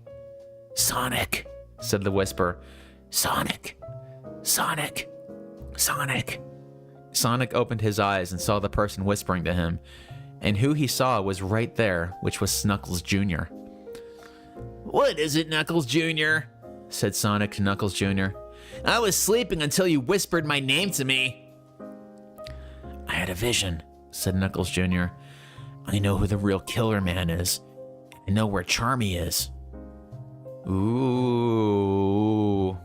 Sonic, said the whisper. Sonic, Sonic, Sonic. Sonic opened his eyes and saw the person whispering to him, and who he saw was right there, which was Knuckles Jr. What is it, Knuckles Jr.? said Sonic to Knuckles Jr. I was sleeping until you whispered my name to me. I had a vision, said Knuckles Jr. I know who the real Killer Man is. I know where Charmy is. Ooh.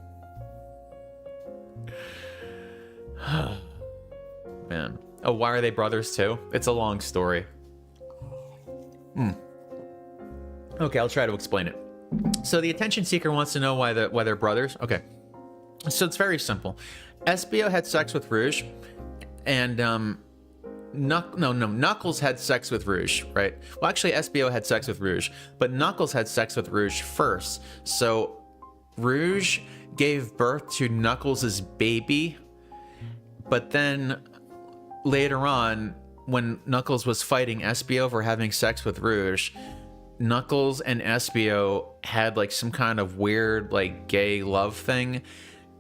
Man. Oh, why are they brothers too? It's a long story. Okay, I'll try to explain it. So the attention seeker wants to know why they're brothers. Okay. So it's very simple. Espio had sex with Rouge, and Knuckles had sex with Rouge, right? Well, actually, Espio had sex with Rouge, but Knuckles had sex with Rouge first. So Rouge gave birth to Knuckles' baby, but then later on, when Knuckles was fighting Espio for having sex with Rouge, Knuckles and Espio had like some kind of weird like gay love thing,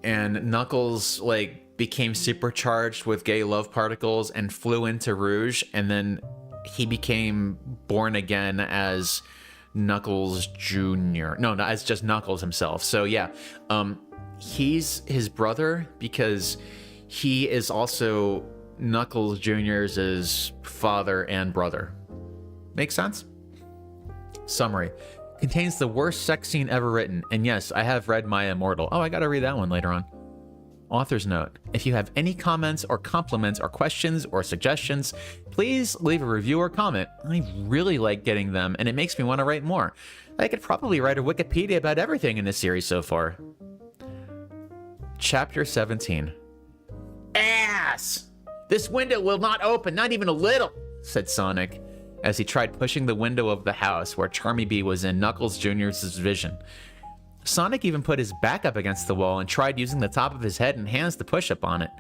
and Knuckles like became supercharged with gay love particles and flew into Rouge, and then he became born again as Knuckles Jr. No, as just Knuckles himself. So yeah, he's his brother because he is also Knuckles Jr.'s father and brother. Make sense? Summary. Contains the worst sex scene ever written. And yes, I have read My Immortal. Oh, I gotta read that one later on. Author's note. If you have any comments or compliments or questions or suggestions, please leave a review or comment. I really like getting them, and it makes me want to write more. I could probably write a Wikipedia about everything in this series so far. Chapter 17. Ass! This window will not open, not even a little, said Sonic, as he tried pushing the window of the house where Charmy Bee was in Knuckles Jr.'s vision. Sonic even put his back up against the wall and tried using the top of his head and hands to push up on it,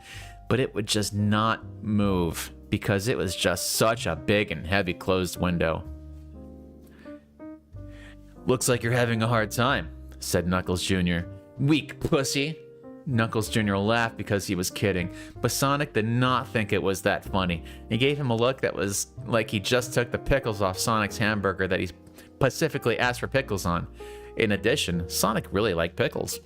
but it would just not move because it was just such a big and heavy closed window. Looks like you're having a hard time, said Knuckles Jr. Weak pussy. Knuckles Jr. laughed because he was kidding, but Sonic did not think it was that funny. He gave him a look that was like he just took the pickles off Sonic's hamburger that he specifically asked for pickles on. In addition, Sonic really liked pickles.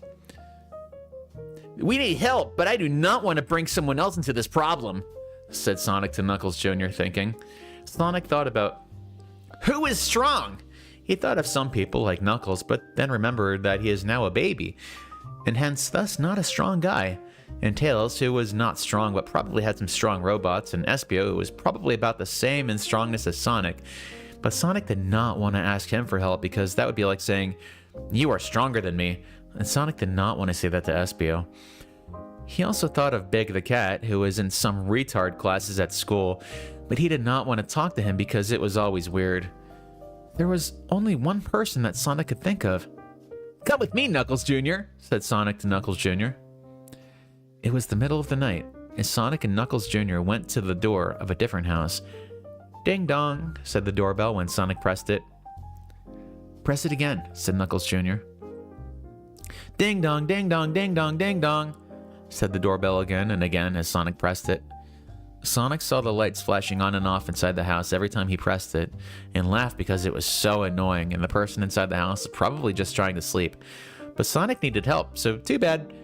We need help, but I do not want to bring someone else into this problem, said Sonic to Knuckles Jr., thinking. Sonic thought about who is strong. He thought of some people like Knuckles, but then remembered that he is now a baby, and hence thus not a strong guy. And Tails, who was not strong but probably had some strong robots, and Espio, who was probably about the same in strongness as Sonic. But Sonic did not want to ask him for help because that would be like saying, you are stronger than me, and Sonic did not want to say that to Espio. He also thought of Big the Cat, who was in some retard classes at school, but he did not want to talk to him because it was always weird. There was only one person that Sonic could think of. Come with me, Knuckles Jr., said Sonic to Knuckles Jr. It was the middle of the night, and Sonic and Knuckles Jr. went to the door of a different house. Ding dong, said the doorbell when Sonic pressed it. Press it again, said Knuckles Jr. Ding dong, ding dong, ding dong, ding dong, said the doorbell again and again as Sonic pressed it. Sonic saw the lights flashing on and off inside the house every time he pressed it, and laughed because it was so annoying and the person inside the house was probably just trying to sleep. But Sonic needed help, so too bad.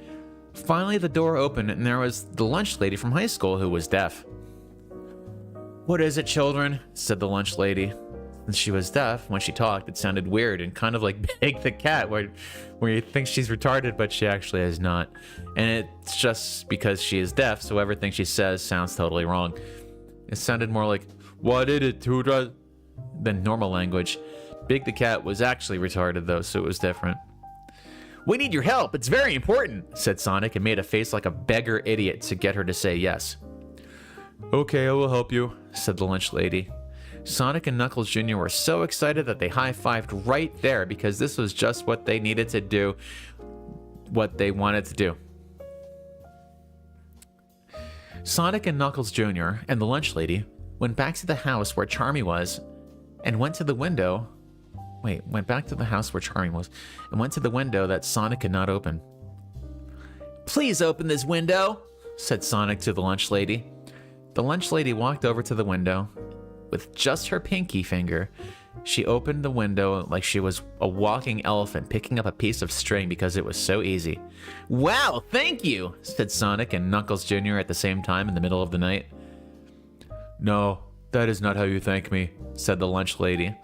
Finally the door opened and there was the lunch lady from high school who was deaf. What is it, children? Said the lunch lady. And she was deaf. When she talked, it sounded weird and kind of like Big the Cat, where you think she's retarded, but she actually is not. And it's just because she is deaf, so everything she says sounds totally wrong. It sounded more like, what did it do than normal language. Big the Cat was actually retarded, though, so it was different. We need your help. It's very important, said Sonic, and made a face like a beggar idiot to get her to say yes. Okay, I will help you, said the lunch lady. Sonic and Knuckles Jr. were so excited that they high-fived right there because this was just what they needed to do. what they wanted to do. Sonic and Knuckles Jr. and the lunch lady went back to the house where Charmy was and went to the window. Went back to the house where Charmy was and went to the window that Sonic could not open. "Please open this window," said Sonic to the lunch lady. The lunch lady walked over to the window. With just her pinky finger, she opened the window like she was a walking elephant picking up a piece of string because it was so easy. "Wow, thank you," said Sonic and Knuckles Jr. at the same time in the middle of the night. "No, that is not how you thank me," said the lunch lady.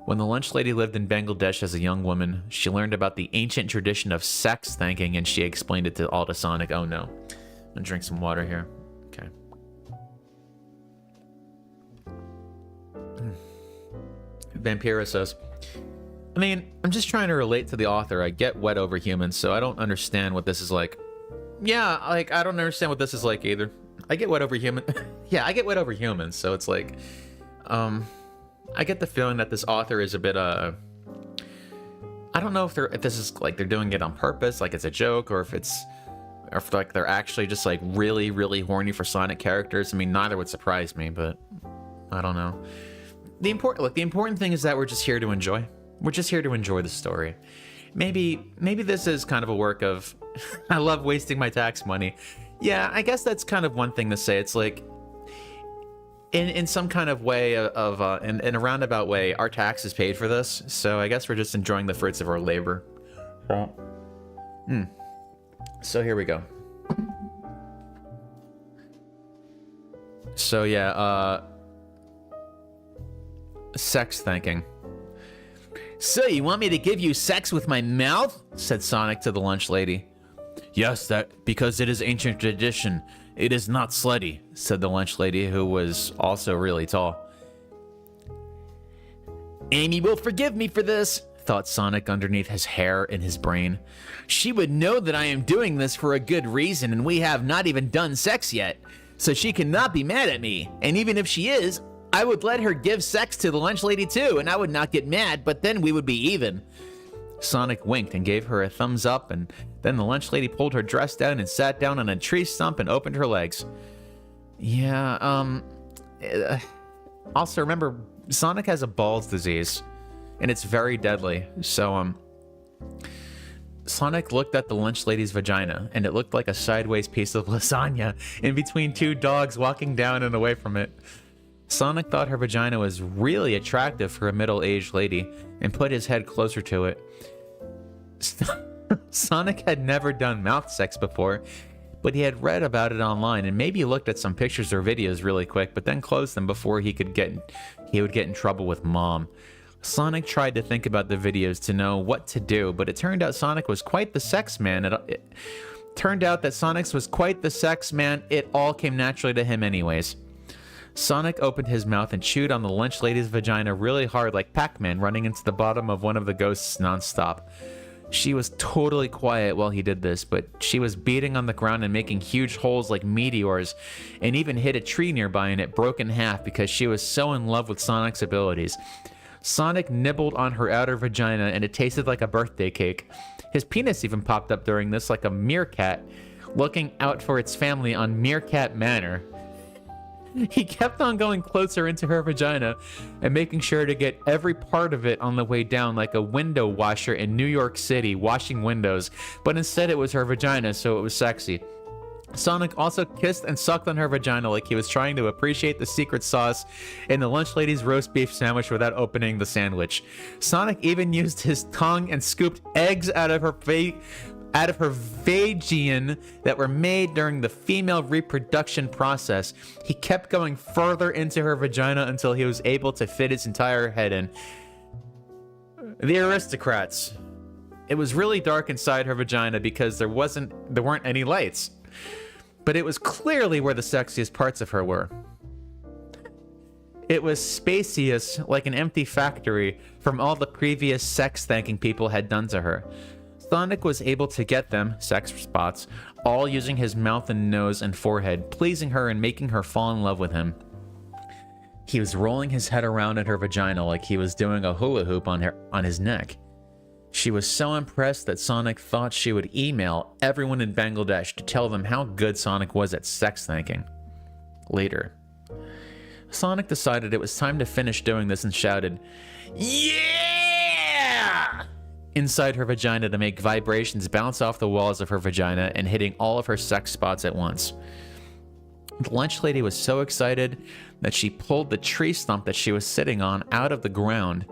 When the lunch lady lived in Bangladesh as a young woman, she learned about the ancient tradition of sex thanking, and she explained it all to Sonic. Oh no. I'm gonna drink some water here. Okay. Vampira says, I mean, I'm just trying to relate to the author. I get wet over humans, so I don't understand what this is like. Yeah, like, I don't understand what this is like either. I get wet over human. Yeah, I get wet over humans, so it's like, I get the feeling that this author is a bit, I don't know if this is like they're doing it on purpose, like it's a joke, or if like they're actually just like really, really horny for Sonic characters. I mean, neither would surprise me, but I don't know. The important thing is that we're just here to enjoy. We're just here to enjoy the story. Maybe this is kind of a work of, I love wasting my tax money. Yeah, I guess that's kind of one thing to say. It's like, in some kind of way in a roundabout way, our taxes paid for this. So I guess we're just enjoying the fruits of our labor. So here we go. So yeah, sex thanking. "So you want me to give you sex with my mouth?" said Sonic to the lunch lady. "Yes, because it is ancient tradition. It is not slutty," said the lunch lady, who was also really tall. "Amy will forgive me for this," thought Sonic underneath his hair in his brain. "She would know that I am doing this for a good reason, and we have not even done sex yet, so she cannot be mad at me. And even if she is, I would let her give sex to the lunch lady too, and I would not get mad, but then we would be even." Sonic winked and gave her a thumbs up, and then the lunch lady pulled her dress down and sat down on a tree stump and opened her legs. Yeah, also remember, Sonic has a Ball's disease, and it's very deadly. So, Sonic looked at the lunch lady's vagina, and it looked like a sideways piece of lasagna in between two dogs walking down and away from it. Sonic thought her vagina was really attractive for a middle-aged lady and put his head closer to it. Sonic had never done mouth sex before, but he had read about it online and maybe looked at some pictures or videos really quick, but then closed them before he would get in trouble with Mom. Sonic tried to think about the videos to know what to do, but it turned out Sonic was quite the sex man. It turned out that Sonic was quite the sex man. It all came naturally to him anyways. Sonic opened his mouth and chewed on the lunch lady's vagina really hard, like Pac-Man running into the bottom of one of the ghosts nonstop. She was totally quiet while he did this, but she was beating on the ground and making huge holes like meteors, and even hit a tree nearby and it broke in half because she was so in love with Sonic's abilities. Sonic nibbled on her outer vagina and it tasted like a birthday cake. His penis even popped up during this like a meerkat, looking out for its family on Meerkat Manor. He kept on going closer into her vagina and making sure to get every part of it on the way down, like a window washer in New York City washing windows, but instead it was her vagina, so it was sexy. Sonic also kissed and sucked on her vagina like he was trying to appreciate the secret sauce in the lunch lady's roast beef sandwich without opening the sandwich. Sonic even used his tongue and scooped eggs out of her vagina that were made during the female reproduction process. He kept going further into her vagina until he was able to fit his entire head in. The aristocrats. It was really dark inside her vagina because there weren't any lights. But it was clearly where the sexiest parts of her were. It was spacious like an empty factory from all the previous sex thanking people had done to her. Sonic was able to get them, sex spots, all using his mouth and nose and forehead, pleasing her and making her fall in love with him. He was rolling his head around in her vagina like he was doing a hula hoop on his neck. She was so impressed that Sonic thought she would email everyone in Bangladesh to tell them how good Sonic was at sex thanking. Later, Sonic decided it was time to finish doing this and shouted, "Yeah!" inside her vagina to make vibrations bounce off the walls of her vagina and hitting all of her sex spots at once. The lunch lady was so excited that she pulled the tree stump that she was sitting on out of the ground.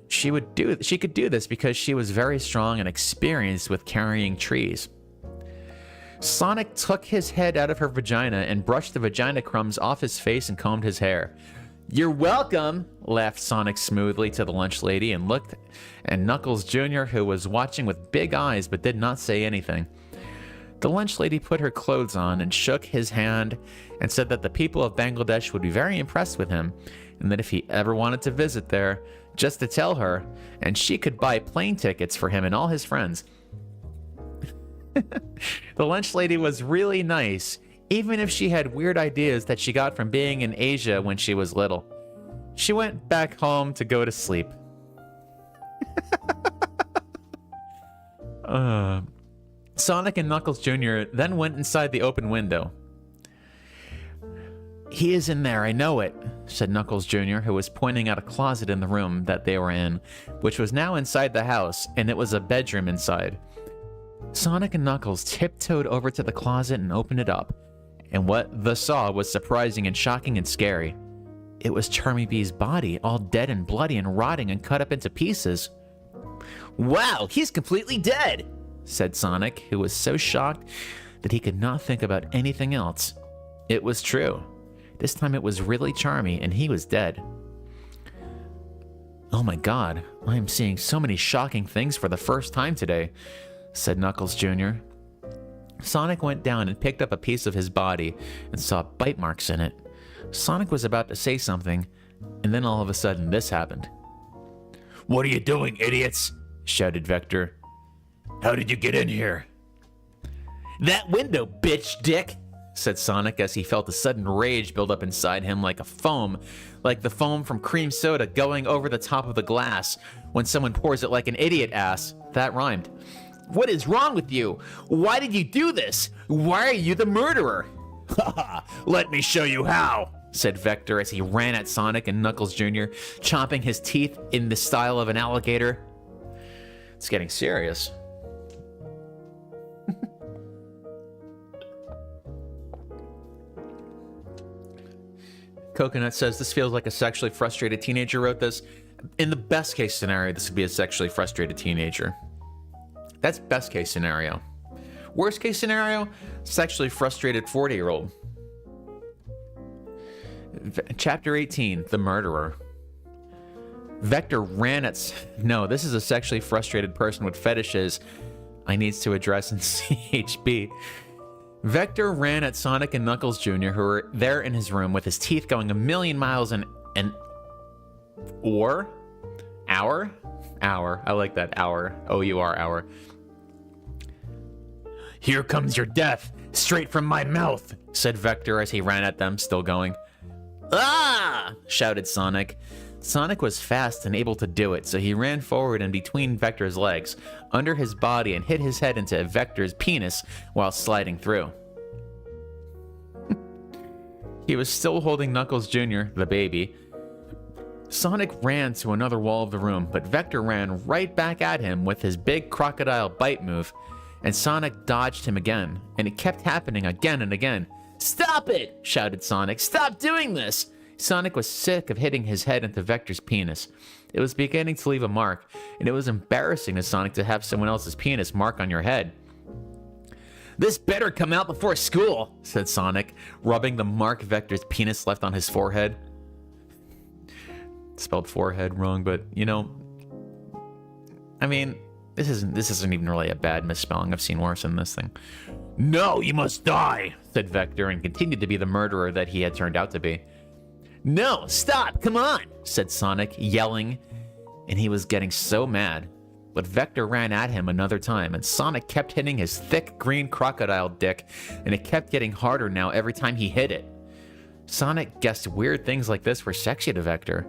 She could do this because she was very strong and experienced with carrying trees. Sonic took his head out of her vagina and brushed the vagina crumbs off his face and combed his hair. "You're welcome," laughed Sonic smoothly to the lunch lady and looked at Knuckles Jr., who was watching with big eyes but did not say anything. The lunch lady put her clothes on and shook his hand and said that the people of Bangladesh would be very impressed with him and that if he ever wanted to visit there, just to tell her, and she could buy plane tickets for him and all his friends. The lunch lady was really nice, even if she had weird ideas that she got from being in Asia when she was little. She went back home to go to sleep. Sonic and Knuckles Jr. then went inside the open window. "He is in there, I know it," said Knuckles Jr., who was pointing at a closet in the room that they were in, which was now inside the house, and it was a bedroom inside. Sonic and Knuckles tiptoed over to the closet and opened it up, and what they saw was surprising and shocking and scary. It was Charmy Bee's body, all dead and bloody and rotting and cut up into pieces. "Wow, he's completely dead," said Sonic, who was so shocked that he could not think about anything else. It was true. This time it was really Charmy, and he was dead. "Oh my god, I am seeing so many shocking things for the first time today," said Knuckles Jr. Sonic went down and picked up a piece of his body and saw bite marks in it. Sonic was about to say something, and then all of a sudden this happened. "What are you doing, idiots?" shouted Vector. "How did you get in here?" "That window, bitch dick," said Sonic as he felt a sudden rage build up inside him like the foam from cream soda going over the top of the glass when someone pours it like an idiot ass. That rhymed. "What is wrong with you? Why did you do this? Why are you the murderer?" "Haha, let me show you how," said Vector as he ran at Sonic and Knuckles Jr., chomping his teeth in the style of an alligator. It's getting serious. Coconut says, "This feels like a sexually frustrated teenager wrote this." In the best case scenario, this would be a sexually frustrated teenager. That's best case scenario. Worst case scenario, sexually frustrated 40-year-old. Chapter 18, The Murderer. Vector ran at... No, this is a sexually frustrated person with fetishes I needs to address in CHB. Vector ran at Sonic and Knuckles Jr., who were there in his room with his teeth going a million miles an hour? Hour. I like that. Hour. O-U-R, hour. "Here comes your death, straight from my mouth," said Vector as he ran at them, still going. "Ah!" shouted Sonic. Sonic was fast and able to do it, so he ran forward and between Vector's legs, under his body, and hit his head into Vector's penis while sliding through. He was still holding Knuckles Jr., the baby. Sonic ran to another wall of the room, but Vector ran right back at him with his big crocodile bite move, and Sonic dodged him again, and it kept happening again and again. "Stop it!" shouted Sonic. "Stop doing this!" Sonic was sick of hitting his head into Vector's penis. It was beginning to leave a mark, and it was embarrassing to Sonic to have someone else's penis mark on your head. "This better come out before school," said Sonic, rubbing the mark Vector's penis left on his forehead. Spelled forehead wrong, but, you know, I mean, this isn't even really a bad misspelling. I've seen worse than this thing. "No, you must die," said Vector, and continued to be the murderer that he had turned out to be. "No, stop, come on," said Sonic, yelling, and he was getting so mad. But Vector ran at him another time, and Sonic kept hitting his thick green crocodile dick, and it kept getting harder now every time he hit it. Sonic guessed weird things like this were sexy to Vector.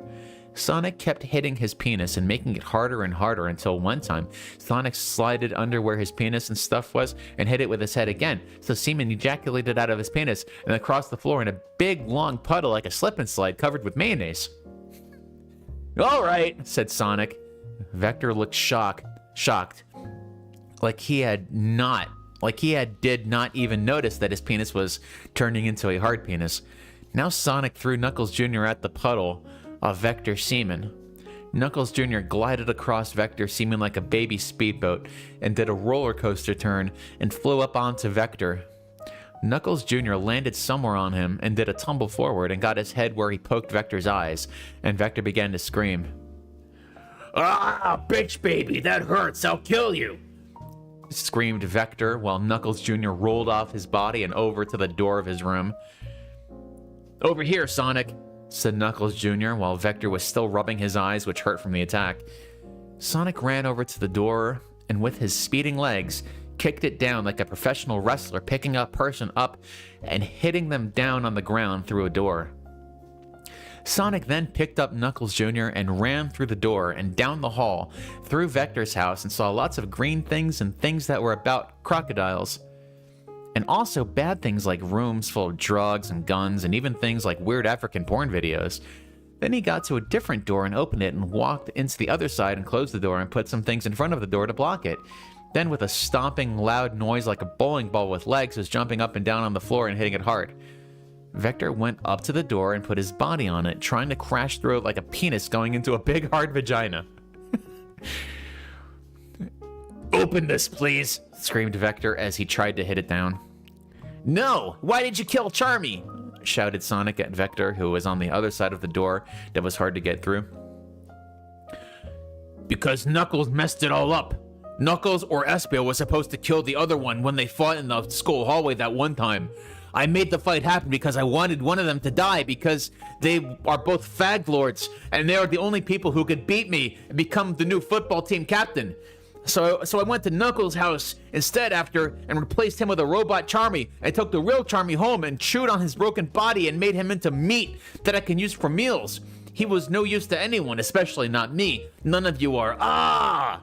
Sonic kept hitting his penis and making it harder and harder until one time, Sonic slided under where his penis and stuff was and hit it with his head again, so semen ejaculated out of his penis and across the floor in a big long puddle like a slip and slide covered with mayonnaise. "All right," said Sonic. Vector looked shocked, like he did not even notice that his penis was turning into a hard penis. Now Sonic threw Knuckles Jr. at the puddle of Vector semen. Knuckles Jr. glided across Vector semen like a baby speedboat and did a roller coaster turn and flew up onto Vector. Knuckles Jr. landed somewhere on him and did a tumble forward and got his head where he poked Vector's eyes, and Vector began to scream. "Ah, bitch baby, that hurts, I'll kill you," screamed Vector while Knuckles Jr. rolled off his body and over to the door of his room. "Over here, Sonic," said Knuckles Jr. while Vector was still rubbing his eyes, which hurt from the attack. Sonic ran over to the door and with his speeding legs, kicked it down like a professional wrestler picking a person up and hitting them down on the ground through a door. Sonic then picked up Knuckles Jr. and ran through the door and down the hall, through Vector's house, and saw lots of green things and things that were about crocodiles. And also bad things like rooms full of drugs and guns and even things like weird African porn videos. Then he got to a different door and opened it and walked into the other side and closed the door and put some things in front of the door to block it. Then with a stomping loud noise like a bowling ball with legs was jumping up and down on the floor and hitting it hard. Vector went up to the door and put his body on it, trying to crash through it like a penis going into a big hard vagina. "Open this, please," screamed Vector as he tried to hit it down. "No, why did you kill Charmy?" shouted Sonic at Vector, who was on the other side of the door that was hard to get through. "Because Knuckles messed it all up. Knuckles or Espio was supposed to kill the other one when they fought in the school hallway that one time. I made the fight happen because I wanted one of them to die because they are both fag lords and they are the only people who could beat me and become the new football team captain. So I went to Knuckles' house instead after and replaced him with a robot Charmy and took the real Charmy home and chewed on his broken body and made him into meat that I can use for meals. He was no use to anyone, especially not me. None of you are. Ah!"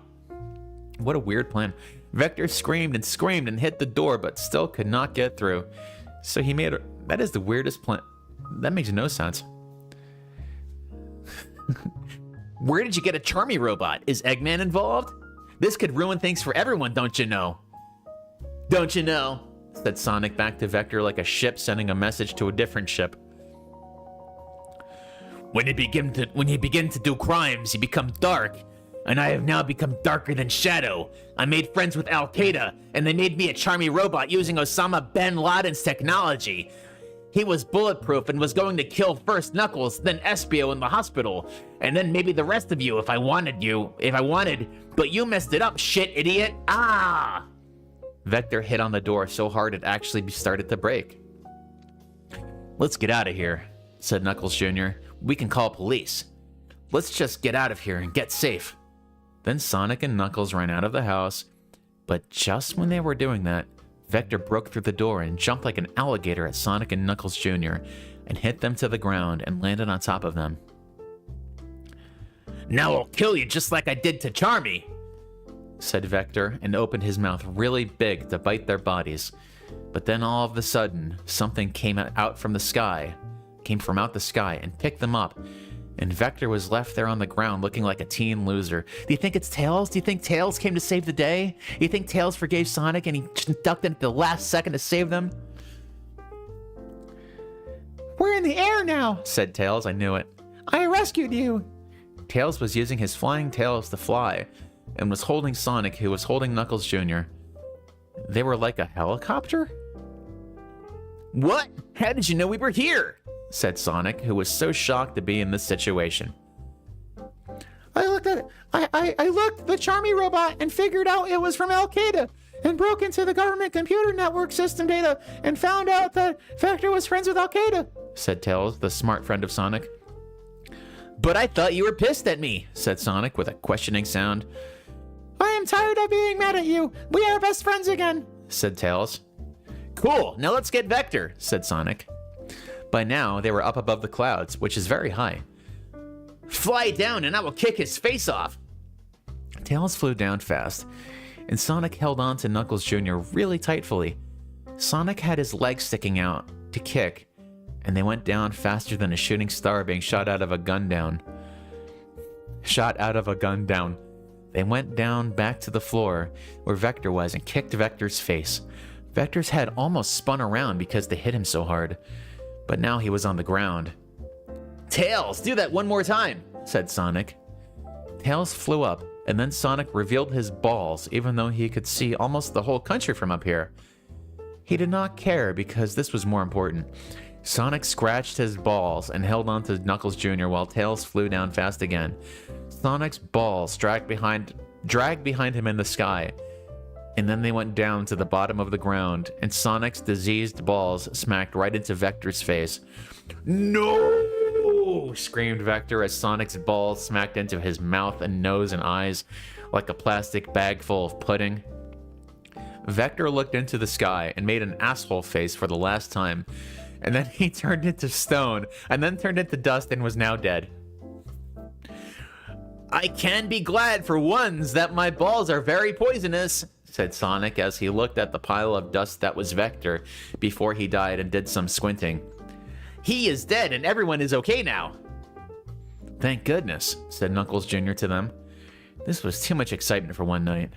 What a weird plan. Vector screamed and hit the door, but still could not get through. So he made that is the weirdest plan. That makes no sense. "Where did you get a Charmy robot? Is Eggman involved? This could ruin things for everyone, don't you know?" "Don't you know?" said Sonic back to Vector like a ship sending a message to a different ship. When you begin to do crimes, you become dark. And I have now become darker than Shadow. I made friends with Al-Qaeda, and they made me a Charmy robot using Osama bin Laden's technology. He was bulletproof and was going to kill first Knuckles, then Espio in the hospital, and then maybe the rest of you if I wanted, but you messed it up, shit idiot. Ah! Vector hit on the door so hard it actually started to break. "Let's get out of here," said Knuckles Jr. "We can call police. Let's just get out of here and get safe." Then Sonic and Knuckles ran out of the house, but just when they were doing that, Vector broke through the door and jumped like an alligator at Sonic and Knuckles Jr. and hit them to the ground and landed on top of them. "Now I'll kill you just like I did to Charmy," said Vector and opened his mouth really big to bite their bodies. But then all of a sudden, something came from out the sky and picked them up. And Vector was left there on the ground looking like a teen loser. Do you think it's Tails? Do you think Tails came to save the day? Do you think Tails forgave Sonic and he just ducked in at the last second to save them? We're in the air now, said Tails. I knew it. I rescued you. Tails was using his flying tails to fly and was holding Sonic, who was holding Knuckles Jr. They were like a helicopter? "What? How did you know we were here?" said Sonic, who was so shocked to be in this situation. I looked at the Charmy robot and figured out it was from Al-Qaeda and broke into the government computer network system data and found out that Vector was friends with Al-Qaeda, said Tails, the smart friend of Sonic. "But I thought you were pissed at me," said Sonic with a questioning sound. I am tired of being mad at you. We are best friends again, said Tails. "Cool, now let's get Vector," said Sonic. By now, they were up above the clouds, which is very high. Fly down and I will kick his face off. Tails flew down fast, and Sonic held on to Knuckles Jr. really tightly. Sonic had his legs sticking out to kick, and they went down faster than a shooting star being shot out of a gun down. They went down back to the floor where Vector was and kicked Vector's face. Vector's head almost spun around because they hit him so hard, but now he was on the ground. Tails, do that one more time, said Sonic. Tails flew up, and then Sonic revealed his balls, even though he could see almost the whole country from up here. He did not care because this was more important. Sonic scratched his balls and held on to Knuckles Jr. while Tails flew down fast again. Sonic's balls dragged behind him in the sky, and then they went down to the bottom of the ground, and Sonic's diseased balls smacked right into Vector's face. "No!" screamed Vector as Sonic's balls smacked into his mouth and nose and eyes like a plastic bag full of pudding. Vector looked into the sky and made an asshole face for the last time, and then he turned into stone, and then turned into dust and was now dead. I can be glad for once that my balls are very poisonous, said Sonic as he looked at the pile of dust that was Vector before he died and did some squinting. He is dead and everyone is okay now. Thank goodness, said Knuckles Jr. to them. This was too much excitement for one night.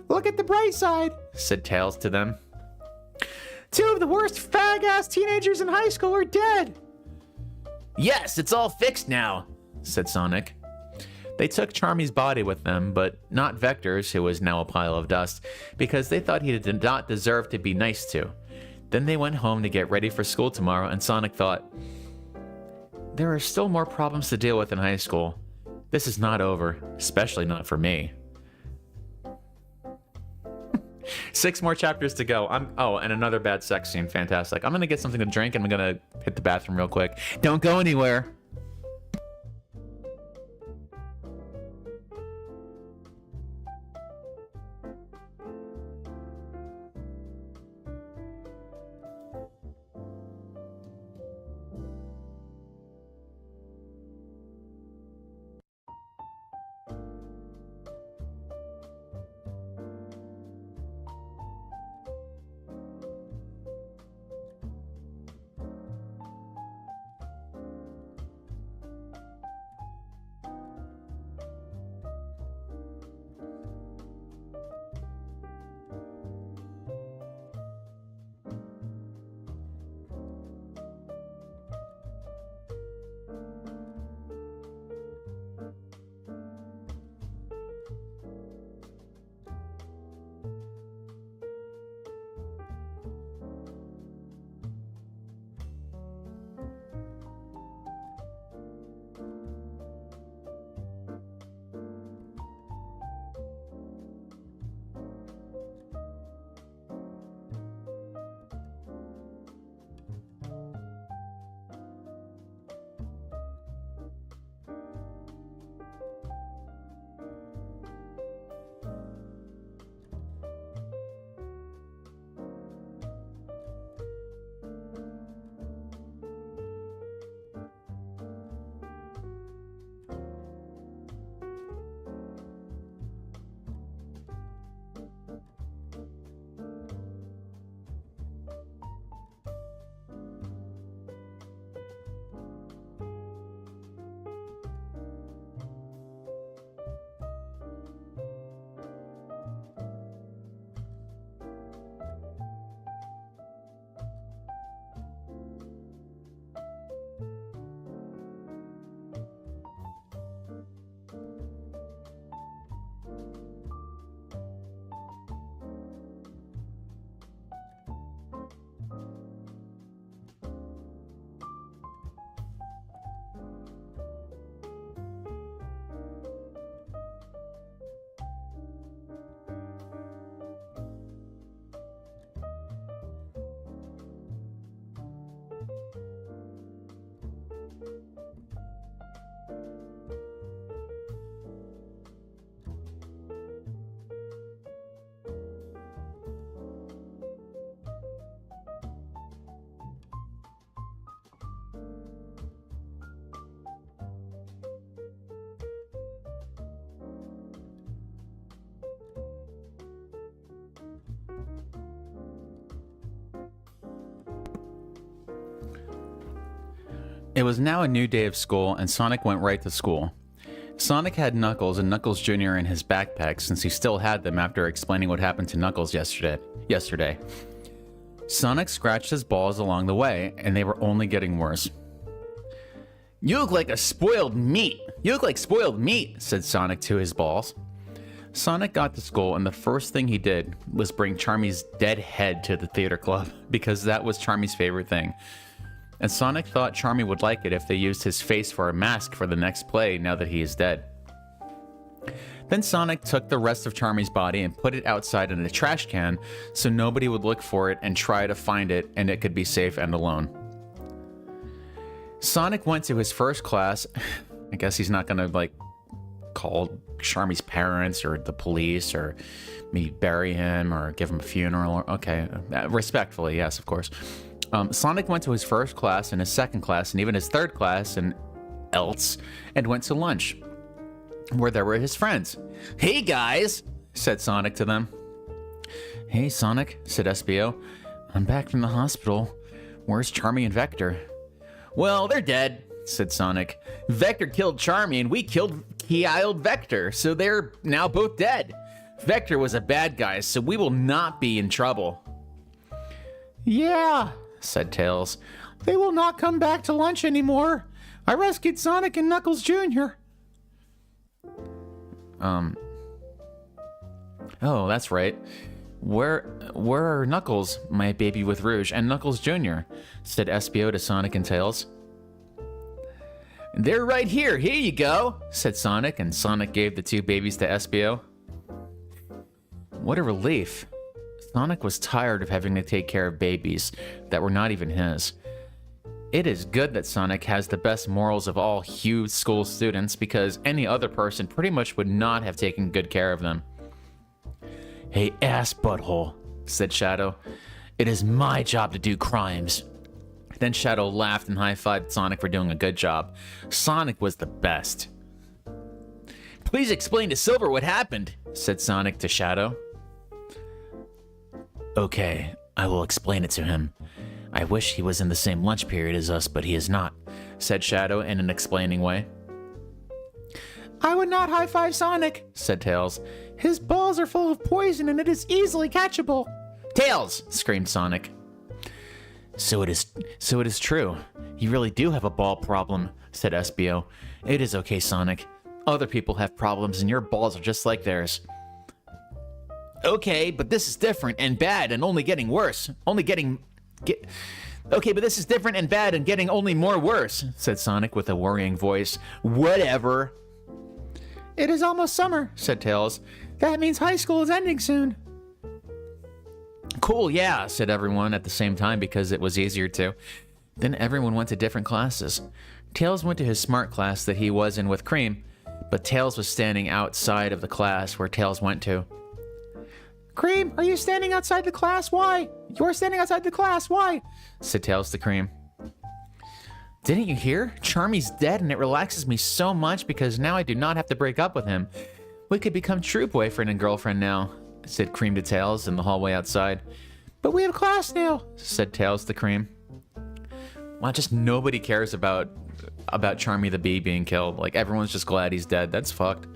Look at the bright side, said Tails to them. 2 of the worst fag-ass teenagers in high school are dead. Yes, it's all fixed now, said Sonic. They took Charmy's body with them, but not Vector's, who was now a pile of dust, because they thought he did not deserve to be nice to. Then they went home to get ready for school tomorrow, and Sonic thought, there are still more problems to deal with in high school. This is not over, especially not for me. 6 more chapters to go. And another bad sex scene. Fantastic. I'm gonna get something to drink and I'm gonna hit the bathroom real quick. Don't go anywhere. It was now a new day of school, and Sonic went right to school. Sonic had Knuckles and Knuckles Jr. in his backpack since he still had them after explaining what happened to Knuckles yesterday. Sonic scratched his balls along the way, and they were only getting worse. You look like spoiled meat, said Sonic to his balls. Sonic got to school, and the first thing he did was bring Charmy's dead head to the theater club, because that was Charmy's favorite thing. And Sonic thought Charmy would like it if they used his face for a mask for the next play now that he is dead. Then Sonic took the rest of Charmy's body and put it outside in a trash can so nobody would look for it and try to find it and it could be safe and alone. Sonic went to his first class. I guess he's not gonna call Charmy's parents or the police or maybe bury him or give him a funeral. Okay, respectfully, yes, of course. Sonic went to his first class and his second class and even his third class and went to lunch, where there were his friends. Hey guys, said Sonic to them. Hey Sonic, said Espio. I'm back from the hospital. Where's Charmy and Vector? Well, they're dead, said Sonic. Vector killed Charmy and we killed Vector, so they're now both dead. Vector was a bad guy, so we will not be in trouble. Yeah, said Tails. They will not come back to lunch anymore. I rescued Sonic and Knuckles Jr. Oh, that's right. Where are Knuckles, my baby with Rouge, and Knuckles Jr.? Said Espio to Sonic and Tails. They're right here. Here you go, said Sonic, and Sonic gave the two babies to Espio. What a relief. Sonic was tired of having to take care of babies that were not even his. It is good that Sonic has the best morals of all huge school students, because any other person pretty much would not have taken good care of them. Hey, ass butthole, said Shadow. It is my job to do crimes. Then Shadow laughed and high-fived Sonic for doing a good job. Sonic was the best. Please explain to Silver what happened, said Sonic to Shadow. Okay, I will explain it to him. I wish he was in the same lunch period as us, but he is not, said Shadow in an explaining way. I would not high-five Sonic, said Tails. His balls are full of poison and it is easily catchable. Tails, screamed Sonic. So it is true. You really do have a ball problem, said Espio. It is okay, Sonic. Other people have problems and your balls are just like theirs. Okay, but this is different and bad and only getting worse. Okay, but this is different and bad and getting only more worse, said Sonic with a worrying voice. Whatever. It is almost summer, said Tails. That means high school is ending soon. Cool, yeah, said everyone at the same time because it was easier to. Then everyone went to different classes. Tails went to his smart class that he was in with Cream, but Tails was standing outside of the class where Tails went to. Cream, are you standing outside the class? Why? You're standing outside the class. Why? Said Tails to Cream. Didn't you hear? Charmy's dead and it relaxes me so much because now I do not have to break up with him. We could become true boyfriend and girlfriend now, said Cream to Tails in the hallway outside. But we have class now, said Tails to Cream. Well, just nobody cares about Charmy the Bee being killed. Like, everyone's just glad he's dead. That's fucked.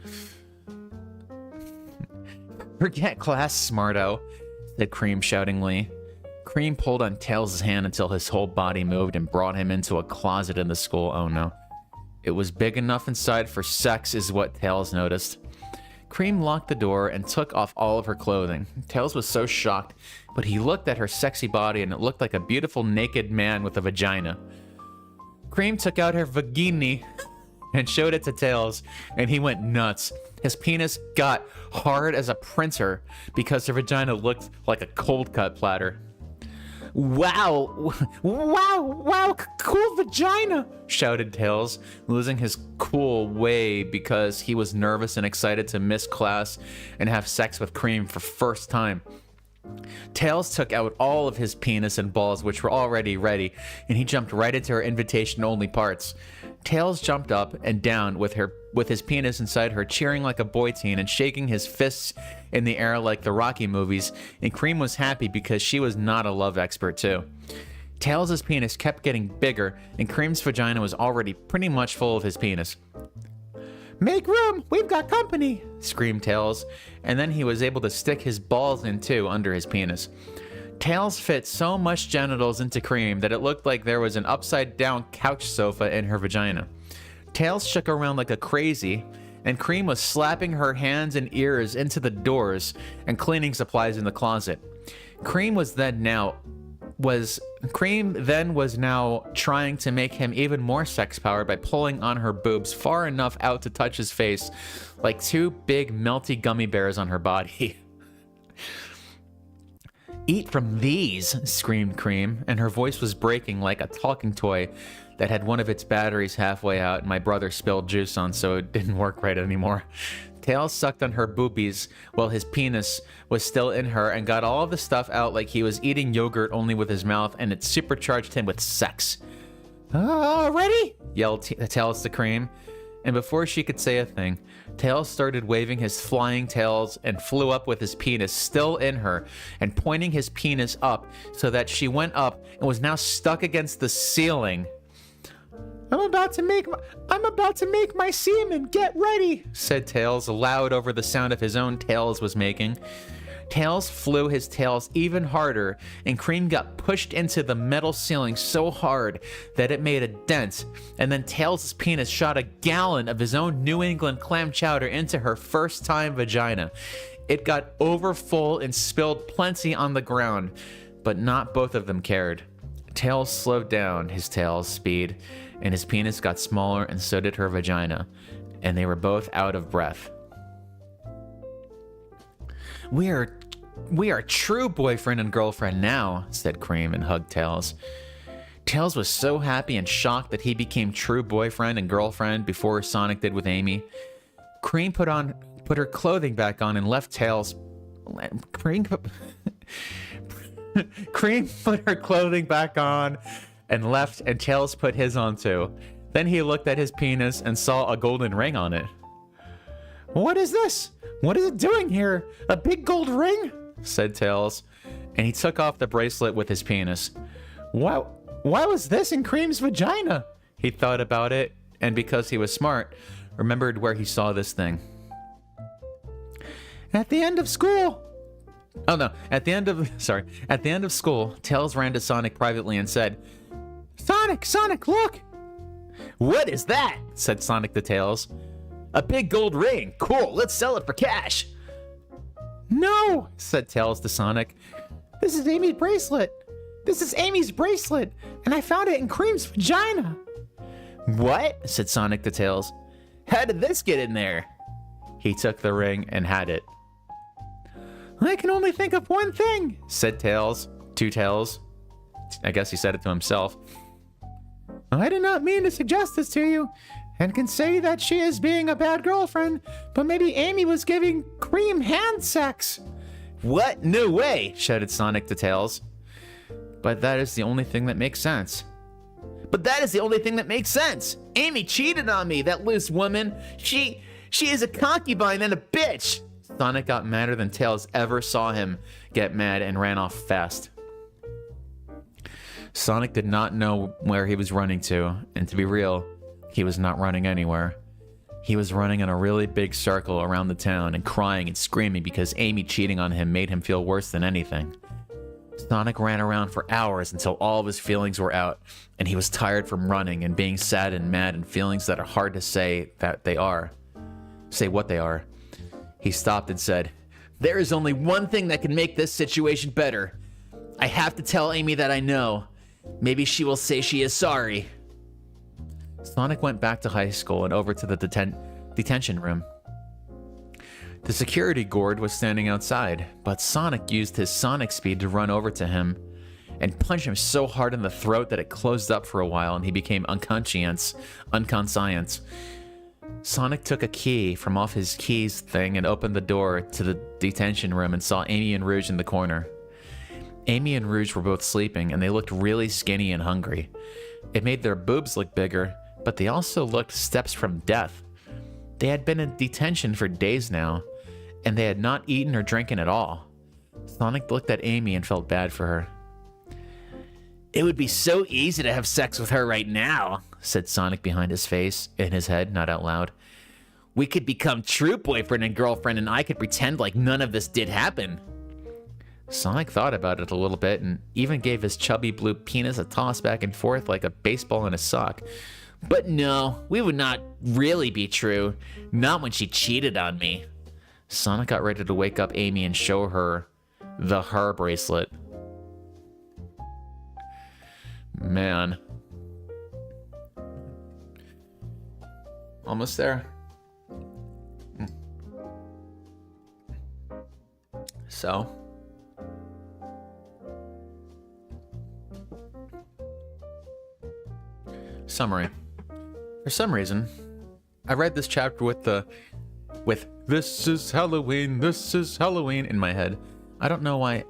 Forget class, smarto, said Cream shoutingly. Cream pulled on Tails' hand until his whole body moved and brought him into a closet in the school. Oh no. It was big enough inside for sex is what Tails noticed. Cream locked the door and took off all of her clothing. Tails was so shocked, but he looked at her sexy body and it looked like a beautiful naked man with a vagina. Cream took out her vagina and showed it to Tails, and he went nuts. His penis got hard as a printer because her vagina looked like a cold cut platter. Wow, cool vagina, shouted Tails, losing his cool way because he was nervous and excited to miss class and have sex with Cream for first time. Tails took out all of his penis and balls, which were already ready, and he jumped right into her invitation-only parts. Tails jumped up and down with his penis inside her, cheering like a boy teen and shaking his fists in the air like the Rocky movies, and Cream was happy because she was not a love expert too. Tails' penis kept getting bigger, and Cream's vagina was already pretty much full of his penis. "Make room! We've got company!" screamed Tails, and then he was able to stick his balls in too under his penis. Tails fit so much genitals into Cream that it looked like there was an upside-down couch sofa in her vagina. Tails shook around like a crazy, and Cream was slapping her hands and ears into the doors and cleaning supplies in the closet. Cream then was now trying to make him even more sex powered by pulling on her boobs far enough out to touch his face, like two big melty gummy bears on her body. "Eat from these," screamed Cream, and her voice was breaking like a talking toy that had one of its batteries halfway out and my brother spilled juice on, so it didn't work right anymore. Tails sucked on her boobies while his penis was still in her and got all of the stuff out like he was eating yogurt only with his mouth, and it supercharged him with sex. "Ready?" yelled Tails to Cream, and before she could say a thing, Tails started waving his flying tails and flew up with his penis still in her and pointing his penis up so that she went up and was now stuck against the ceiling. I'm about to make my semen. Get ready," said Tails, loud over the sound of his own tails was making. Tails flew his tails even harder, and Cream got pushed into the metal ceiling so hard that it made a dent, and then Tails' penis shot a gallon of his own New England clam chowder into her first-time vagina. It got over full and spilled plenty on the ground, but not both of them cared. Tails slowed down his tail's speed, and his penis got smaller, and so did her vagina, and they were both out of breath. We are true boyfriend and girlfriend now," said Cream and hugged Tails. Tails was so happy and shocked that he became true boyfriend and girlfriend before Sonic did with Amy. Cream put her clothing back on and left Tails. Cream put her clothing back on and left, and Tails put his on too. Then he looked at his penis and saw a golden ring on it. "What is this? What is it doing here? A big gold ring?" said Tails, and he took off the bracelet with his penis. Why was this in Cream's vagina? He thought about it, and because he was smart, remembered where he saw this thing. At the end of school, Tails ran to Sonic privately and said, Sonic, look!" "What is that?" said Sonic to Tails. "A big gold ring. Cool, let's sell it for cash." "No," said Tails to Sonic. This is Amy's bracelet, and I found it in Cream's vagina." "What?" said Sonic to Tails. "How did this get in there?" He took the ring and had it. "I can only think of one thing," said Tails to Tails. I guess he said it to himself. "I did not mean to suggest this to you, and can say that she is being a bad girlfriend, but maybe Amy was giving Cream hand sex." "What? No way!" shouted Sonic to Tails. "But that is the only thing that makes sense." "Amy cheated on me, that loose woman. She is a concubine and a bitch." Sonic got madder than Tails ever saw him get mad and ran off fast. Sonic did not know where he was running to, and to be real, he was not running anywhere. He was running in a really big circle around the town and crying and screaming because Amy cheating on him made him feel worse than anything. Sonic ran around for hours until all of his feelings were out, and he was tired from running and being sad and mad and feelings that are hard to say what they are. He stopped and said, "There is only one thing that can make this situation better. I have to tell Amy that I know. Maybe she will say she is sorry." Sonic went back to high school and over to the detention room. The security guard was standing outside, but Sonic used his Sonic speed to run over to him and punch him so hard in the throat that it closed up for a while and he became unconscious. Sonic took a key from off his keys thing and opened the door to the detention room and saw Amy and Rouge in the corner. Amy and Rouge were both sleeping, and they looked really skinny and hungry. It made their boobs look bigger, but they also looked steps from death. They had been in detention for days now, and they had not eaten or drinking at all. Sonic looked at Amy and felt bad for her. It would be so easy to have sex with her right now, said Sonic behind his face, in his head, not out loud. We could become true boyfriend and girlfriend, and I could pretend like none of this did happen. Sonic thought about it a little bit and even gave his chubby blue penis a toss back and forth like a baseball in a sock. But no, we would not really be true. Not when she cheated on me. Sonic got ready to wake up Amy and show her the her bracelet. Man. Almost there. So, summary. For some reason, I read this chapter with "This is Halloween, this is Halloween" in my head. I don't know why.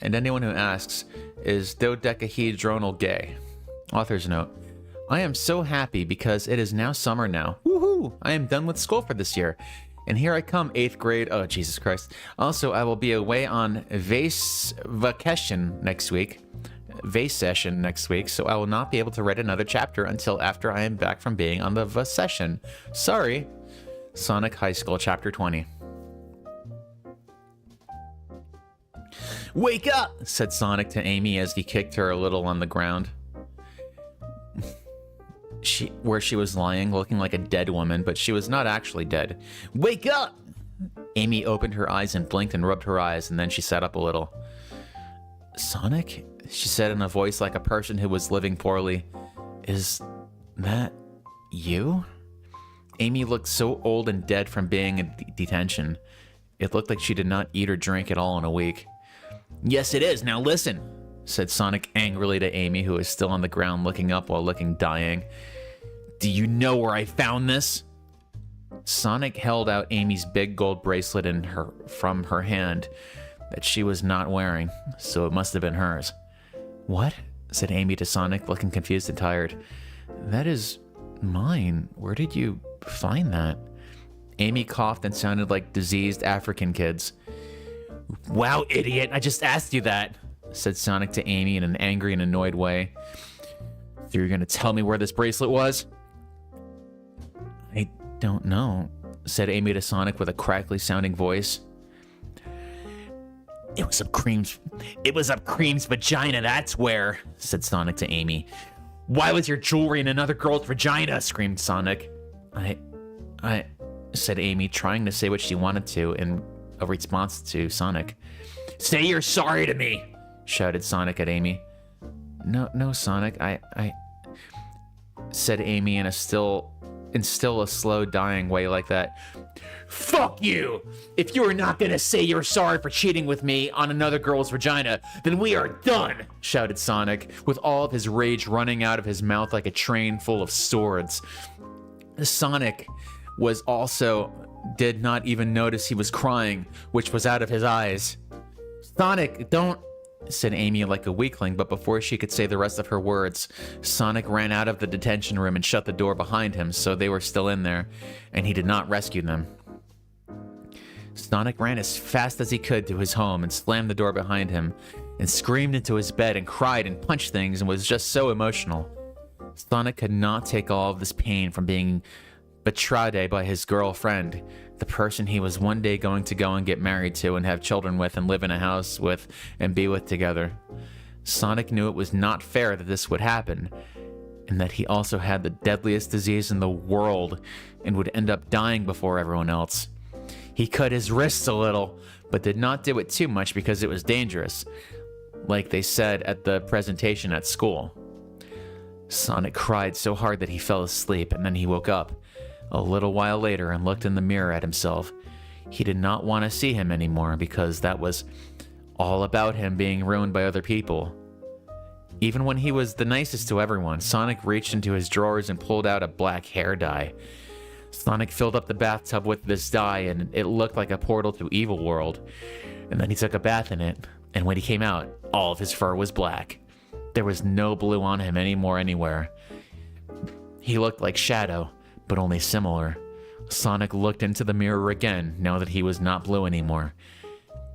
And anyone who asks, is dodecahedronal gay? Author's note. I am so happy because it is now summer now. Woohoo! I am done with school for this year. And here I come, 8th grade. Oh, Jesus Christ. Also, I will be away on vacation next week. Session next week, so I will not be able to write another chapter until after I am back from being on the session. Sorry. Sonic High School, Chapter 20. Wake up, said Sonic to Amy as he kicked her a little on the ground. Where she was lying, looking like a dead woman, but she was not actually dead. Wake up! Amy opened her eyes and blinked and rubbed her eyes, and then she sat up a little. Sonic? She said in a voice like a person who was living poorly. Is that you? Amy looked so old and dead from being in detention. It looked like she did not eat or drink at all in a week. Yes, it is. Now listen, said Sonic angrily to Amy, who was still on the ground looking up while looking dying. Do you know where I found this? Sonic held out Amy's big gold bracelet from her hand that she was not wearing, so it must have been hers. What? Said Amy to Sonic, looking confused and tired. That is mine. Where did you find that? Amy coughed and sounded like diseased African kids. Wow, idiot, I just asked you that, said Sonic to Amy in an angry and annoyed way. So you're gonna tell me where this bracelet was? I don't know, said Amy to Sonic with a crackly sounding voice. It was up Cream's vagina, that's where, said Sonic to Amy. Why was your jewelry in another girl's vagina? Screamed Sonic. I, said Amy, trying to say what she wanted to in a response to Sonic. Say you're sorry to me, shouted Sonic at Amy. No, Sonic, I, said Amy in still a slow dying way like that. Fuck you! If you are not gonna say you're sorry for cheating with me on another girl's vagina, then we are done! Shouted Sonic, with all of his rage running out of his mouth like a train full of swords. Sonic did not even notice he was crying, which was out of his eyes. Sonic, don't, said Amy like a weakling, but before she could say the rest of her words, Sonic ran out of the detention room and shut the door behind him, so they were still in there, and he did not rescue them. Sonic ran as fast as he could to his home and slammed the door behind him, and screamed into his bed and cried and punched things and was just so emotional. Sonic could not take all of this pain from being betrayed by his girlfriend, the person he was one day going to go and get married to and have children with and live in a house with and be with together. Sonic knew it was not fair that this would happen, and that he also had the deadliest disease in the world and would end up dying before everyone else. He cut his wrists a little, but did not do it too much because it was dangerous, like they said at the presentation at school. Sonic cried so hard that he fell asleep, and then he woke up a little while later and looked in the mirror at himself. He did not want to see him anymore because that was all about him being ruined by other people. Even when he was the nicest to everyone, Sonic reached into his drawers and pulled out a black hair dye. Sonic filled up the bathtub with this dye, and it looked like a portal to Evil World. And then he took a bath in it, and when he came out, all of his fur was black. There was no blue on him anymore anywhere. He looked like Shadow, but only similar. Sonic looked into the mirror again, now that he was not blue anymore.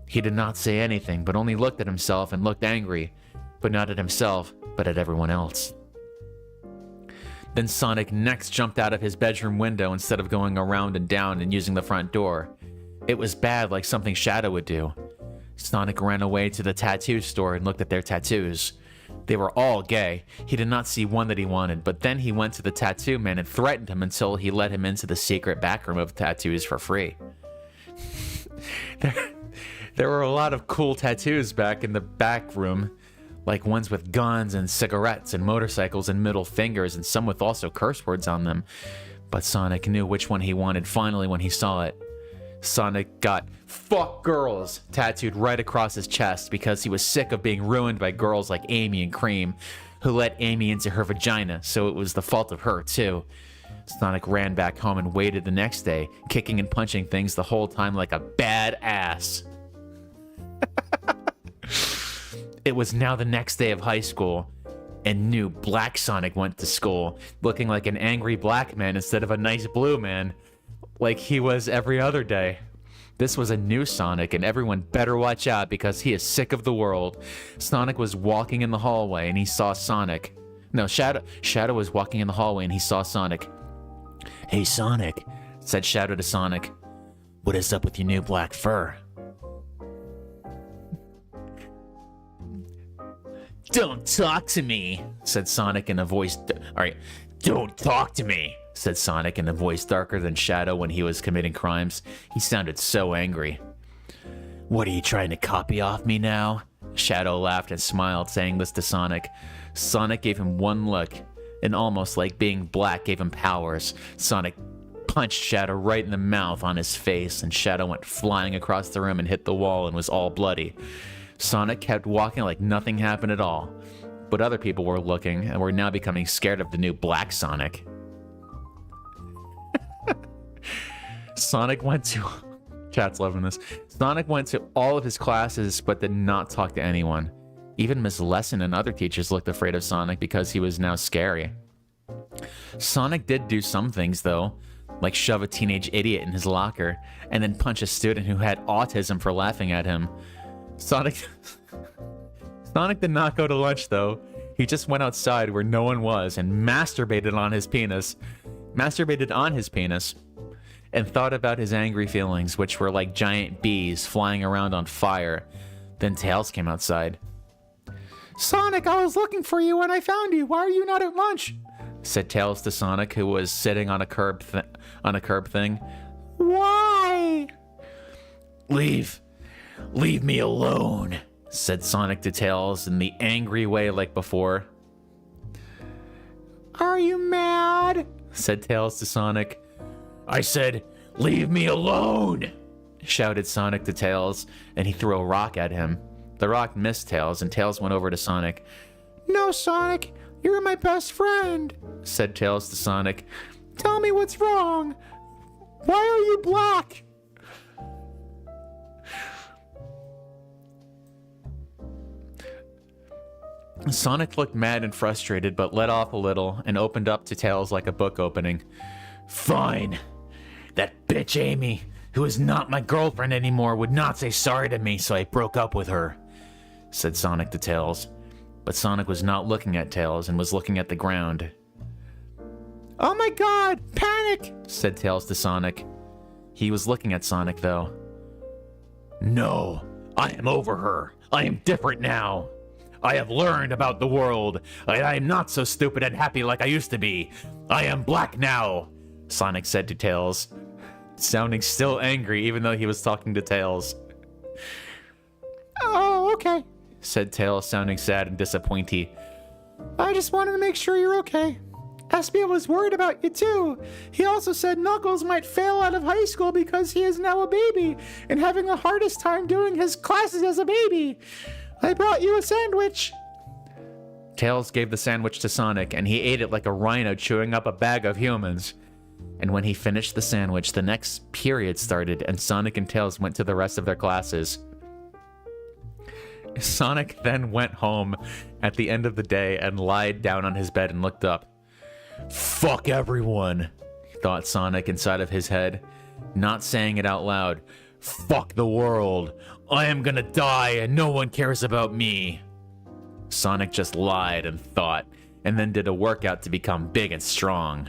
He did not say anything, but only looked at himself and looked angry. but not at himself, but at everyone else. Then Sonic next jumped out of his bedroom window instead of going around and down and using the front door. It was bad, like something Shadow would do. Sonic ran away to the tattoo store and looked at their tattoos. They were all gay. He did not see one that he wanted, but then he went to the tattoo man and threatened him until he let him into the secret back room of tattoos for free. There were a lot of cool tattoos back in the back room, like ones with guns and cigarettes and motorcycles and middle fingers, and some with also curse words on them. But Sonic knew which one he wanted finally when he saw it. Sonic got "fuck girls" tattooed right across his chest because he was sick of being ruined by girls like Amy and Cream, who let Amy into her vagina, so it was the fault of her too. Sonic ran back home and waited the next day, kicking and punching things the whole time like a badass. It was now the next day of high school, and new Black Sonic went to school, looking like an angry black man instead of a nice blue man, like he was every other day. This was a new Sonic, and everyone better watch out because he is sick of the world. Sonic was walking in the hallway, and he saw Sonic. No, Shadow was walking in the hallway, and he saw Sonic. "Hey, Sonic," said Shadow to Sonic. "What is up with your new black fur?" "Don't talk to me," said Sonic in a voice. Don't talk to me, said Sonic in a voice darker than Shadow when he was committing crimes. He sounded so angry. "What are you trying to copy off me now?" Shadow laughed and smiled, saying this to Sonic. Sonic gave him one look, and almost like being black gave him powers. Sonic punched Shadow right in the mouth on his face, and Shadow went flying across the room and hit the wall and was all bloody. Sonic kept walking like nothing happened at all, but other people were looking and were now becoming scared of the new Black Sonic. Sonic went to... Chat's loving this. Sonic went to all of his classes but did not talk to anyone. Even Miss Lesson and other teachers looked afraid of Sonic because he was now scary. Sonic did do some things though, like shove a teenage idiot in his locker and then punch a student who had autism for laughing at him. Sonic did not go to lunch though. He just went outside where no one was and masturbated on his penis, and thought about his angry feelings, which were like giant bees flying around on fire. Then Tails came outside. "Sonic, I was looking for you and I found you. Why are you not at lunch?" said Tails to Sonic, who was sitting on a curb thing. "Why?" Leave me alone," said Sonic to Tails in the angry way like before. "Are you mad?" said Tails to Sonic. "I said, leave me alone," shouted Sonic to Tails, and he threw a rock at him. The rock missed Tails, and Tails went over to Sonic. "No, Sonic, you're my best friend," said Tails to Sonic. "Tell me what's wrong. Why are you black?" Sonic looked mad and frustrated, but let off a little and opened up to Tails like a book opening. "Fine. That bitch Amy, who is not my girlfriend anymore, would not say sorry to me, so I broke up with her," said Sonic to Tails. But Sonic was not looking at Tails and was looking at the ground. "Oh my god, panic," said Tails to Sonic. He was looking at Sonic though. "No, I am over her. I am different now. I have learned about the world. I am not so stupid and happy like I used to be. I am black now," Sonic said to Tails, sounding still angry even though he was talking to Tails. "Oh, okay," said Tails, sounding sad and disappointed. "I just wanted to make sure you're okay. Espio was worried about you too. He also said Knuckles might fail out of high school because he is now a baby and having the hardest time doing his classes as a baby. I brought you a sandwich." Tails gave the sandwich to Sonic, and he ate it like a rhino chewing up a bag of humans. And when he finished the sandwich, the next period started, and Sonic and Tails went to the rest of their classes. Sonic then went home at the end of the day and lied down on his bed and looked up. "Fuck everyone," thought Sonic inside of his head, not saying it out loud. "Fuck the world. I am gonna die and no one cares about me." Sonic just lied and thought, and then did a workout to become big and strong.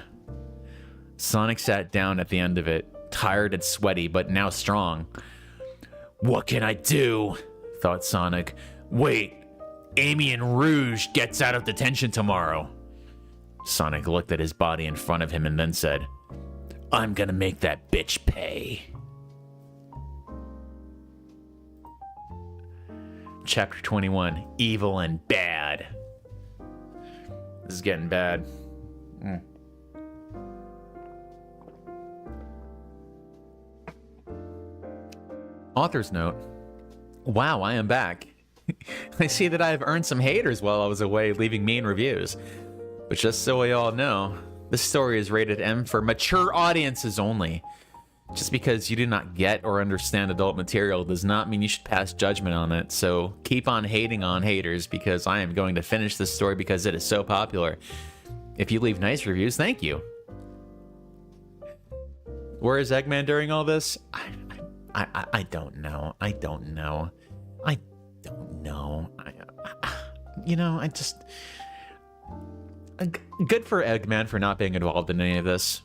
Sonic sat down at the end of it, tired and sweaty, but now strong. What can I do? Thought Sonic. Wait, Amy and Rouge gets out of detention tomorrow. Sonic looked at his body in front of him and then said, I'm gonna make that bitch pay. Chapter 21, Evil and Bad. This is getting bad. Author's note. Wow, I am back. I see that I have earned some haters while I was away leaving mean reviews. But just so we all know, this story is rated M for mature audiences only. Just because you do not get or understand adult material does not mean you should pass judgment on it. So keep on hating on haters, because I am going to finish this story because it is so popular. If you leave nice reviews, thank you. Where is Eggman during all this? I don't know. I don't know. Good for Eggman for not being involved in any of this.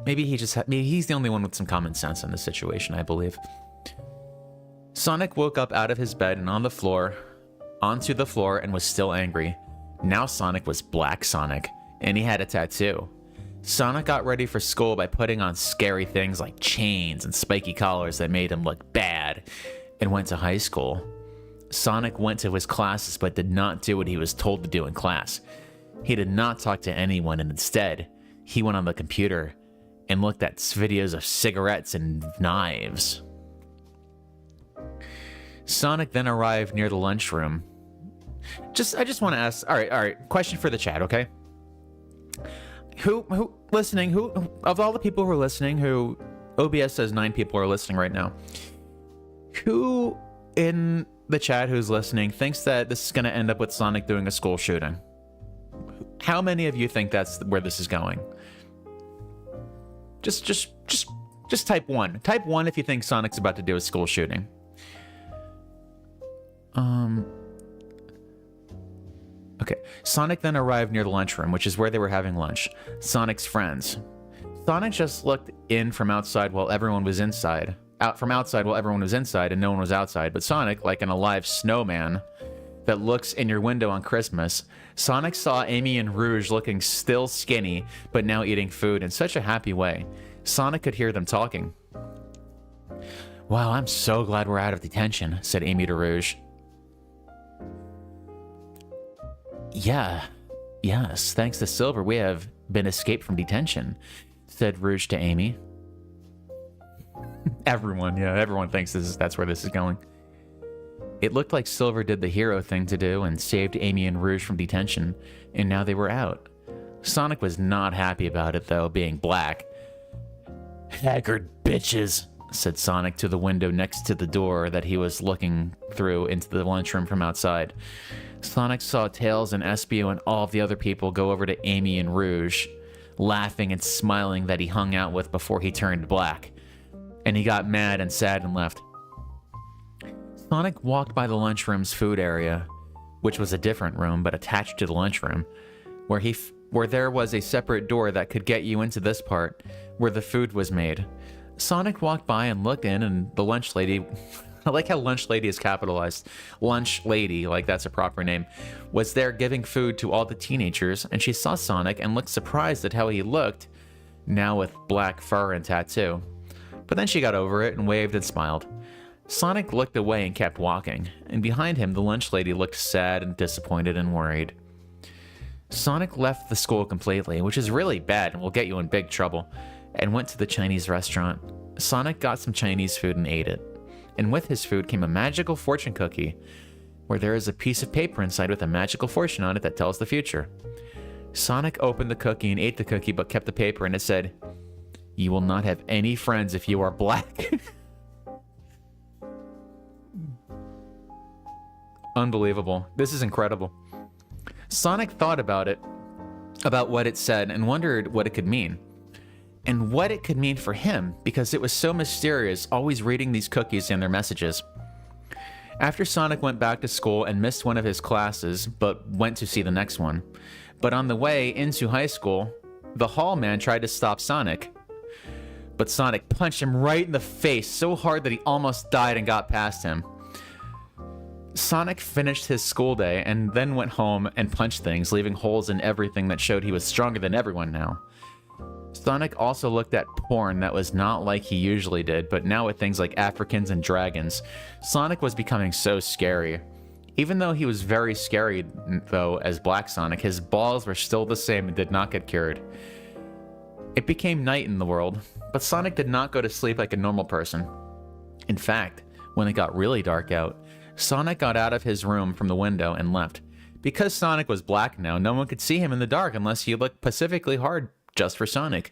Maybe he's the only one with some common sense in this situation, I believe. Sonic woke up out of his bed and onto the floor, and was still angry. Now Sonic was Black Sonic, and he had a tattoo. Sonic got ready for school by putting on scary things like chains and spiky collars that made him look bad, and went to high school. Sonic went to his classes but did not do what he was told to do in class. He did not talk to anyone, and instead, he went on the computer and looked at videos of cigarettes and knives. Sonic then arrived near the lunchroom. I just want to ask, all right, question for the chat, okay? Who of all the people who are listening, who OBS says 9 people are listening right now, who in the chat who's listening thinks that this is going to end up with Sonic doing a school shooting? How many of you think that's where this is going? Just type 1. Type 1 if you think Sonic's about to do a school shooting. Okay. Sonic then arrived near the lunchroom, which is where they were having lunch. Sonic's friends. Sonic just looked in from outside while everyone was inside. And no one was outside. But Sonic, like an alive snowman that looks in your window on Christmas, Sonic saw Amy and Rouge looking still skinny, but now eating food in such a happy way. Sonic could hear them talking. Wow, I'm so glad we're out of detention, said Amy to Rouge. Yes, thanks to Silver, we have been escaped from detention, said Rouge to Amy. Everyone thinks that's where this is going. It looked like Silver did the hero thing to do and saved Amy and Rouge from detention, and now they were out. Sonic was not happy about it, though, being black. Haggard bitches, said Sonic to the window next to the door that he was looking through into the lunchroom from outside. Sonic saw Tails and Espio and all of the other people go over to Amy and Rouge, laughing and smiling that he hung out with before he turned black. And he got mad and sad and left. Sonic walked by the lunchroom's food area, which was a different room but attached to the lunchroom, where there was a separate door that could get you into this part, where the food was made. Sonic walked by and looked in, and the lunch lady... I like how lunch lady is capitalized. Lunch lady, like that's a proper name, was there giving food to all the teenagers, and she saw Sonic and looked surprised at how he looked, now with black fur and tattoo. But then she got over it and waved and smiled. Sonic looked away and kept walking, and behind him the lunch lady looked sad and disappointed and worried. Sonic left the school completely, which is really bad and will get you in big trouble, and went to the Chinese restaurant. Sonic got some Chinese food and ate it. And with his food came a magical fortune cookie, where there is a piece of paper inside with a magical fortune on it that tells the future. Sonic opened the cookie and ate the cookie, but kept the paper, and it said, "You will not have any friends if you are black." Unbelievable. This is incredible. Sonic thought about what it said, and wondered what it could mean. And what it could mean for him, because it was so mysterious, always reading these cookies and their messages. After Sonic went back to school and missed one of his classes, but went to see the next one. But on the way into high school, the hall man tried to stop Sonic. But Sonic punched him right in the face so hard that he almost died and got past him. Sonic finished his school day and then went home and punched things, leaving holes in everything that showed he was stronger than everyone now. Sonic also looked at porn that was not like he usually did, but now with things like Africans and dragons. Sonic was becoming so scary. Even though he was very scary, though, as Black Sonic, his balls were still the same and did not get cured. It became night in the world, but Sonic did not go to sleep like a normal person. In fact, when it got really dark out, Sonic got out of his room from the window and left. Because Sonic was black now, no one could see him in the dark unless he looked pacifically hard just for Sonic.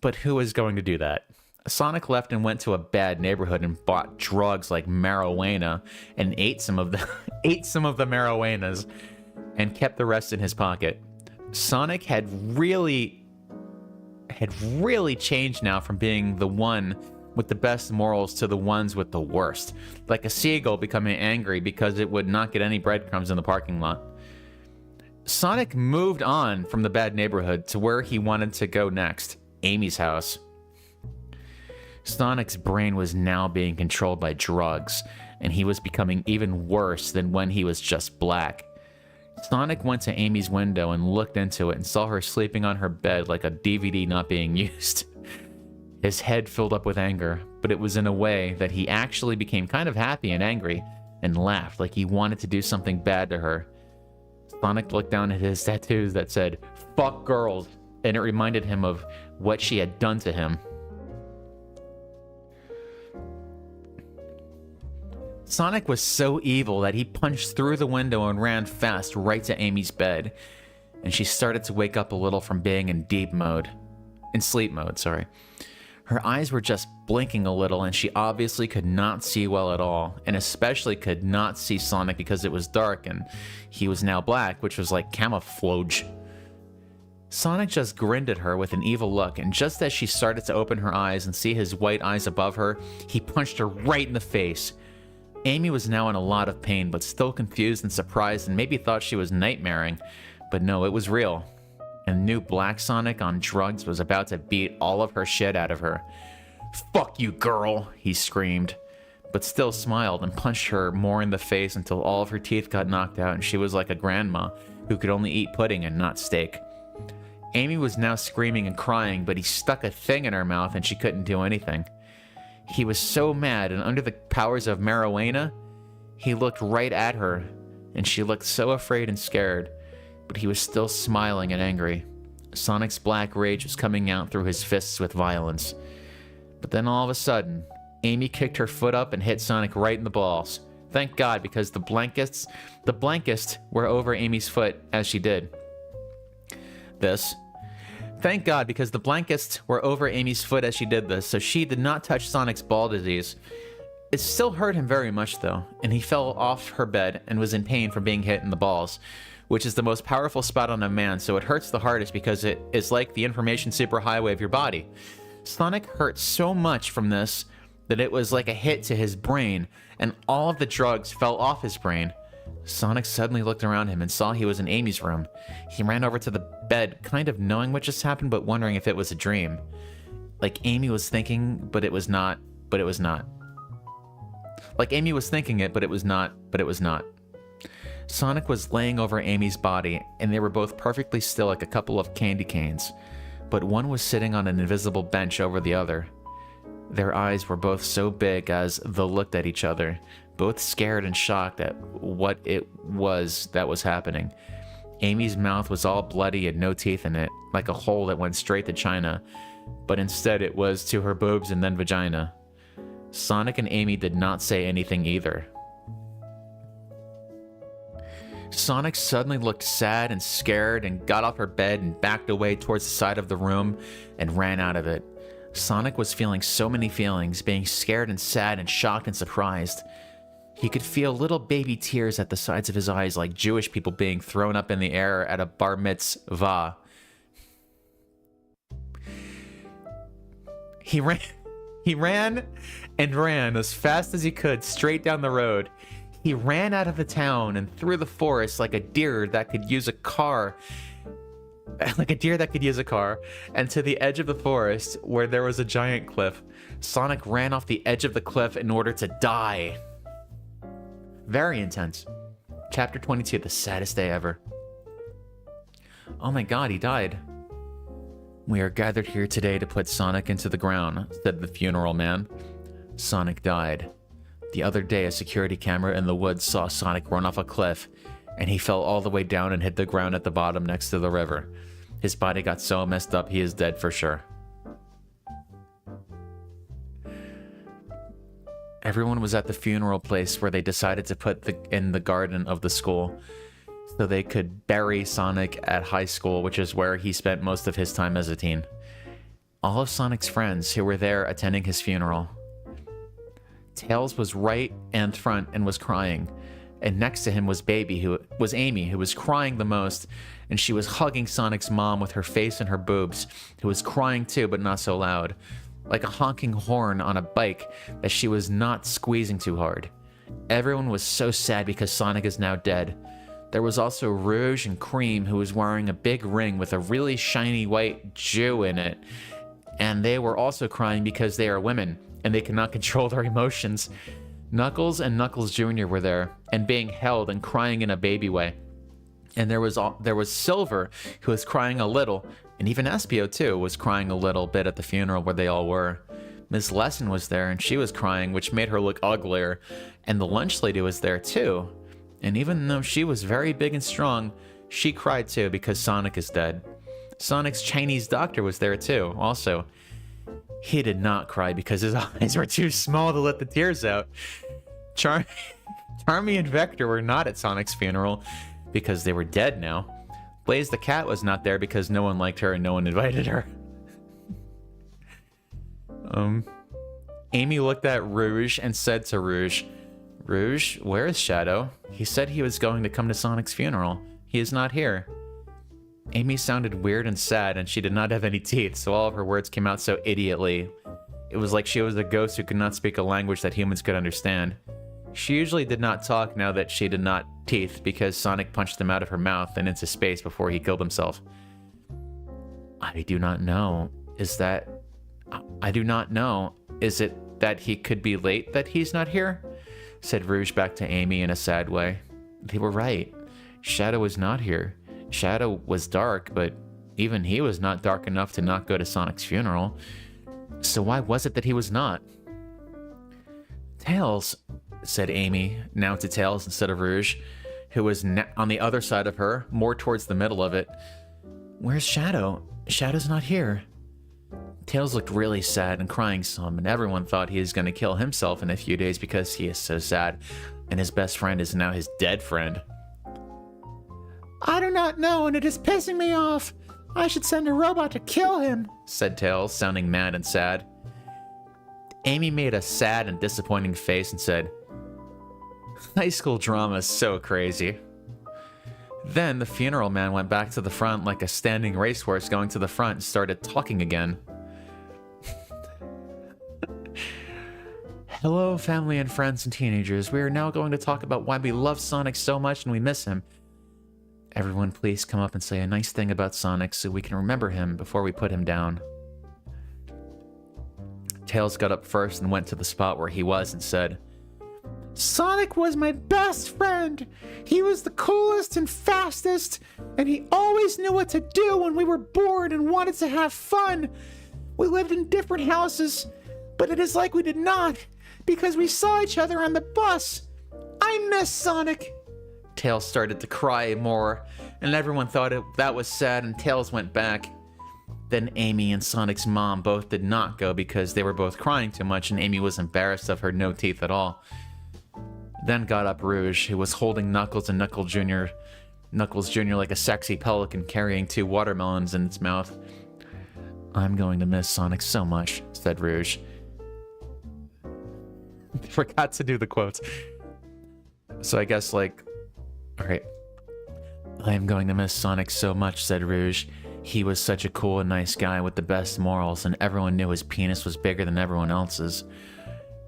But who was going to do that? Sonic left and went to a bad neighborhood and bought drugs like marijuana and ate some of the marijuanas and kept the rest in his pocket. Sonic had really changed now from being the one with the best morals to the ones with the worst. Like a seagull becoming angry because it would not get any breadcrumbs in the parking lot. Sonic moved on from the bad neighborhood to where he wanted to go next, Amy's house. Sonic's brain was now being controlled by drugs, and he was becoming even worse than when he was just black. Sonic went to Amy's window and looked into it and saw her sleeping on her bed like a DVD not being used. His head filled up with anger, but it was in a way that he actually became kind of happy and angry and laughed like he wanted to do something bad to her. Sonic looked down at his tattoos that said, "Fuck girls," and it reminded him of what she had done to him. Sonic was so evil that he punched through the window and ran fast right to Amy's bed, and she started to wake up a little from being in sleep mode, sorry. Her eyes were just blinking a little, and she obviously could not see well at all, and especially could not see Sonic because it was dark and he was now black, which was like camouflage. Sonic just grinned at her with an evil look, and just as she started to open her eyes and see his white eyes above her, he punched her right in the face. Amy was now in a lot of pain, but still confused and surprised and maybe thought she was nightmaring. But no, it was real. And new Black Sonic on drugs was about to beat all of her shit out of her. "Fuck you, girl," he screamed, but still smiled and punched her more in the face until all of her teeth got knocked out and she was like a grandma who could only eat pudding and not steak. Amy was now screaming and crying, but he stuck a thing in her mouth and she couldn't do anything. He was so mad, and under the powers of marijuana, he looked right at her, and she looked so afraid and scared, but he was still smiling and angry. Sonic's black rage was coming out through his fists with violence. But then all of a sudden, Amy kicked her foot up and hit Sonic right in the balls. Thank God, because the blankets were over Amy's foot as she did this. Thank God, because the blankets were over Amy's foot as she did this, so she did not touch Sonic's ball disease. It still hurt him very much, though, and he fell off her bed and was in pain from being hit in the balls, which is the most powerful spot on a man, so it hurts the hardest because it is like the information superhighway of your body. Sonic hurt so much from this that it was like a hit to his brain, and all of the drugs fell off his brain. Sonic suddenly looked around him and saw he was in Amy's room. He ran over to the bed, kind of knowing what just happened, but wondering if it was a dream. Like Amy was thinking, but it was not, but it was not. Like Amy was thinking it, but it was not, but it was not. Sonic was laying over Amy's body, and they were both perfectly still like a couple of candy canes, but one was sitting on an invisible bench over the other. Their eyes were both so big as they looked at each other, both scared and shocked at what it was that was happening. Amy's mouth was all bloody and no teeth in it, like a hole that went straight to China, but instead it was to her boobs and then vagina. Sonic and Amy did not say anything either. Sonic suddenly looked sad and scared and got off her bed and backed away towards the side of the room and ran out of it. Sonic was feeling so many feelings, being scared and sad and shocked and surprised. He could feel little baby tears at the sides of his eyes like Jewish people being thrown up in the air at a bar mitzvah. He ran and ran as fast as he could straight down the road. He ran out of the town and through the forest like a deer that could use a car. Like a deer that could use a car, and to the edge of the forest where there was a giant cliff. Sonic ran off the edge of the cliff in order to die. Very intense. Chapter 22, the saddest day ever. Oh my god, he died. We are gathered here today to put Sonic into the ground, said the funeral man. Sonic died. The other day, a security camera in the woods saw Sonic run off a cliff, and he fell all the way down and hit the ground at the bottom next to the river. His body got so messed up, he is dead for sure. Everyone was at the funeral place where they decided to put in the garden of the school so they could bury Sonic at high school, which is where he spent most of his time as a teen. All of Sonic's friends who were there attending his funeral. Tails was right and front and was crying. And next to him was Amy, who was crying the most, and she was hugging Sonic's mom with her face and her boobs, who was crying too, but not so loud. Like a honking horn on a bike that she was not squeezing too hard. Everyone was so sad because Sonic is now dead. There was also Rouge and Cream, who was wearing a big ring with a really shiny white Jew in it. And they were also crying because they are women, and they cannot control their emotions. Knuckles and Knuckles Jr. were there, and being held and crying in a baby way. And there was Silver, who was crying a little, and even Espio too was crying a little bit at the funeral where they all were. Miss Lesson was there, and she was crying, which made her look uglier. And the lunch lady was there too. And even though she was very big and strong, she cried too because Sonic is dead. Sonic's Chinese doctor was there too, also. He did not cry because his eyes were too small to let the tears out. Charmy and Vector were not at Sonic's funeral because they were dead now. Blaze the cat was not there because no one liked her and no one invited her. Amy looked at Rouge and said to Rouge, "Rouge, where is Shadow? He said he was going to come to Sonic's funeral. He is not here." Amy sounded weird and sad, and she did not have any teeth, so all of her words came out so idiotly. It was like she was a ghost who could not speak a language that humans could understand. She usually did not talk now that she did not teeth, because Sonic punched them out of her mouth and into space before he killed himself. I do not know. Is it that he could be late that he's not here? Said Rouge back to Amy in a sad way. They were right. Shadow was not here. Shadow was dark, but even he was not dark enough to not go to Sonic's funeral. So why was it that he was not? Tails, said Amy, now to Tails instead of Rouge, who was on the other side of her, more towards the middle of it. Where's Shadow? Shadow's not here. Tails looked really sad and crying some, and everyone thought he was going to kill himself in a few days because he is so sad, and his best friend is now his dead friend. I do not know, and it is pissing me off. I should send a robot to kill him, said Tails, sounding mad and sad. Amy made a sad and disappointing face and said, High school drama is so crazy. Then the funeral man went back to the front like a standing racehorse going to the front and started talking again. Hello, family and friends and teenagers. We are now going to talk about why we love Sonic so much and we miss him. Everyone please come up and say a nice thing about Sonic so we can remember him before we put him down. Tails got up first and went to the spot where he was and said, Sonic was my best friend. He was the coolest and fastest, and he always knew what to do when we were bored and wanted to have fun. We lived in different houses, but it is like we did not, because we saw each other on the bus. I miss Sonic. Tails started to cry more, and everyone thought that was sad, and Tails went back. Then Amy and Sonic's mom both did not go because they were both crying too much, and Amy was embarrassed of her no teeth at all. Then got up Rouge, who was holding Knuckles and Knuckles Jr. Like a sexy pelican carrying 2 watermelons in its mouth. I'm going to miss Sonic so much, said Rouge. Forgot to do the quotes. So I guess, like, alright. I am going to miss Sonic so much, said Rouge. He was such a cool and nice guy with the best morals, and everyone knew his penis was bigger than everyone else's.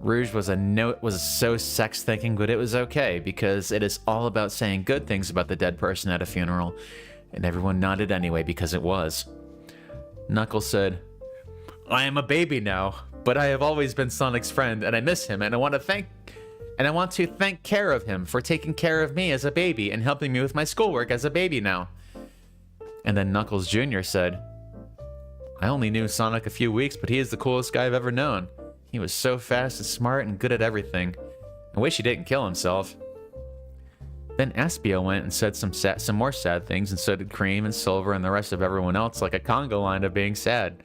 Rouge was so sex thinking, but it was okay because it is all about saying good things about the dead person at a funeral, and everyone nodded anyway because it was. Knuckles said, I am a baby now, but I have always been Sonic's friend, and I miss him, and I want to thank care of him for taking care of me as a baby and helping me with my schoolwork as a baby now. And then Knuckles Jr. said, I only knew Sonic a few weeks, but he is the coolest guy I've ever known. He was so fast and smart and good at everything. I wish he didn't kill himself. Then Espio went and said some more sad things, and so did Cream and Silver and the rest of everyone else, like a conga line of being sad.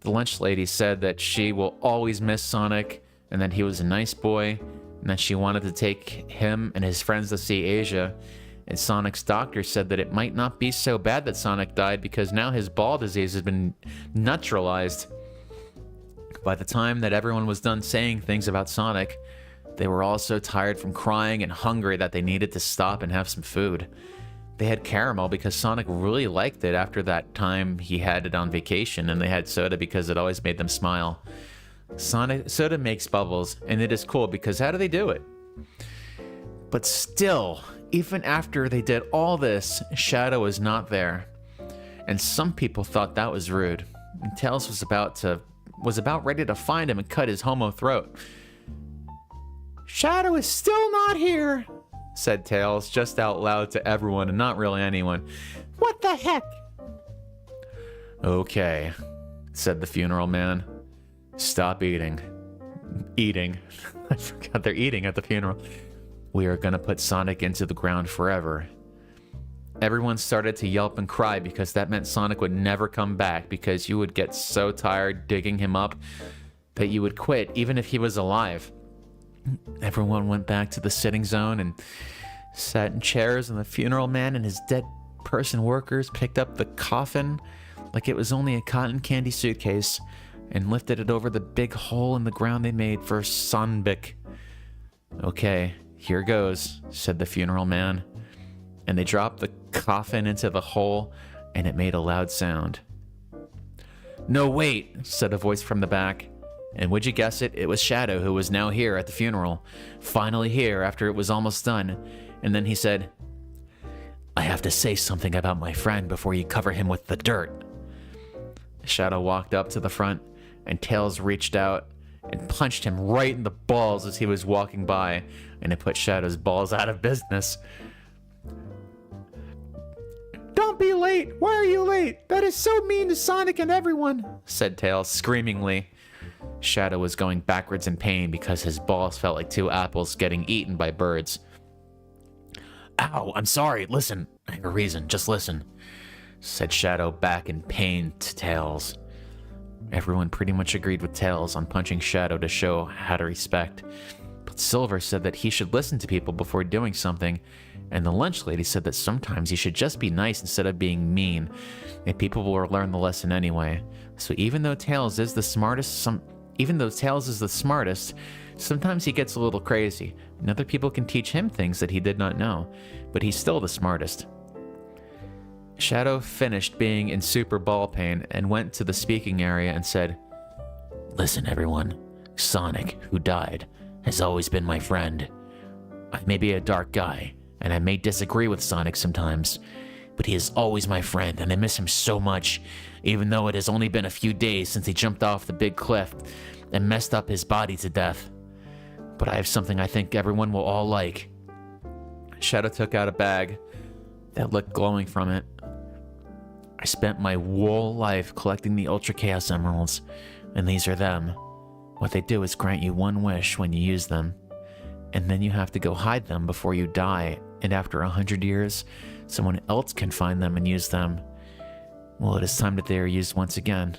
The lunch lady said that she will always miss Sonic, and that he was a nice boy, and that she wanted to take him and his friends to see Asia. And Sonic's doctor said that it might not be so bad that Sonic died because now his ball disease has been neutralized. By the time that everyone was done saying things about Sonic, they were all so tired from crying and hungry that they needed to stop and have some food. They had caramel because Sonic really liked it after that time he had it on vacation, and they had soda because it always made them smile. Soda makes bubbles, and it is cool because how do they do it? But still, even after they did all this, Shadow was not there. And some people thought that was rude. And Tails was about ready to find him and cut his homo throat. Shadow is still not here, said Tails, just out loud to everyone and not really anyone. What the heck? Okay, said the funeral man. Stop eating. Eating. I forgot they're eating at the funeral. We are gonna put Sonic into the ground forever. Everyone started to yelp and cry because that meant Sonic would never come back, because you would get so tired digging him up that you would quit even if he was alive. Everyone went back to the sitting zone and sat in chairs, and the funeral man and his dead person workers picked up the coffin like it was only a cotton candy suitcase and lifted it over the big hole in the ground they made for Sonbik. Okay, here goes, said the funeral man. And they dropped the coffin into the hole, and it made a loud sound. No, wait, said a voice from the back. And would you guess it? It was Shadow, who was now here at the funeral. Finally here after it was almost done. And then he said, I have to say something about my friend before you cover him with the dirt. Shadow walked up to the front, and Tails reached out and punched him right in the balls as he was walking by, and it put Shadow's balls out of business. Don't be late! Why are you late? That is so mean to Sonic and everyone, said Tails screamingly. Shadow was going backwards in pain because his balls felt like two apples getting eaten by birds. Ow, I'm sorry. Listen, I have a reason. Just listen, said Shadow back in pain to Tails. Everyone pretty much agreed with Tails on punching Shadow to show how to respect. But Silver said that he should listen to people before doing something, and the lunch lady said that sometimes you should just be nice instead of being mean, and people will learn the lesson anyway. So even though Tails is the smartest, sometimes he gets a little crazy, and other people can teach him things that he did not know, but he's still the smartest. Shadow finished being in super ball pain and went to the speaking area and said, Listen, everyone. Sonic, who died, has always been my friend. I may be a dark guy, and I may disagree with Sonic sometimes, but he is always my friend, and I miss him so much, even though it has only been a few days since he jumped off the big cliff and messed up his body to death. But I have something I think everyone will all like. Shadow took out a bag that looked glowing from it. I spent my whole life collecting the Ultra Chaos Emeralds, and these are them. What they do is grant you one wish when you use them, and then you have to go hide them before you die, and after 100 years, someone else can find them and use them. Well, it is time that they are used once again.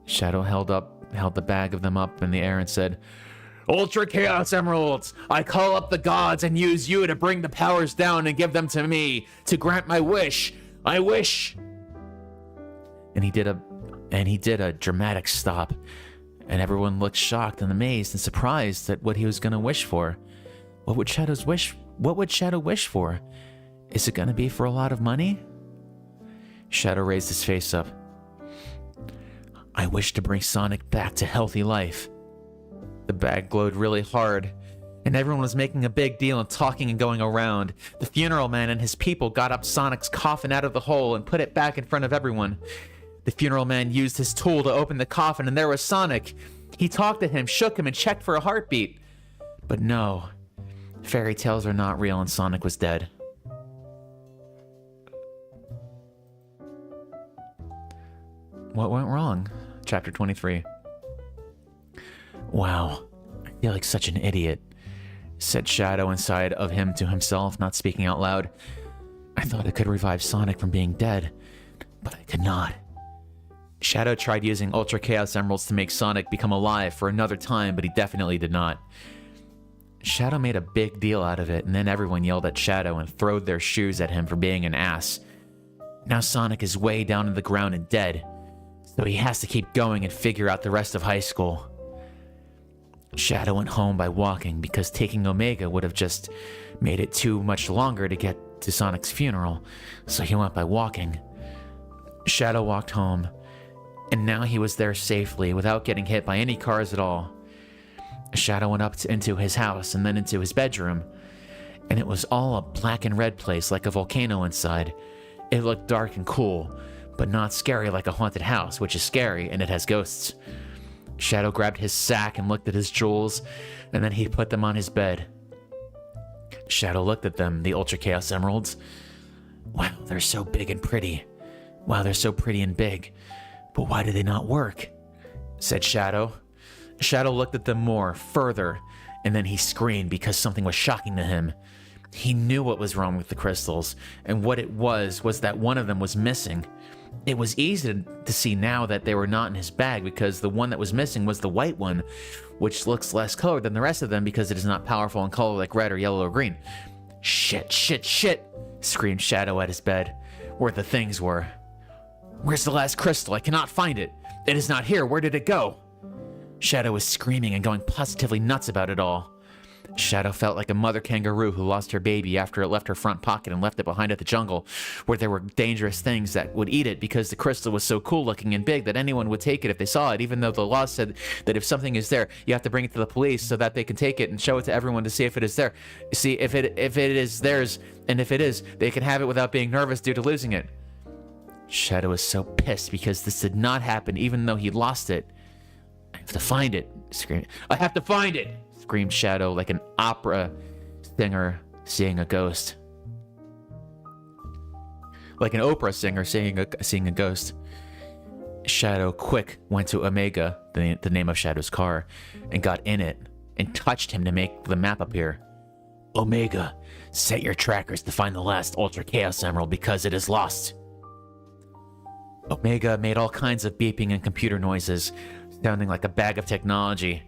Shadow held the bag of them up in the air and said, Ultra Chaos Emeralds! I call up the gods and use you to bring the powers down and give them to me to grant my wish. I wish. And he did a dramatic stop, and everyone looked shocked and amazed and surprised at what he was going to wish for. What would Shadow wish for? Is it going to be for a lot of money? Shadow raised his face up. I wish to bring Sonic back to healthy life. The bag glowed really hard, and everyone was making a big deal and talking and going around. The funeral man and his people got up Sonic's coffin out of the hole and put it back in front of everyone. The funeral man used his tool to open the coffin, and there was Sonic. He talked to him, shook him, and checked for a heartbeat. But no, fairy tales are not real, and Sonic was dead. What went wrong? Chapter 23. Wow, I feel like such an idiot, said Shadow inside of him to himself, not speaking out loud. I thought I could revive Sonic from being dead, but I could not. Shadow tried using Ultra Chaos Emeralds to make Sonic become alive for another time, but he definitely did not. Shadow made a big deal out of it, and then everyone yelled at Shadow and throwed their shoes at him for being an ass. Now Sonic is way down in the ground and dead, so he has to keep going and figure out the rest of high school. Shadow went home by walking because taking Omega would have just made it too much longer to get to Sonic's funeral, so he went by walking. Shadow walked home, and now he was there safely without getting hit by any cars at all. Shadow went up into his house and then into his bedroom, and it was all a black and red place like a volcano inside. It looked dark and cool, but not scary like a haunted house, which is scary and it has ghosts. Shadow grabbed his sack and looked at his jewels, and then he put them on his bed. Shadow looked at them, the Ultra Chaos Emeralds. Wow, they're so big and pretty. Wow, they're so pretty and big. But why do they not work? Said Shadow. Shadow looked at them more, further, and then he screamed because something was shocking to him. He knew what was wrong with the crystals, and what it was that one of them was missing. It was easy to see now that they were not in his bag because the one that was missing was the white one, which looks less colored than the rest of them because it is not powerful in color like red or yellow or green. Shit, shit, shit, screamed Shadow at his bed, where the things were. Where's the last crystal? I cannot find it. It is not here. Where did it go? Shadow was screaming and going positively nuts about it all. Shadow felt like a mother kangaroo who lost her baby after it left her front pocket and left it behind at the jungle, where there were dangerous things that would eat it because the crystal was so cool looking and big that anyone would take it if they saw it, even though the law said that if something is there, you have to bring it to the police so that they can take it and show it to everyone to see if it is there. See, if it is theirs, and if it is, they can have it without being nervous due to losing it. Shadow was so pissed because this did not happen, even though he lost it. I have to find it, screamed. I have to find it, screamed Shadow like an opera singer seeing a ghost. Like an opera singer seeing a ghost. Shadow quick went to Omega, the name of Shadow's car, and got in it and touched him to make the map appear. Omega, set your trackers to find the last Ultra Chaos Emerald because it is lost. Omega made all kinds of beeping and computer noises, sounding like a bag of technology.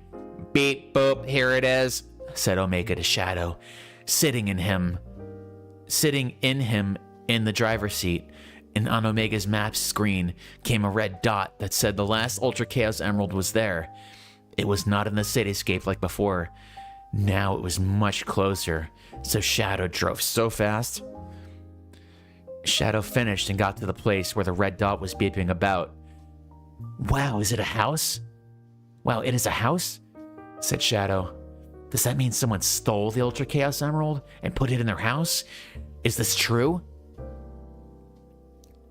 Beep, boop, here it is, said Omega to Shadow, sitting in him in the driver's seat, and on Omega's map screen came a red dot that said the last Ultra Chaos Emerald was there. It was not in the cityscape like before. Now it was much closer, so Shadow drove so fast. Shadow finished and got to the place where the red dot was beeping about. Wow, is it a house? Wow, it is a house? Said Shadow. Does that mean someone stole the Ultra Chaos Emerald and put it in their house? Is this true?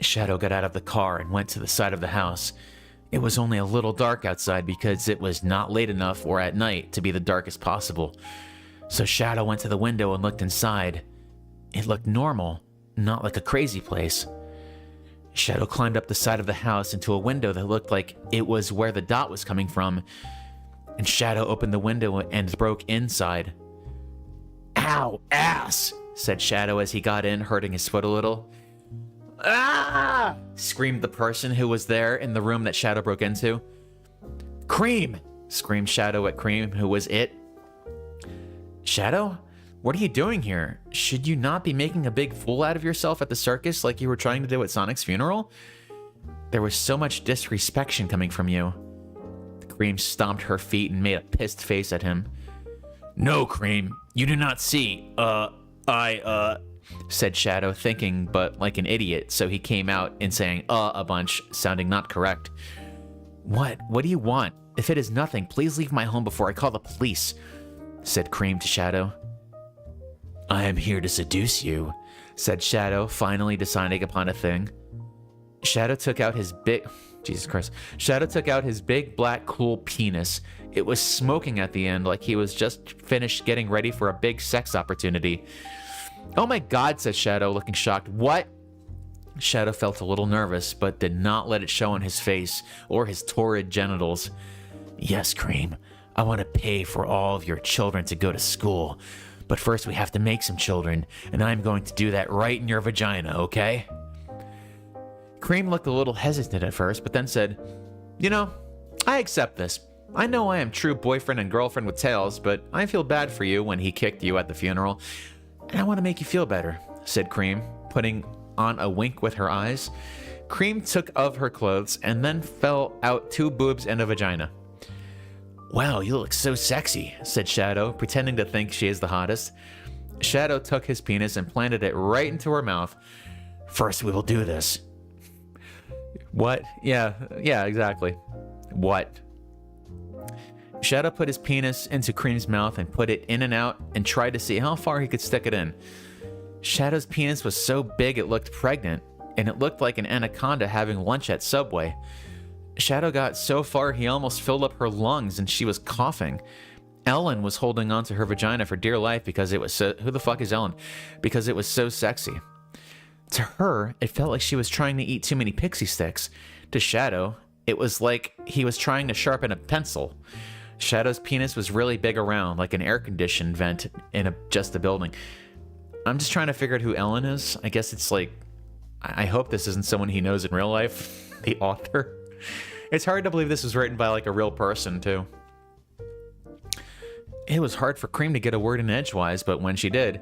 Shadow got out of the car and went to the side of the house. It was only a little dark outside because it was not late enough or at night to be the darkest possible. So Shadow went to the window and looked inside. It looked normal, not like a crazy place. Shadow climbed up the side of the house into a window that looked like it was where the dot was coming from, and Shadow opened the window and broke inside. Ow, ass, said Shadow as he got in, hurting his foot a little. Ah! Screamed the person who was there in the room that Shadow broke into. Cream! Screamed Shadow at Cream, who was it. Shadow? What are you doing here? Should you not be making a big fool out of yourself at the circus like you were trying to do at Sonic's funeral? There was so much disrespect coming from you. Cream stomped her feet and made a pissed face at him. No, Cream, you do not see. Said Shadow, thinking but like an idiot, so he came out and saying a bunch, sounding not correct. What do you want? If it is nothing, please leave my home before I call the police, said Cream to Shadow. I am here to seduce you, said Shadow, finally deciding upon a thing. Shadow took out his big... Jesus Christ. Shadow took out his big, black, cool penis. It was smoking at the end like he was just finished getting ready for a big sex opportunity. Oh my god, said Shadow, looking shocked. What? Shadow felt a little nervous, but did not let it show on his face or his torrid genitals. Yes, Cream. I want to pay for all of your children to go to school. But first we have to make some children, and I'm going to do that right in your vagina, okay? Cream looked a little hesitant at first, but then said, You know, I accept this. I know I am true boyfriend and girlfriend with Tails, but I feel bad for you when he kicked you at the funeral. And I want to make you feel better, said Cream, putting on a wink with her eyes. Cream took off her clothes and then fell out 2 boobs and a vagina. Wow, you look so sexy, said Shadow, pretending to think she is the hottest. Shadow took his penis and planted it right into her mouth. First we will do this. What? Yeah, exactly. What? Shadow put his penis into Cream's mouth and put it in and out and tried to see how far he could stick it in. Shadow's penis was so big it looked pregnant, and it looked like an anaconda having lunch at Subway. Shadow got so far he almost filled up her lungs and she was coughing. Ellen was holding onto her vagina for dear life because it was so... Who the fuck is Ellen? Because it was so sexy. To her, it felt like she was trying to eat too many pixie sticks. To Shadow, it was like he was trying to sharpen a pencil. Shadow's penis was really big around, like an air-conditioned vent in just a building. I'm just trying to figure out who Ellen is. I guess it's like... I hope this isn't someone he knows in real life. The author. It's hard to believe this was written by like a real person, too. It was hard for Cream to get a word in edgewise, but when she did,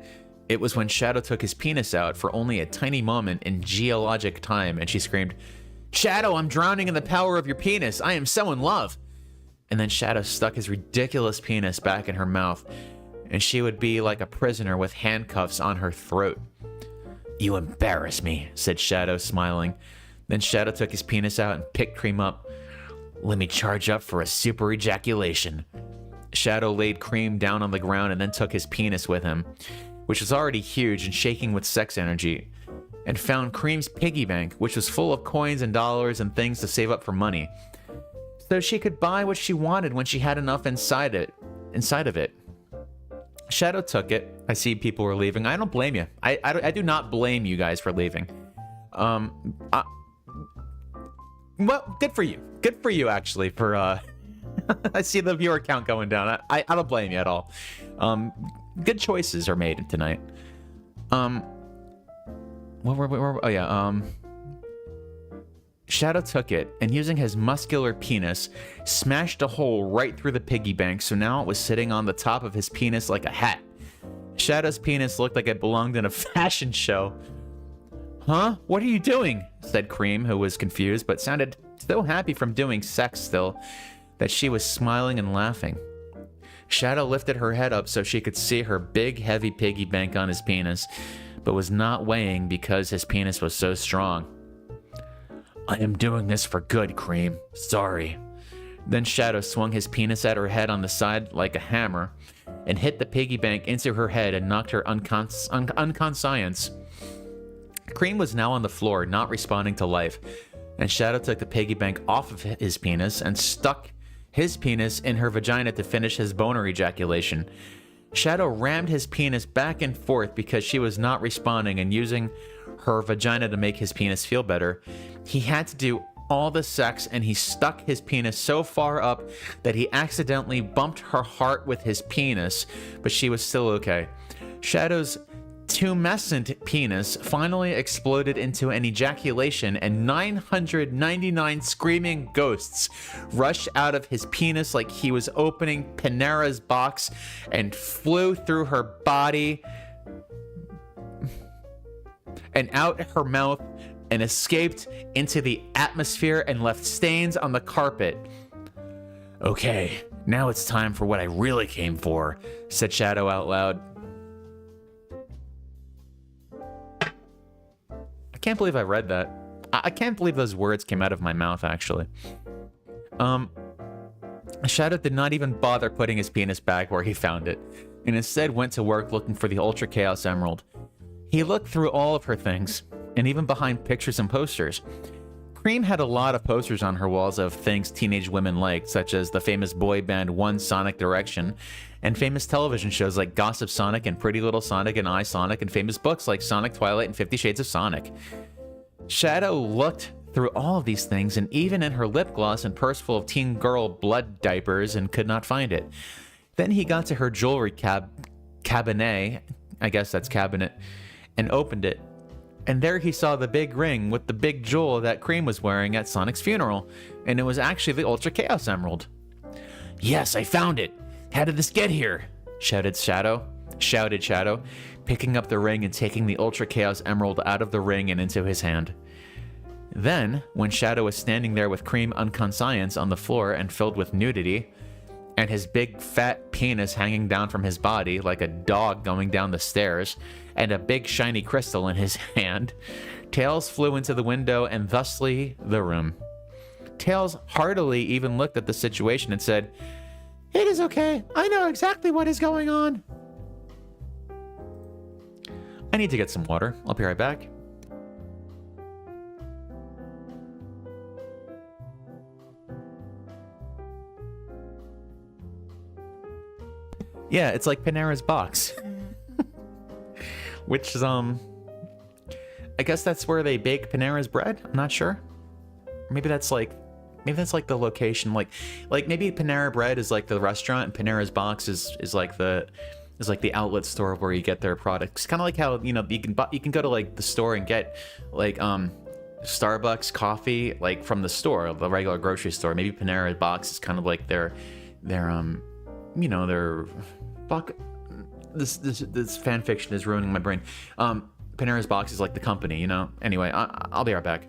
it was when Shadow took his penis out for only a tiny moment in geologic time, and she screamed, Shadow, I'm drowning in the power of your penis. I am so in love. And then Shadow stuck his ridiculous penis back in her mouth, and she would be like a prisoner with handcuffs on her throat. You embarrass me, said Shadow, smiling. Then Shadow took his penis out and picked Cream up. Let me charge up for a super ejaculation. Shadow laid Cream down on the ground and then took his penis with him, which was already huge and shaking with sex energy, and found Cream's piggy bank, which was full of coins and dollars and things to save up for money, so she could buy what she wanted when she had enough inside of it. Shadow took it. I see people were leaving. I don't blame you. I do not blame you guys for leaving. Well, good for you. Good for you, actually, for, I see the viewer count going down. I don't blame you at all. Good choices are made tonight. Shadow took it, and using his muscular penis, smashed a hole right through the piggy bank, so now it was sitting on the top of his penis like a hat. Shadow's penis looked like it belonged in a fashion show. Huh? What are you doing? Said Cream, who was confused, but sounded so happy from doing sex still, that she was smiling and laughing. Shadow lifted her head up so she could see her big, heavy piggy bank on his penis, but was not weighing because his penis was so strong. I am doing this for good, Cream. Sorry. Then Shadow swung his penis at her head on the side like a hammer and hit the piggy bank into her head and knocked her unconscious. Cream was now on the floor, not responding to life, and Shadow took the piggy bank off of his penis and stuck his penis in her vagina to finish his boner ejaculation. Shadow rammed his penis back and forth because she was not responding and using her vagina to make his penis feel better. He had to do all the sex, and he stuck his penis so far up that he accidentally bumped her heart with his penis, but she was still okay. Shadow's tumescent penis finally exploded into an ejaculation, and 999 screaming ghosts rushed out of his penis like he was opening Pandora's box and flew through her body and out her mouth and escaped into the atmosphere and left stains on the carpet. Okay, now it's time for what I really came for, said Shadow out loud. I can't believe I read that. I can't believe those words came out of my mouth, actually. Shadow did not even bother putting his penis back where he found it, and instead went to work looking for the Ultra Chaos Emerald. He looked through all of her things, and even behind pictures and posters. Cream had a lot of posters on her walls of things teenage women liked, such as the famous boy band One Sonic Direction, and famous television shows like Gossip Sonic and Pretty Little Sonic and iSonic, and famous books like Sonic Twilight and 50 Shades of Sonic. Shadow looked through all of these things, and even in her lip gloss and purse full of teen girl blood diapers, and could not find it. Then he got to her jewelry cabinet, I guess that's cabinet, and opened it. And there he saw the big ring with the big jewel that Cream was wearing at Sonic's funeral, and it was actually the Ultra Chaos Emerald. "Yes, I found it! How did this get here?" shouted Shadow, picking up the ring and taking the Ultra Chaos Emerald out of the ring and into his hand. Then, when Shadow was standing there with Cream unconscious on the floor and filled with nudity, and his big fat penis hanging down from his body like a dog going down the stairs, and a big shiny crystal in his hand, Tails flew into the window and thusly the room. Tails heartily even looked at the situation and said, "It is okay. I know exactly what is going on." I need to get some water. I'll be right back. Yeah, it's like Panera's Box. Which is, I guess that's where they bake Panera's bread? I'm not sure. Maybe that's like the location. Like maybe Panera Bread is like the restaurant, and Panera's Box is like the outlet store where you get their products. Kind of like how, you know, you can go to like the store and get like Starbucks coffee like from the store, the regular grocery store. Maybe Panera's Box is kind of like their you know, their this fan fiction is ruining my brain. Panera's Box is like the company, you know. Anyway, I'll be right back.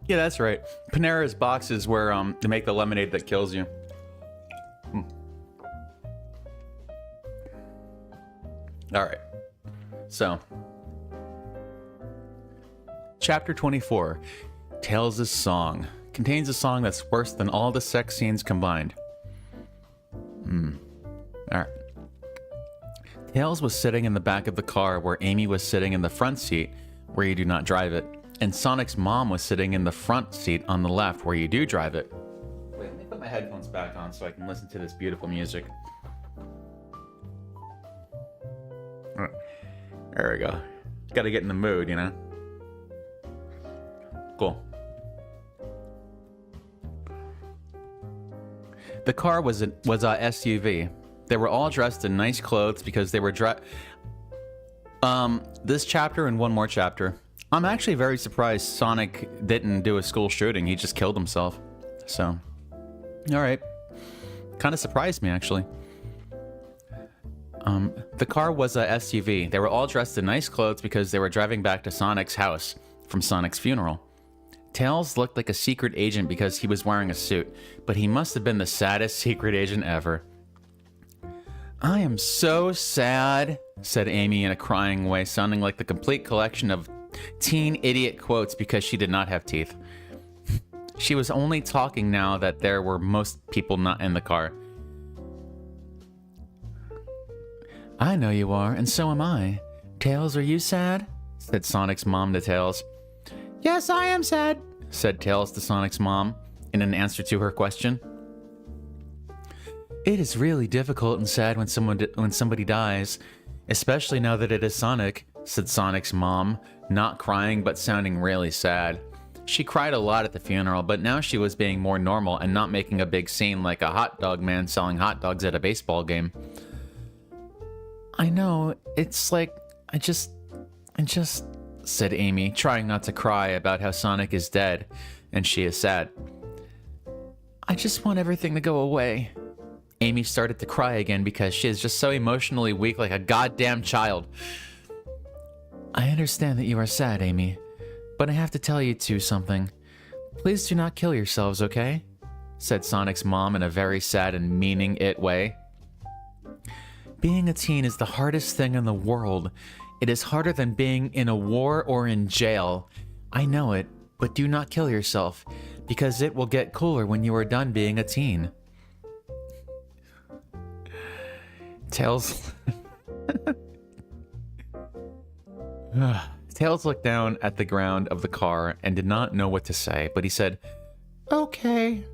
Yeah, that's right. Panera's Box is where they make the lemonade that kills you. All right. So, Chapter 24, Tails' Song, contains a song that's worse than all the sex scenes combined. All right. Tails was sitting in the back of the car where Amy was sitting in the front seat where you do not drive it. And Sonic's mom was sitting in the front seat on the left where you do drive it. Wait, let me put my headphones back on so I can listen to this beautiful music. There we go. Gotta get in the mood, you know? Cool. The car was a SUV. They were all dressed in nice clothes because they were this chapter and one more chapter. I'm actually very surprised Sonic didn't do a school shooting. He just killed himself. So, all right. Kind of surprised me, actually. The car was a SUV. They were all dressed in nice clothes because they were driving back to Sonic's house from Sonic's funeral. Tails looked like a secret agent because he was wearing a suit, but he must have been the saddest secret agent ever. "I am so sad," said Amy in a crying way, sounding like the complete collection of teen idiot quotes because she did not have teeth. She was only talking now that there were most people not in the car. I know you are, and so am I. Tails, are you sad? Said Sonic's mom to Tails. Yes, I am sad, said Tails to Sonic's mom in an answer to her question. It is really difficult and sad when somebody dies, especially now that it is Sonic, said Sonic's mom, not crying but sounding really sad. She cried a lot at the funeral, but now she was being more normal and not making a big scene like a hot dog man selling hot dogs at a baseball game. I know, it's like, I just, said Amy, trying not to cry about how Sonic is dead and she is sad. I just want everything to go away. Amy started to cry again because she is just so emotionally weak, like a goddamn child. I understand that you are sad, Amy, but I have to tell you two something. Please do not kill yourselves, okay? Said Sonic's mom in a very sad and meaning it way. Being a teen is the hardest thing in the world. It is harder than being in a war or in jail. I know it, but do not kill yourself, because it will get cooler when you are done being a teen. Tails... Tails looked down at the ground of the car and did not know what to say, but he said, okay.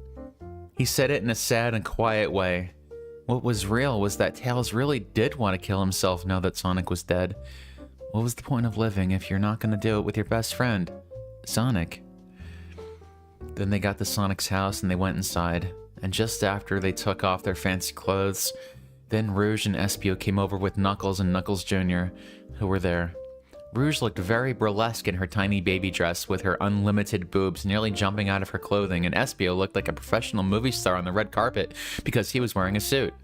He said it in a sad and quiet way. What was real was that Tails really did want to kill himself now that Sonic was dead. What was the point of living if you're not going to do it with your best friend, Sonic? Then they got to Sonic's house and they went inside, and just after they took off their fancy clothes, then Rouge and Espio came over with Knuckles and Knuckles Jr., who were there. Rouge looked very burlesque in her tiny baby dress with her unlimited boobs nearly jumping out of her clothing, and Espio looked like a professional movie star on the red carpet because he was wearing a suit.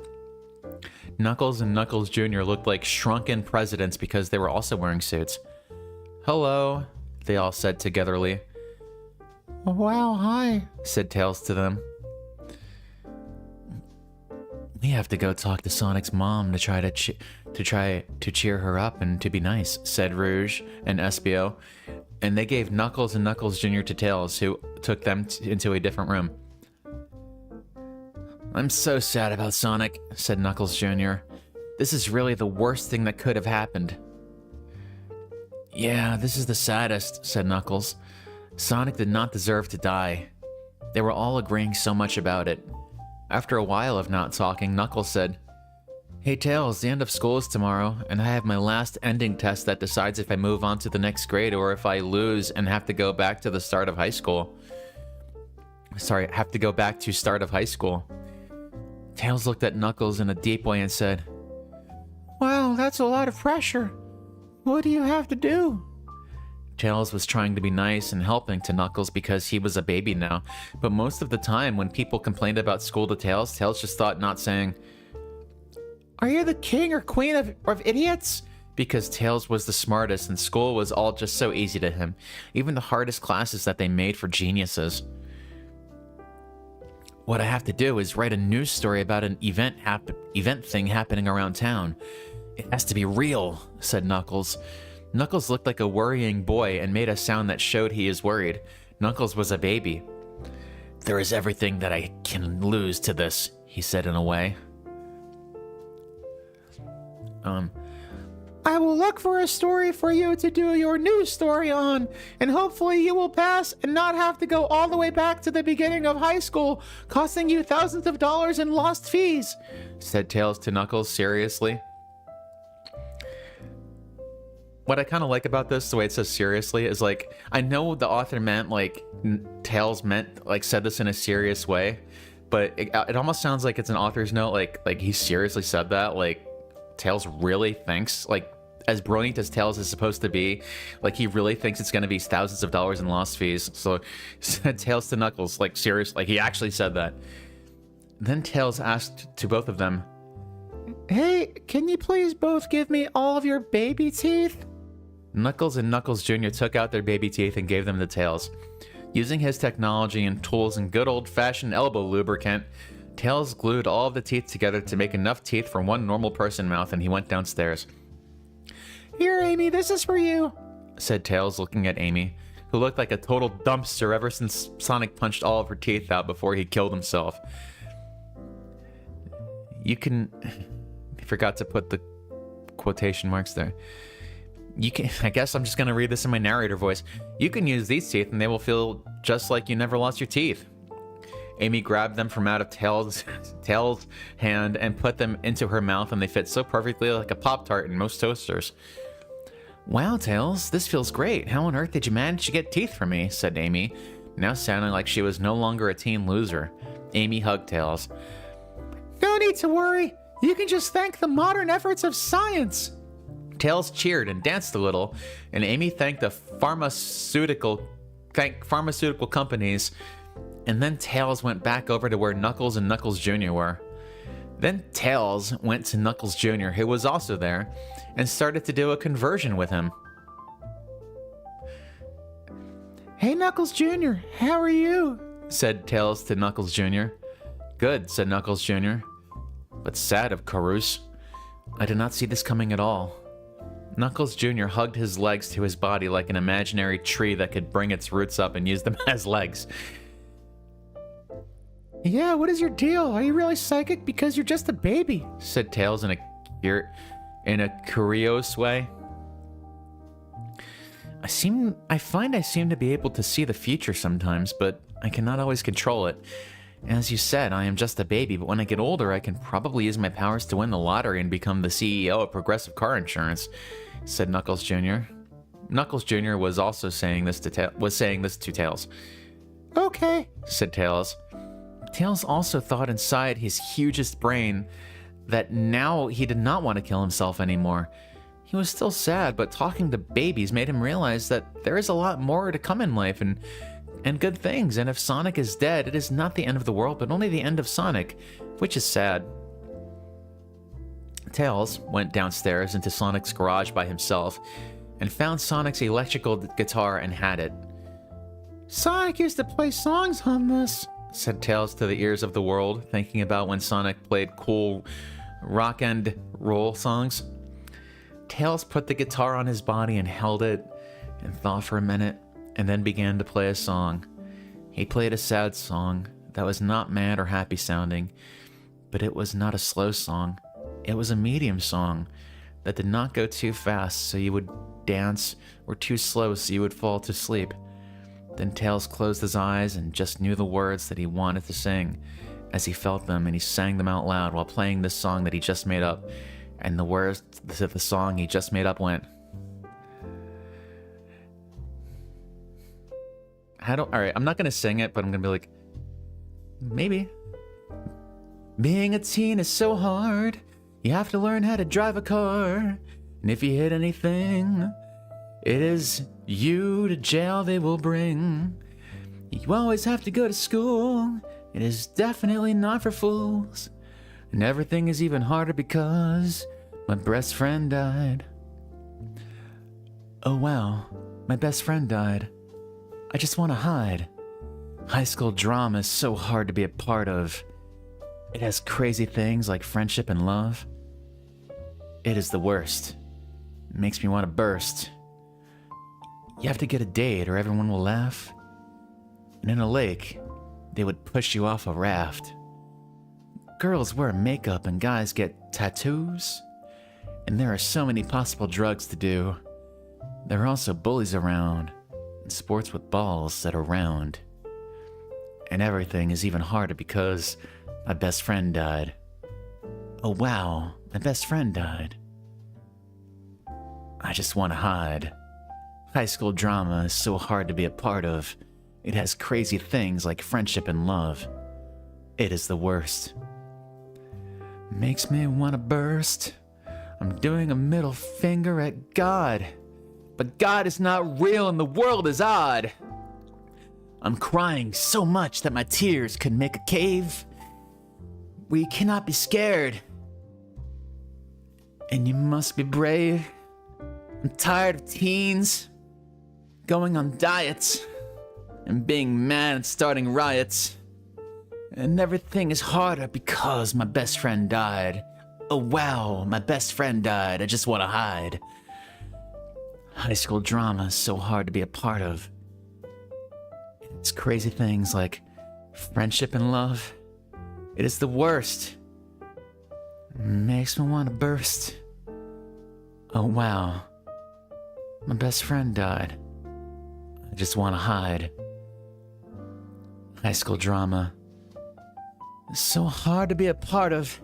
Knuckles and Knuckles Jr. looked like shrunken presidents because they were also wearing suits. Hello, they all said togetherly. Wow, hi, said Tails to them. We have to go talk to Sonic's mom to try to cheer her up and to be nice, said Rouge and Espio, and they gave Knuckles and Knuckles Jr. to Tails, who took them into a different room. I'm so sad about Sonic, said Knuckles Jr. This is really the worst thing that could have happened. Yeah, this is the saddest, said Knuckles. Sonic did not deserve to die. They were all agreeing so much about it. After a while of not talking, Knuckles said, Hey Tails, the end of school is tomorrow, and I have my last ending test that decides if I move on to the next grade or if I lose and have to go back to the start of high school. Have to go back to start of high school. Tails looked at Knuckles in a deep way and said, Wow, that's a lot of pressure. What do you have to do? Tails was trying to be nice and helping to Knuckles because he was a baby now, but most of the time when people complained about school to Tails, Tails just thought not saying, Are you the king or queen of idiots? Because Tails was the smartest and school was all just so easy to him, even the hardest classes that they made for geniuses. What I have to do is write a news story about an event thing happening around town. It has to be real, said Knuckles. Knuckles looked like a worrying boy and made a sound that showed he is worried. Knuckles was a baby. There is everything that I can lose to this, he said in a way. I will look for a story for you to do your news story on, and hopefully you will pass and not have to go all the way back to the beginning of high school, costing you thousands of dollars in lost fees, said Tails to Knuckles seriously. What I kind of like about this, the way it says seriously, is like, I know the author meant like, Tails meant like said this in a serious way, but it almost sounds like it's an author's note, like he seriously said that, like Tails really thinks, like as brilliant as Tails is supposed to be, like he really thinks it's going to be thousands of dollars in lost fees. So said Tails to Knuckles, like serious, like he actually said that. Then Tails asked to both of them, Hey, can you please both give me all of your baby teeth? Knuckles and Knuckles Jr. took out their baby teeth and gave them to Tails. Using his technology and tools and good old-fashioned elbow lubricant, Tails glued all of the teeth together to make enough teeth for one normal person mouth, and he went downstairs. Here, Amy, this is for you, said Tails, looking at Amy, who looked like a total dumpster ever since Sonic punched all of her teeth out before he killed himself. You can... He forgot to put the quotation marks there. You can, I guess I'm just going to read this in my narrator voice. You can use these teeth and they will feel just like you never lost your teeth. Amy grabbed them from out of Tails' hand and put them into her mouth, and they fit so perfectly like a Pop-Tart in most toasters. Wow, Tails, this feels great. How on earth did you manage to get teeth from me? Said Amy, now sounding like she was no longer a teen loser. Amy hugged Tails. No need to worry. You can just thank the modern efforts of science. Tails cheered and danced a little, and Amy thanked the pharmaceutical companies, and then Tails went back over to where Knuckles and Knuckles Jr. were. Then Tails went to Knuckles Jr., who was also there, and started to do a conversion with him. Hey, Knuckles Jr., how are you? Said Tails to Knuckles Jr. Good, said Knuckles Jr. But sad, of course. I did not see this coming at all. Knuckles Jr. hugged his legs to his body like an imaginary tree that could bring its roots up and use them as legs. Yeah, what is your deal? Are you really psychic because you're just a baby? Said Tails in a curious way. I find I seem to be able to see the future sometimes, but I cannot always control it. As you said, I am just a baby, but when I get older, I can probably use my powers to win the lottery and become the CEO of Progressive Car Insurance, said Knuckles Jr. Knuckles Jr. was also saying this to Tails. Okay, said Tails. Tails also thought inside his hugest brain that now he did not want to kill himself anymore. He was still sad, but talking to babies made him realize that there is a lot more to come in life and good things, and if Sonic is dead, it is not the end of the world, but only the end of Sonic, which is sad. Tails went downstairs into Sonic's garage by himself and found Sonic's electrical guitar and had it. Sonic used to play songs on this, said Tails to the ears of the world, thinking about when Sonic played cool rock and roll songs. Tails put the guitar on his body and held it and thought for a minute, and then began to play a song. He played a sad song that was not mad or happy sounding, but it was not a slow song. It was a medium song that did not go too fast so you would dance, or too slow so you would fall to sleep. Then Tails closed his eyes and just knew the words that he wanted to sing as he felt them, and he sang them out loud while playing this song that he just made up. And the words of the song he just made up went, alright, I'm not gonna sing it, but I'm gonna be like, maybe. Being a teen is so hard. You have to learn how to drive a car. And if you hit anything, it is you to jail they will bring. You always have to go to school. It is definitely not for fools. And everything is even harder because my best friend died. Oh wow, my best friend died. I just want to hide. High school drama is so hard to be a part of. It has crazy things like friendship and love. It is the worst. It makes me want to burst. You have to get a date or everyone will laugh. And in a lake, they would push you off a raft. Girls wear makeup and guys get tattoos. And there are so many possible drugs to do. There are also bullies around. And sports with balls that are round. And everything is even harder because my best friend died. Oh wow, my best friend died. I just want to hide. High school drama is so hard to be a part of. It has crazy things like friendship and love. It is the worst. Makes me want to burst. I'm doing a middle finger at God. But God is not real and the world is odd. I'm crying so much that my tears could make a cave. We cannot be scared. And you must be brave. I'm tired of teens going on diets and being mad and starting riots. And everything is harder because my best friend died. Oh wow, my best friend died. I just want to hide. High school drama is so hard to be a part of. It's crazy things like friendship and love. It is the worst. Makes me want to burst. Oh, wow. My best friend died. I just want to hide. High school drama. It's so hard to be a part of.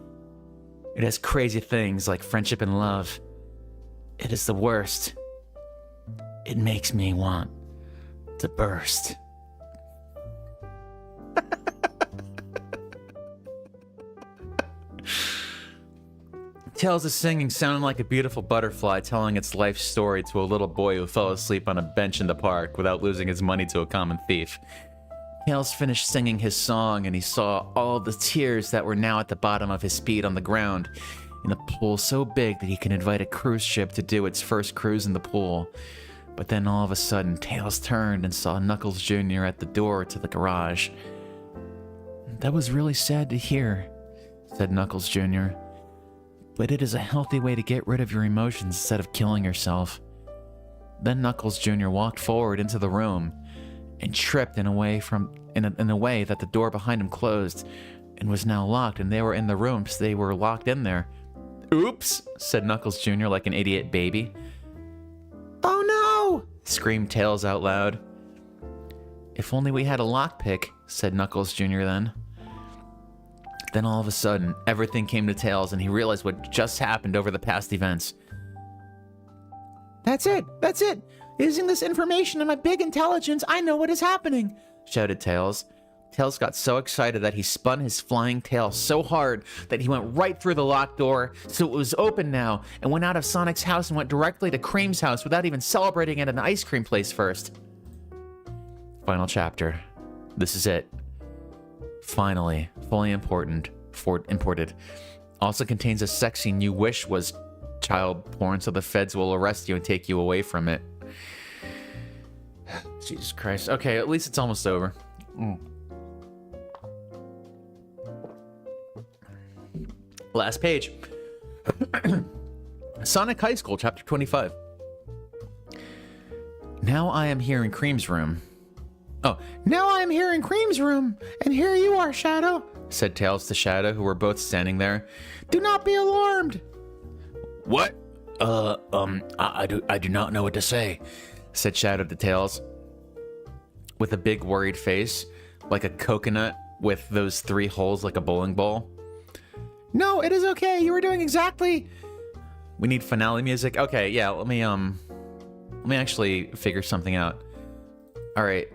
It has crazy things like friendship and love. It is the worst. It makes me want to burst. Tails is singing, sounding like a beautiful butterfly telling its life story to a little boy who fell asleep on a bench in the park without losing his money to a common thief. Tails finished singing his song and he saw all the tears that were now at the bottom of his feet on the ground in a pool so big that he could invite a cruise ship to do its first cruise in the pool. But then all of a sudden, Tails turned and saw Knuckles Jr. at the door to the garage. That was really sad to hear, said Knuckles Jr., but it is a healthy way to get rid of your emotions instead of killing yourself. Then Knuckles Jr. walked forward into the room and tripped in a way that the door behind him closed and was now locked, and they were in the room, so they were locked in there. Oops, said Knuckles Jr. like an idiot baby. Oh no! Screamed Tails out loud. If only we had a lockpick, said Knuckles Jr. then. Then all of a sudden, everything came to Tails and he realized what just happened over the past events. That's it! That's it! Using this information and my big intelligence, I know what is happening! Shouted Tails. Tails got so excited that he spun his flying tail so hard that he went right through the locked door, so it was open now, and went out of Sonic's house and went directly to Cream's house without even celebrating at an ice cream place first. Final chapter. This is it. Finally, fully imported. Also contains a sex scene you wish was child porn, so the feds will arrest you and take you away from it. Jesus Christ. Okay, at least it's almost over. Last page. Sonic High School, Chapter 25. Now I am here in Cream's room. Oh, now I am here in Cream's room, and here you are, Shadow, said Tails to Shadow, who were both standing there. Do not be alarmed. What? I do not know what to say, said Shadow to Tails, with a big worried face, like a coconut with those 3 holes like a bowling ball. No, it is okay. You were doing exactly. We need finale music. Okay, yeah. Let me actually figure something out. All right.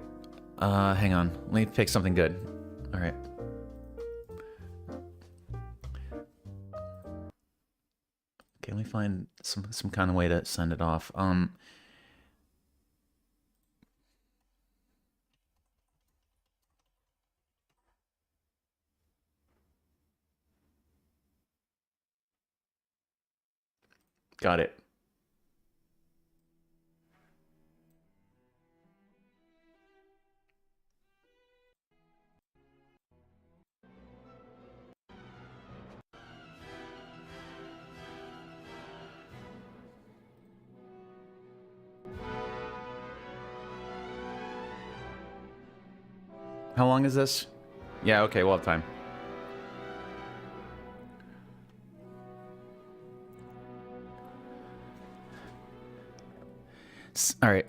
Hang on. Let me pick something good. All right. Okay, let me find some kind of way to send it off. Got it. How long is this? Yeah, okay, we'll have time. All right.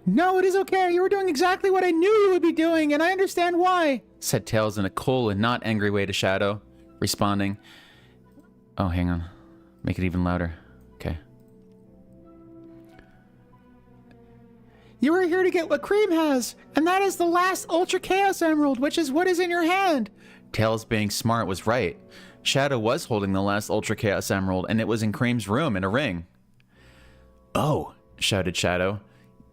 No, it is okay. You were doing exactly what I knew you would be doing, and I understand why, said Tails in a cool and not angry way to Shadow, responding. Oh, hang on. Make it even louder. Okay. You were here to get what Cream has, and that is the last Ultra Chaos Emerald, which is what is in your hand. Tails, being smart, was right. Shadow was holding the last Ultra Chaos Emerald, and it was in Cream's room in a ring. Oh, shouted Shadow.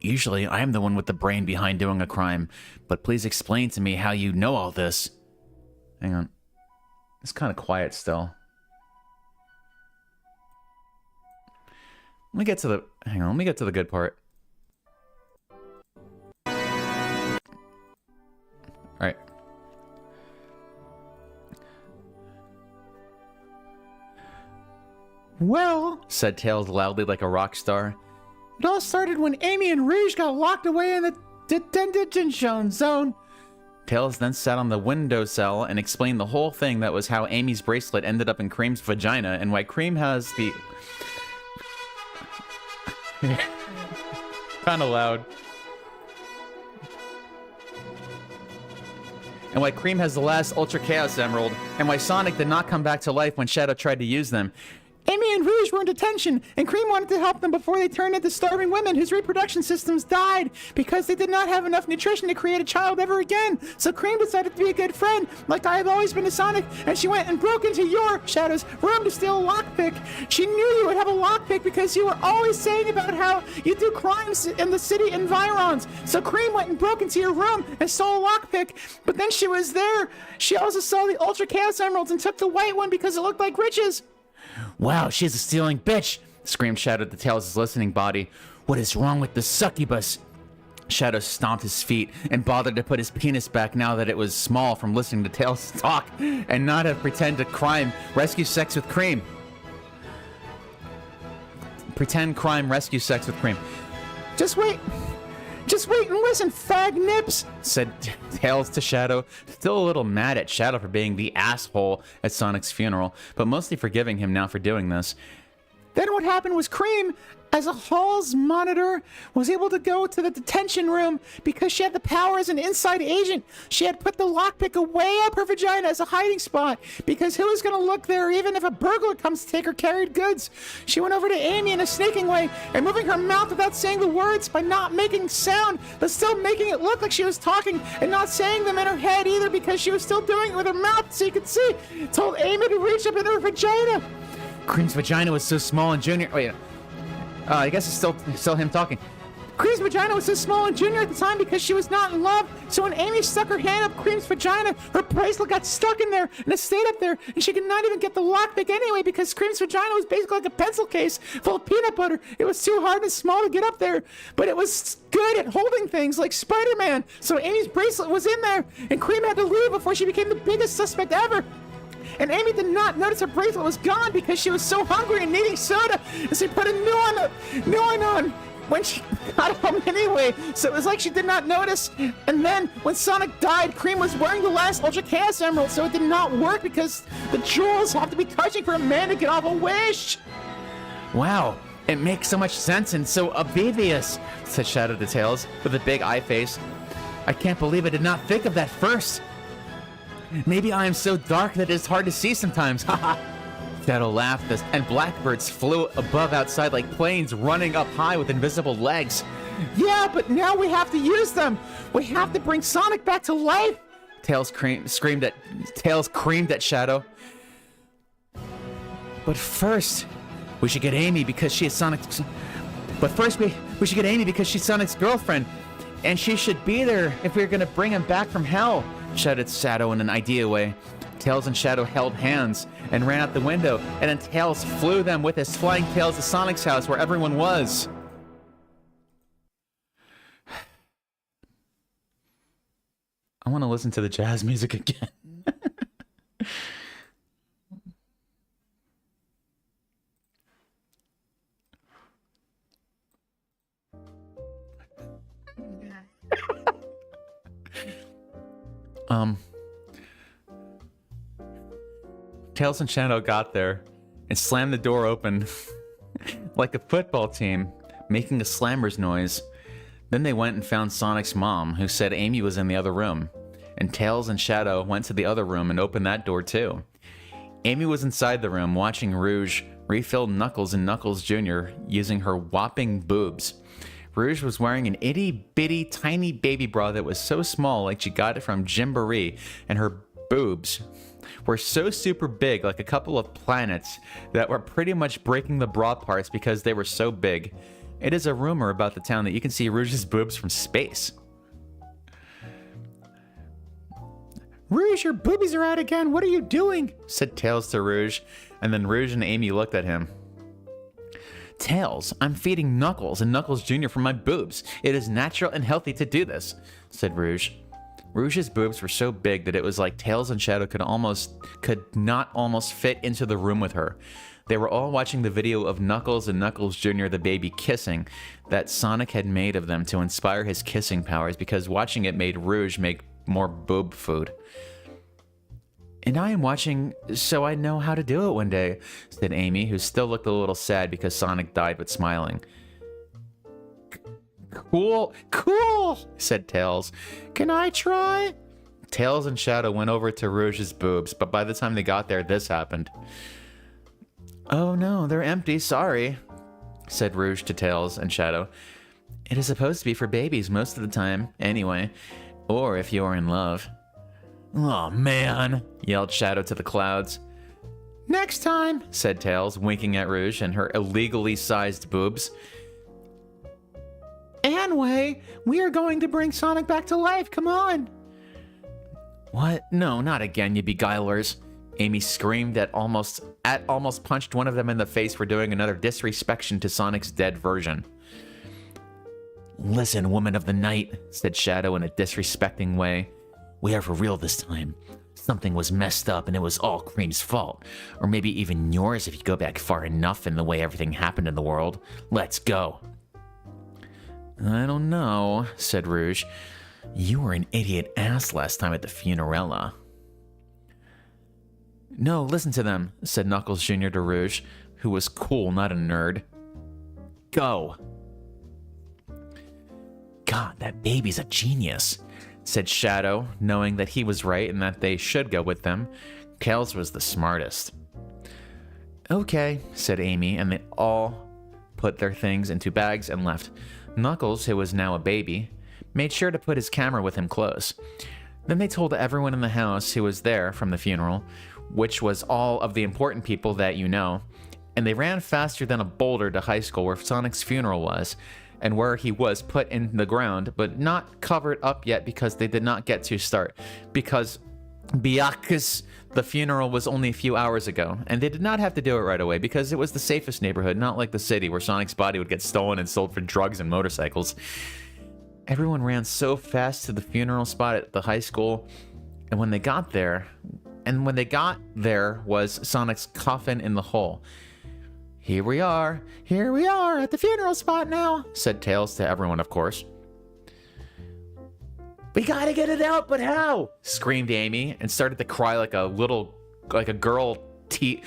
Usually I am the one with the brain behind doing a crime, but please explain to me how you know all this. Hang on. It's kind of quiet still. Let me get to the... Hang on, let me get to the good part. Alright. Well, said Tails loudly like a rock star, it all started when Amy and Rouge got locked away in the detention zone. Tails then sat on the windowsill and explained the whole thing. That was how Amy's bracelet ended up in Cream's vagina and why Cream has the... Kind of loud. And why Cream has the last Ultra Chaos Emerald, and why Sonic did not come back to life when Shadow tried to use them. Amy and Rouge were in detention, and Cream wanted to help them before they turned into starving women whose reproduction systems died because they did not have enough nutrition to create a child ever again. So Cream decided to be a good friend, like I have always been to Sonic, and she went and broke into your, Shadow's, room to steal a lockpick. She knew you would have a lockpick because you were always saying about how you do crimes in the city environs. So Cream went and broke into your room and stole a lockpick, but then she was there. She also saw the Ultra Chaos Emeralds and took the white one because it looked like riches. Wow, she's a stealing bitch, screamed Shadow to Tails' listening body. What is wrong with the succubus? Shadow stomped his feet and bothered to put his penis back now that it was small from listening to Tails talk and not have pretend to crime rescue sex with Cream. Pretend crime rescue sex with Cream. Just wait and listen, fag nips, said Tails to Shadow, still a little mad at Shadow for being the asshole at Sonic's funeral, but mostly forgiving him now for doing this. Then what happened was Cream, as a Hall's monitor, was able to go to the detention room because she had the power as an inside agent. She had put the lockpick away up her vagina as a hiding spot because who was going to look there even if a burglar comes to take her carried goods? She went over to Amy in a sneaking way and moving her mouth without saying the words by not making sound, but still making it look like she was talking and not saying them in her head either because she was still doing it with her mouth so you could see. Told Amy to reach up into her vagina. Cream's vagina was so small and Junior... Wait, I guess it's still him talking. Cream's vagina was so small and Junior at the time because she was not in love. So when Amy stuck her hand up Cream's vagina, her bracelet got stuck in there and it stayed up there. And she could not even get the lockpick anyway because Cream's vagina was basically like a pencil case full of peanut butter. It was too hard and small to get up there. But it was good at holding things like Spider-Man. So Amy's bracelet was in there and Cream had to leave before she became the biggest suspect ever. And Amy did not notice her bracelet was gone because she was so hungry and needing soda. And she put a new one on when she got home anyway. So it was like she did not notice. And then when Sonic died, Cream was wearing the last Ultra Chaos Emerald. So it did not work because the jewels have to be touching for a man to get off a wish. Wow, it makes so much sense and so obvious, said Shadow to Tails with a big eye face. I can't believe I did not think of that first. Maybe I am so dark that it's hard to see sometimes. Haha. Shadow laughed and blackbirds flew above outside like planes running up high with invisible legs. Yeah, but now we have to use them. We have to bring Sonic back to life. Tails creamed at Shadow. But first, we should get Amy because she is Sonic's. But first, we should get Amy because she's Sonic's girlfriend, and she should be there if we're gonna bring him back from hell, shouted Shadow in an idea way. Tails and Shadow held hands and ran out the window, and then Tails flew them with his flying tails to Sonic's house where everyone was. I want to listen to the jazz music again. Tails and Shadow got there and slammed the door open like a football team, making a slammer's noise. Then they went and found Sonic's mom, who said Amy was in the other room. And Tails and Shadow went to the other room and opened that door too. Amy was inside the room watching Rouge refill Knuckles and Knuckles Jr. using her whopping boobs. Rouge was wearing an itty-bitty tiny baby bra that was so small like she got it from Gymboree, and her boobs were so super big like a couple of planets that were pretty much breaking the bra parts because they were so big. It is a rumor about the town that you can see Rouge's boobs from space. Rouge, your boobies are out again. What are you doing? Said Tails to Rouge, and then Rouge and Amy looked at him. Tails, I'm feeding Knuckles and Knuckles Jr. from my boobs. It is natural and healthy to do this, said Rouge. Rouge's boobs were so big that it was like Tails and Shadow could not almost fit into the room with her. They were all watching the video of Knuckles and Knuckles Jr. the baby kissing that Sonic had made of them to inspire his kissing powers because watching it made Rouge make more boob food. And I am watching so I know how to do it one day, said Amy, who still looked a little sad because Sonic died but smiling. Cool, said Tails. Can I try? Tails and Shadow went over to Rouge's boobs, but by the time they got there, this happened. Oh no, they're empty, sorry, said Rouge to Tails and Shadow. It is supposed to be for babies most of the time, anyway. Or if you're in love. Oh man, yelled Shadow to the clouds. Next time, said Tails, winking at Rouge and her illegally sized boobs. Anyway, we are going to bring Sonic back to life, come on. What? No, not again, you beguilers. Amy screamed at almost punched one of them in the face for doing another disrespect to Sonic's dead version. Listen, woman of the night, said Shadow in a disrespecting way. We are for real this time. Something was messed up and it was all Cream's fault. Or maybe even yours if you go back far enough in the way everything happened in the world. Let's go. I don't know, said Rouge. You were an idiot ass last time at the Funerella. No, listen to them, said Knuckles Jr. to Rouge, who was cool, not a nerd. Go. God, that baby's a genius, said Shadow, knowing that he was right and that they should go with them. Tails was the smartest. Okay, said Amy, and they all put their things into bags and left. Knuckles, who was now a baby, made sure to put his camera with him close. Then they told everyone in the house who was there from the funeral, which was all of the important people that you know, and they ran faster than a boulder to high school where Sonic's funeral was, and where he was put in the ground, but not covered up yet because they did not get to start, because the funeral was only a few hours ago, and they did not have to do it right away because it was the safest neighborhood, not like the city where Sonic's body would get stolen and sold for drugs and motorcycles. Everyone ran so fast to the funeral spot at the high school, and when they got there was Sonic's coffin in the hole. Here we are at the funeral spot now, said Tails to everyone, of course. We gotta get it out, but how? Screamed Amy and started to cry like a girl tea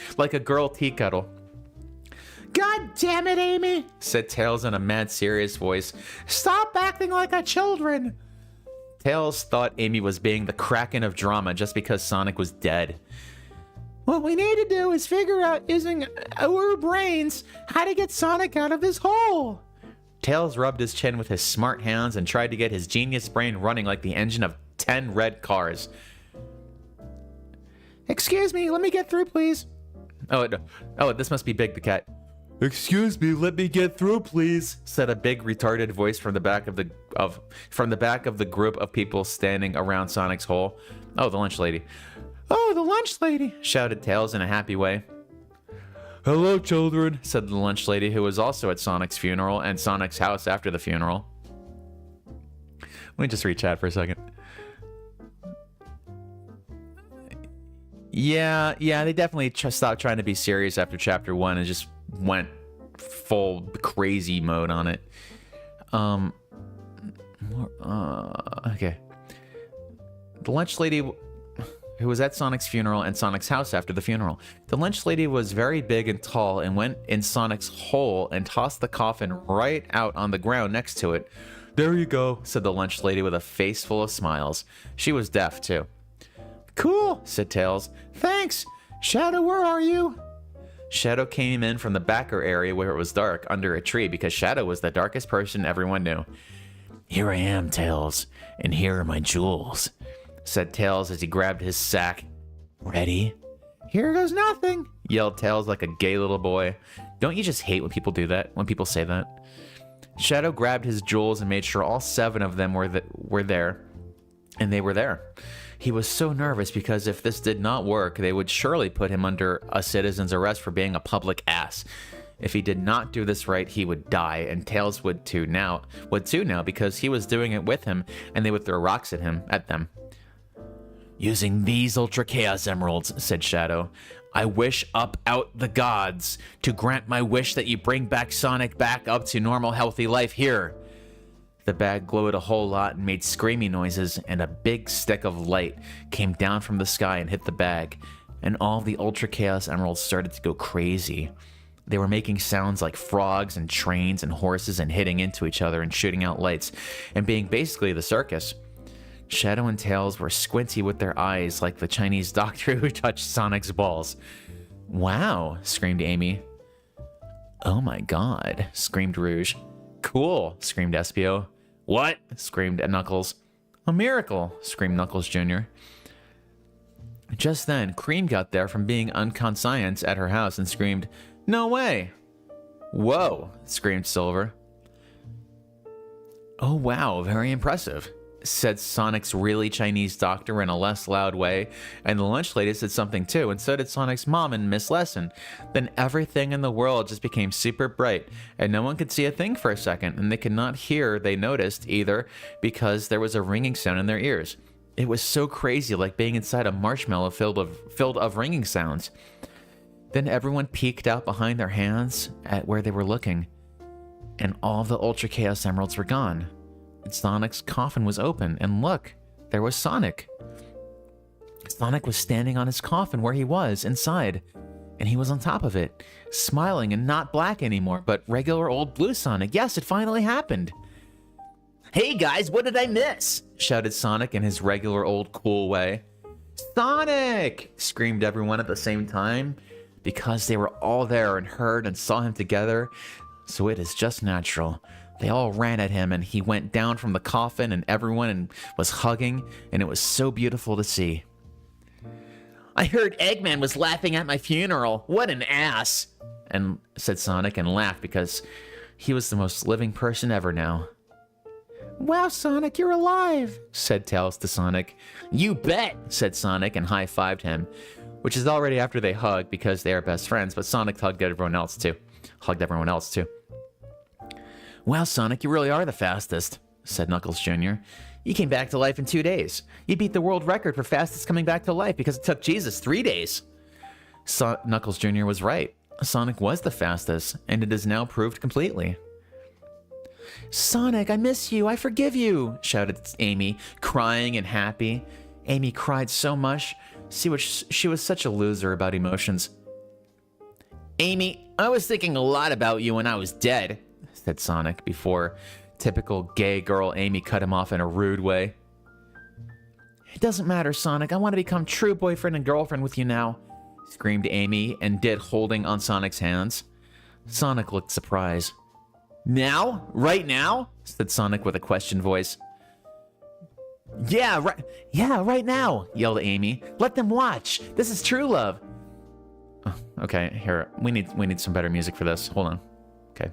kettle. God damn it, Amy, said Tails in a mad serious voice. Stop acting like a children. Tails thought Amy was being the Kraken of drama just because Sonic was dead. What we need to do is figure out using our brains how to get Sonic out of this hole. Tails rubbed his chin with his smart hands and tried to get his genius brain running like the engine of 10 red cars. Excuse me, let me get through, please. Oh, this must be Big the Cat. Excuse me, let me get through, please, said a big retarded voice from the back of the group of people standing around Sonic's hole. Oh, the lunch lady. Oh, the lunch lady, shouted Tails in a happy way. Hello, children, said the lunch lady, who was also at Sonic's funeral and Sonic's house after the funeral. Let me just read chat for a second. Yeah, they definitely stopped trying to be serious after Chapter 1 and just went full crazy mode on it. Okay. The lunch lady who was at Sonic's funeral and Sonic's house after the funeral. The lunch lady was very big and tall and went in Sonic's hole and tossed the coffin right out on the ground next to it. There you go, said the lunch lady with a face full of smiles. She was deaf, too. Cool, said Tails. Thanks. Shadow, where are you? Shadow came in from the backer area where it was dark under a tree because Shadow was the darkest person everyone knew. Here I am, Tails, and here are my jewels, said Tails as he grabbed his sack. Ready? Here goes nothing, yelled Tails like a gay little boy. Don't you just hate when people do that, when people say that? Shadow grabbed his jewels and made sure all 7 of them were there, and they were there. He was so nervous because if this did not work, they would surely put him under a citizen's arrest for being a public ass. If he did not do this right, he would die, and Tails would too now because he was doing it with him, and they would throw rocks at them. Using these Ultra Chaos Emeralds, said Shadow, I wish up out the gods to grant my wish that you bring back Sonic back up to normal healthy life here. The bag glowed a whole lot and made screaming noises, and a big stick of light came down from the sky and hit the bag, and all the Ultra Chaos Emeralds started to go crazy. They were making sounds like frogs and trains and horses and hitting into each other and shooting out lights and being basically the circus. Shadow and Tails were squinty with their eyes like the Chinese doctor who touched Sonic's balls. Wow, screamed Amy. Oh my god, screamed Rouge. Cool, screamed Espio. What? Screamed Knuckles. A miracle, screamed Knuckles Jr. Just then, Cream got there from being unconscious at her house and screamed, "No way!" Whoa, screamed Silver. Oh wow, very impressive, said Sonic's really Chinese doctor in a less loud way, and the lunch lady said something too, and so did Sonic's mom and Miss Lesson. Then everything in the world just became super bright, and no one could see a thing for a second, and they could not hear they noticed either because there was a ringing sound in their ears. It was so crazy, like being inside a marshmallow filled of ringing sounds. Then everyone peeked out behind their hands at where they were looking, and all the Ultra Chaos Emeralds were gone. Sonic's coffin was open, and look, there was Sonic. Sonic was standing on his coffin where he was, inside, and he was on top of it, smiling and not black anymore, but regular old blue Sonic. Yes, it finally happened. Hey guys, what did I miss? Shouted Sonic in his regular old cool way. Sonic! Screamed everyone at the same time, because they were all there and heard and saw him together, so it is just natural. They all ran at him, and he went down from the coffin, and everyone was hugging, and it was so beautiful to see. I heard Eggman was laughing at my funeral. What an ass! And said Sonic and laughed because he was the most living person ever now. Wow, Sonic, you're alive, said Tails to Sonic. You bet, said Sonic and high-fived him, which is already after they hugged because they are best friends, but Sonic hugged everyone else too. Wow, Sonic, you really are the fastest, said Knuckles Jr. You came back to life in 2 days. You beat the world record for fastest coming back to life because it took Jesus 3 days. Knuckles Jr. was right. Sonic was the fastest, and it is now proved completely. Sonic, I miss you. I forgive you, shouted Amy, crying and happy. Amy cried so much. She was such a loser about emotions. Amy, I was thinking a lot about you when I was dead, said Sonic before typical gay girl Amy cut him off in a rude way. It doesn't matter, Sonic. I want to become true boyfriend and girlfriend with you now, screamed Amy and did, holding on Sonic's hands. Sonic looked surprised. Now? Right now? said Sonic with a question voice. Yeah, right now, yelled Amy. Let them watch. This is true love. Oh, okay, here. We need some better music for this. Hold on. Okay.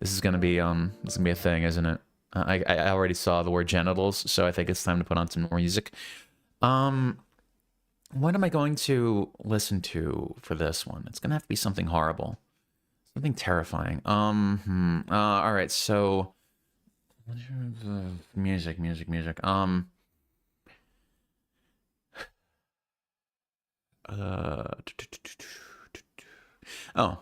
This is gonna be a thing, isn't it? I already saw the word genitals, so I think it's time to put on some more music. What am I going to listen to for this one? It's gonna have to be something horrible. Something terrifying. All right, so music. Oh.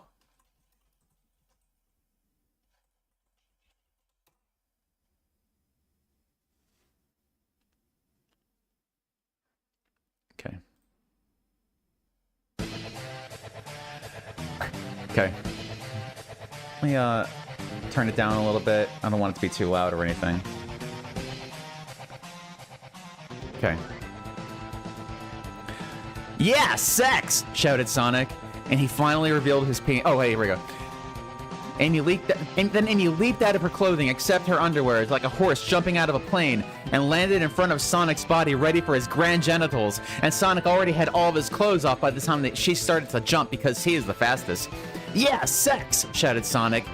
Okay. Let me turn it down a little bit. I don't want it to be too loud or anything. Okay. Yeah, sex! Shouted Sonic, and he finally revealed his penis. Oh, hey, here we go. Amy leaped, and then Amy leaped out of her clothing, except her underwear, like a horse jumping out of a plane, and landed in front of Sonic's body, ready for his grand genitals. And Sonic already had all of his clothes off by the time that she started to jump because he is the fastest. Yeah, sex! Shouted Sonic,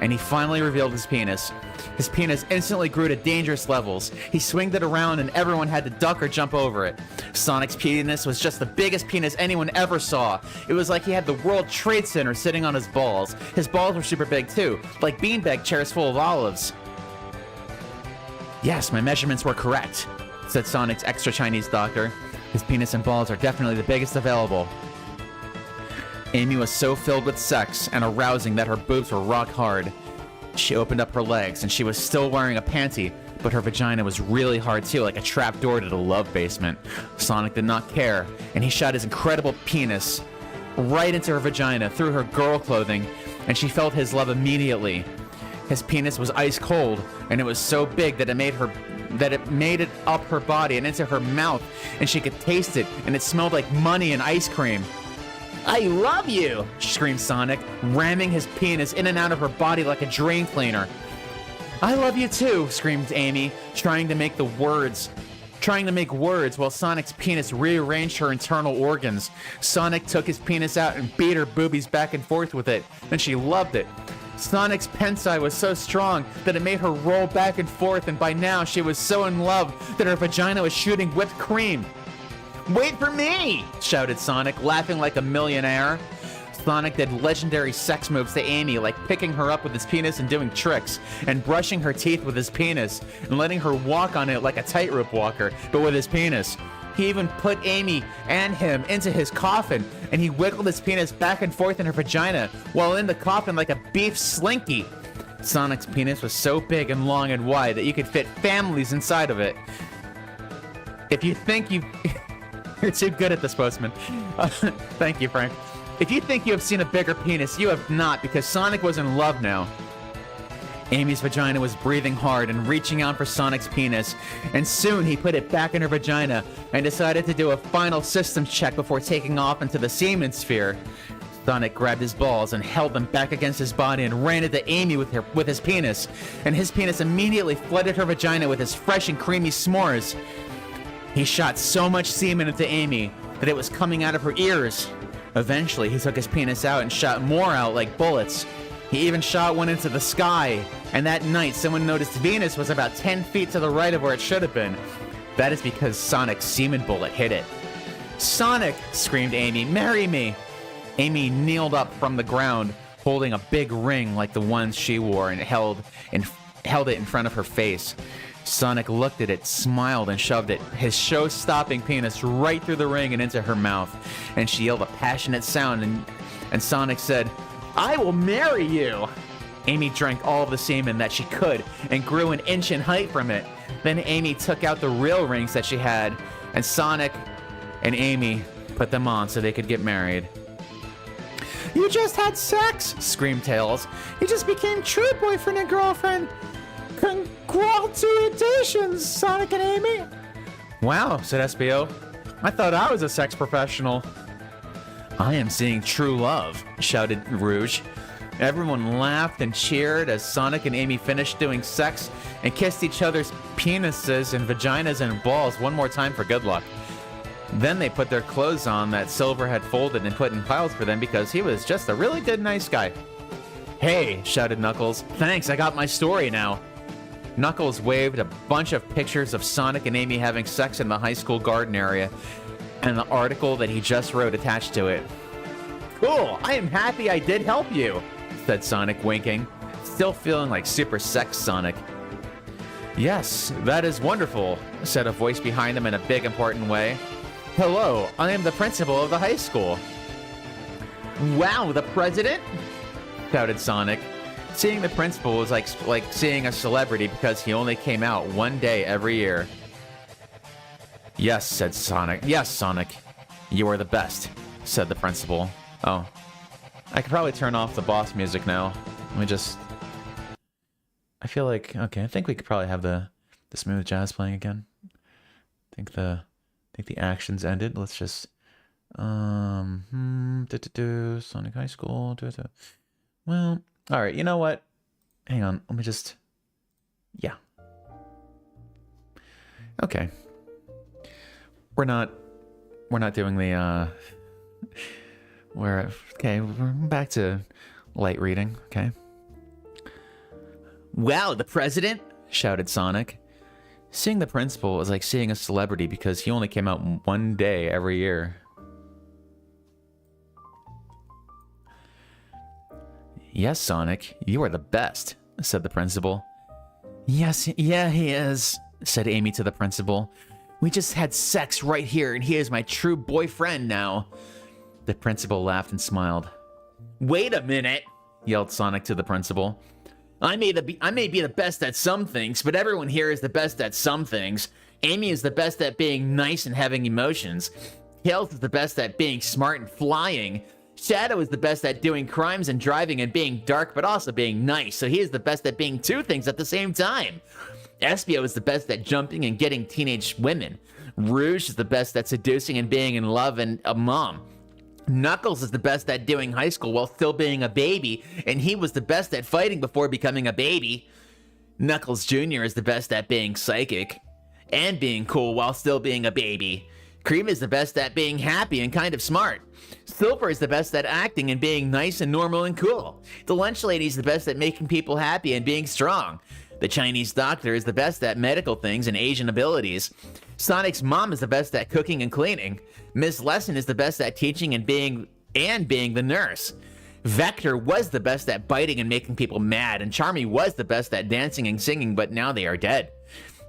and he finally revealed his penis. His penis instantly grew to dangerous levels. He swinged it around and everyone had to duck or jump over it. Sonic's penis was just the biggest penis anyone ever saw. It was like he had the World Trade Center sitting on his balls. His balls were super big too, like beanbag chairs full of olives. Yes, my measurements were correct, said Sonic's extra Chinese doctor. His penis and balls are definitely the biggest available. Amy was so filled with sex and arousing that her boobs were rock hard. She opened up her legs, and she was still wearing a panty, but her vagina was really hard too, like a trap door to the love basement. Sonic did not care, and he shot his incredible penis right into her vagina through her girl clothing, and she felt his love immediately. His penis was ice cold, and it was so big that it made it up her body and into her mouth, and she could taste it, and it smelled like money and ice cream. I love you! Screamed Sonic, ramming his penis in and out of her body like a drain cleaner. I love you too, screamed Amy, trying to make words while Sonic's penis rearranged her internal organs. Sonic took his penis out and beat her boobies back and forth with it, and she loved it. Sonic's pensai was so strong that it made her roll back and forth, and by now she was so in love that her vagina was shooting whipped cream. Wait for me! Shouted Sonic, laughing like a millionaire. Sonic did legendary sex moves to Amy, like picking her up with his penis and doing tricks, and brushing her teeth with his penis, and letting her walk on it like a tightrope walker, but with his penis. He even put Amy and him into his coffin, and he wiggled his penis back and forth in her vagina, while in the coffin like a beef slinky. Sonic's penis was so big and long and wide that you could fit families inside of it. If you think You're too good at this, Postman. Thank you, Frank. If you think you have seen a bigger penis, you have not, because Sonic was in love now. Amy's vagina was breathing hard and reaching out for Sonic's penis, and soon he put it back in her vagina and decided to do a final systems check before taking off into the semen sphere. Sonic grabbed his balls and held them back against his body and ran into Amy with his penis, and his penis immediately flooded her vagina with his fresh and creamy s'mores. He shot so much semen into Amy that it was coming out of her ears. Eventually, he took his penis out and shot more out like bullets. He even shot one into the sky, and that night someone noticed Venus was about 10 feet to the right of where it should have been. That is because Sonic's semen bullet hit it. Sonic, screamed Amy, marry me! Amy kneeled up from the ground, holding a big ring like the ones she wore, and held it in front of her face. Sonic looked at it, smiled, and shoved his show-stopping penis right through the ring and into her mouth. And she yelled a passionate sound, and Sonic said, I will marry you! Amy drank all of the semen that she could and grew an inch in height from it. Then Amy took out the real rings that she had, and Sonic and Amy put them on so they could get married. You just had sex, screamed Tails. You just became true boyfriend and girlfriend. Congratulations, Sonic and Amy. Wow, said SBO. I thought I was a sex professional. I am seeing true love, shouted Rouge. Everyone laughed and cheered as Sonic and Amy finished doing sex and kissed each other's penises and vaginas and balls one more time for good luck. Then they put their clothes on that Silver had folded and put in piles for them because he was just a really good, nice guy. Hey, shouted Knuckles. Thanks, I got my story now. Knuckles waved a bunch of pictures of Sonic and Amy having sex in the high school garden area and the article that he just wrote attached to it. Cool, I am happy I did help you, said Sonic, winking, still feeling like Super Sex Sonic. Yes, that is wonderful, said a voice behind them in a big, important way. Hello, I am the principal of the high school. Wow, the president? Shouted Sonic. Seeing the principal was like seeing a celebrity because he only came out one day every year. Yes, said Sonic. Yes, Sonic. You are the best, said the principal. Oh. I could probably turn off the boss music now. Let me just... I feel like... Okay, I think we could probably have the smooth jazz playing again. I think the action's ended. Let's just... Sonic High School... Well... Alright, you know what? Hang on, let me just... Yeah. Okay. We're not doing the, okay, we're back to light reading, okay? Wow, the president? Shouted Sonic. Seeing the principal is like seeing a celebrity because he only came out one day every year. Yes, Sonic, you are the best, said the principal. Yes, yeah, he is, said Amy to the principal. We just had sex right here, and he is my true boyfriend now. The principal laughed and smiled. Wait a minute, yelled Sonic to the principal. I may be the best at some things, but everyone here is the best at some things. Amy is the best at being nice and having emotions. Tails is the best at being smart and flying. Shadow is the best at doing crimes and driving and being dark, but also being nice. So he is the best at being two things at the same time. Espio is the best at jumping and getting teenage women. Rouge is the best at seducing and being in love and a mom. Knuckles is the best at doing high school while still being a baby, and he was the best at fighting before becoming a baby. Knuckles Jr. is the best at being psychic and being cool while still being a baby. Cream is the best at being happy and kind of smart. Silver is the best at acting and being nice and normal and cool. The Lunch Lady is the best at making people happy and being strong. The Chinese doctor is the best at medical things and Asian abilities. Sonic's mom is the best at cooking and cleaning. Miss Lesson is the best at teaching and being the nurse. Vector was the best at biting and making people mad, and Charmy was the best at dancing and singing, but now they are dead.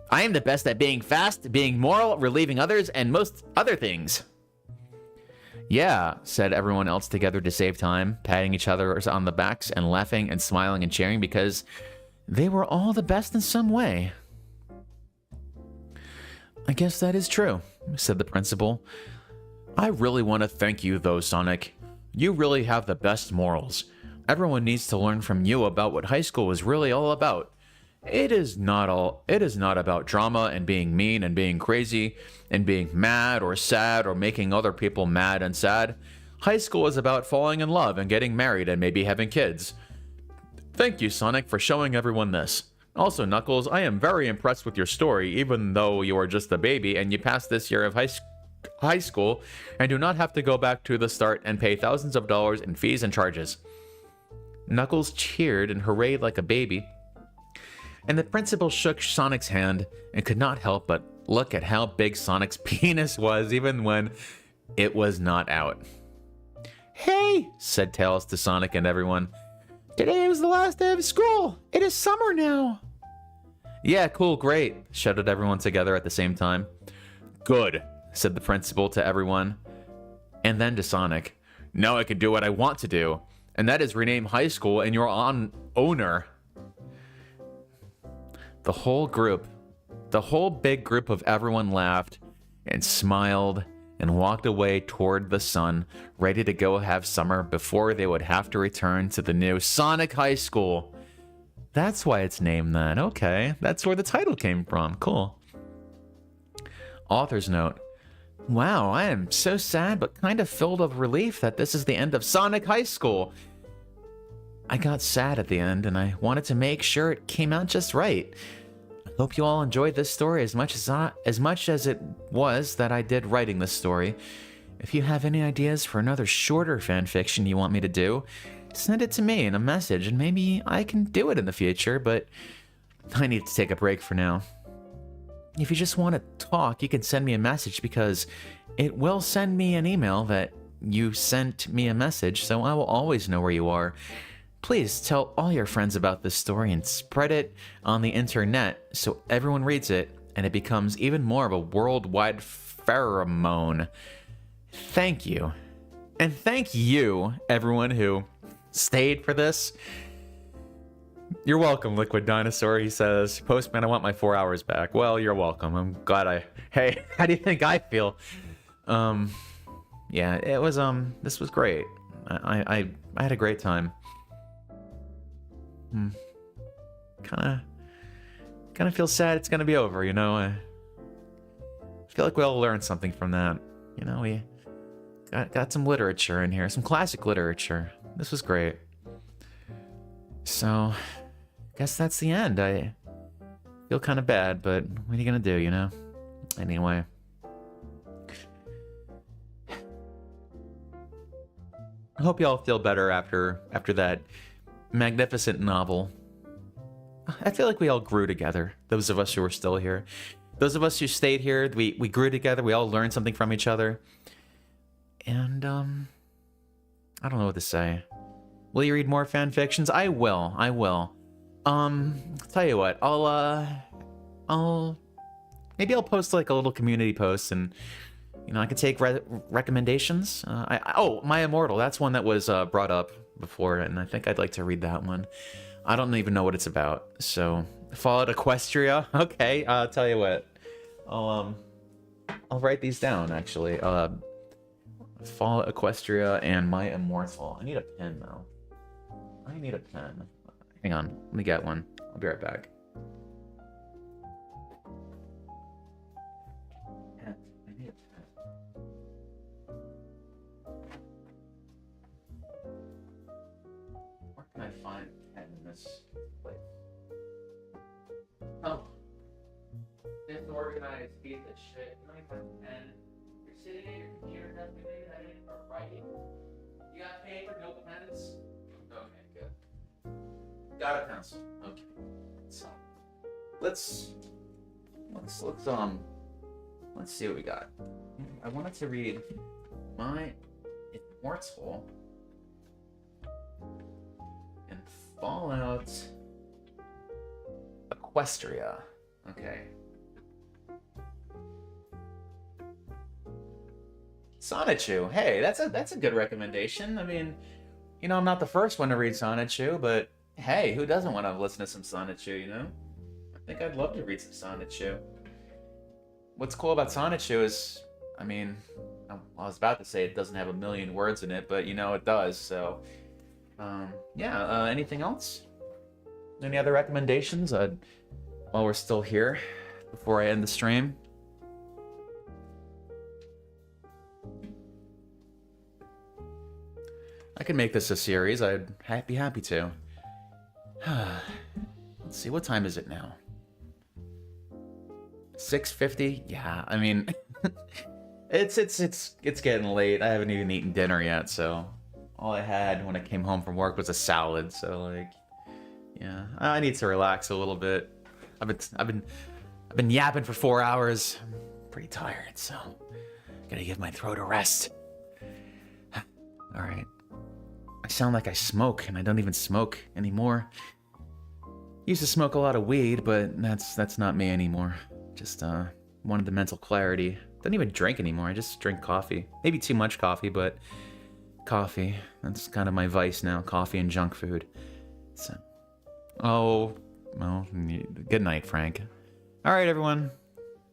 I am the best at being fast, being moral, relieving others, and most other things. Yeah, said everyone else together to save time, patting each other on the backs and laughing and smiling and cheering because they were all the best in some way. I guess that is true, said the principal. I really want to thank you, though, Sonic. You really have the best morals. Everyone needs to learn from you about what high school is really all about. It is not about drama and being mean and being crazy and being mad or sad or making other people mad and sad. High school is about falling in love and getting married and maybe having kids. Thank you, Sonic, for showing everyone this. Also, Knuckles, I am very impressed with your story, even though you are just a baby and you passed this year of high school and do not have to go back to the start and pay thousands of dollars in fees and charges. Knuckles cheered and hooray like a baby, and the principal shook Sonic's hand and could not help but look at how big Sonic's penis was even when it was not out. Hey, said Tails to Sonic and everyone. Today was the last day of school. It is summer now. Yeah, cool, great, shouted everyone together at the same time. Good, said the principal to everyone. And then to Sonic. Now I can do what I want to do, and that is rename high school and you're owner. The whole big group of everyone laughed and smiled and walked away toward the sun, ready to go have summer before they would have to return to the new Sonic High School. That's why it's named that. Okay, that's where the title came from. Cool. Author's note. Wow, I am so sad but kind of filled with relief that this is the end of Sonic High School. I got sad at the end and I wanted to make sure it came out just right. I hope you all enjoyed this story as much as it was that I did writing this story. If you have any ideas for another shorter fanfiction you want me to do, send it to me in a message and maybe I can do it in the future, but I need to take a break for now. If you just want to talk, you can send me a message because it will send me an email that you sent me a message, so I will always know where you are. Please tell all your friends about this story and spread it on the internet so everyone reads it and it becomes even more of a worldwide pheromone. Thank you. And thank you, everyone who stayed for this. You're welcome, Liquid Dinosaur, he says. Postman, I want my 4 hours back. Well, you're welcome. I'm glad Hey, how do you think I feel? Yeah, it was, this was great. I had a great time. Kind of feel sad it's gonna be over, you know? I feel like we all learned something from that. You know, we got some literature in here, some classic literature. This was great. So, guess that's the end. I feel kind of bad, but what are you gonna do, you know? Anyway. I hope y'all feel better after that magnificent novel. I feel like we all grew together, those of us who are still here. Those of us who stayed here, we grew together, we all learned something from each other. And, I don't know what to say. Will you read more fan fictions? I will. Tell you what, maybe I'll post like a little community post and, you know, I could take recommendations. My Immortal, that's one that was brought up before, and I think I'd like to read that one. I don't even know what it's about. So, Fallout Equestria. Okay, I'll tell you what. I'll write these down actually. Fall Equestria and My Immortal. I need a pen though. I need a pen. Hang on, let me get one. I'll be right back. Pen. I need a pen. Where can I find a pen in this place? Oh. Disorganized piece of shit. Can I find a pen? You're sitting at your computer designated that ain't for writing. You got paper, no pens? Okay, good. Got a pencil. Okay. So let's see what we got. I wanted to read My Immortal and Fallout Equestria. Okay. Sonichu. Hey, that's a good recommendation. I mean, you know, I'm not the first one to read Sonichu, but hey, who doesn't want to listen to some Sonichu, you know? I think I'd love to read some Sonichu. What's cool about Sonichu is, I mean, I was about to say it doesn't have a million words in it, but you know it does, so yeah, anything else? Any other recommendations while we're still here before I end the stream? I could make this a series. I'd be happy to. Let's see, what time is it now? 6:50? Yeah, I mean, it's getting late. I haven't even eaten dinner yet, so all I had when I came home from work was a salad. So like, yeah, I need to relax a little bit. I've been yapping for 4 hours. I'm pretty tired, so gotta give my throat a rest. All right. I sound like I smoke, and I don't even smoke anymore. Used to smoke a lot of weed, but that's not me anymore. Just wanted the mental clarity. Don't even drink anymore. I just drink coffee. Maybe too much coffee, but coffee. That's kind of my vice now. Coffee and junk food. So, oh, well, good night, Frank. All right, everyone.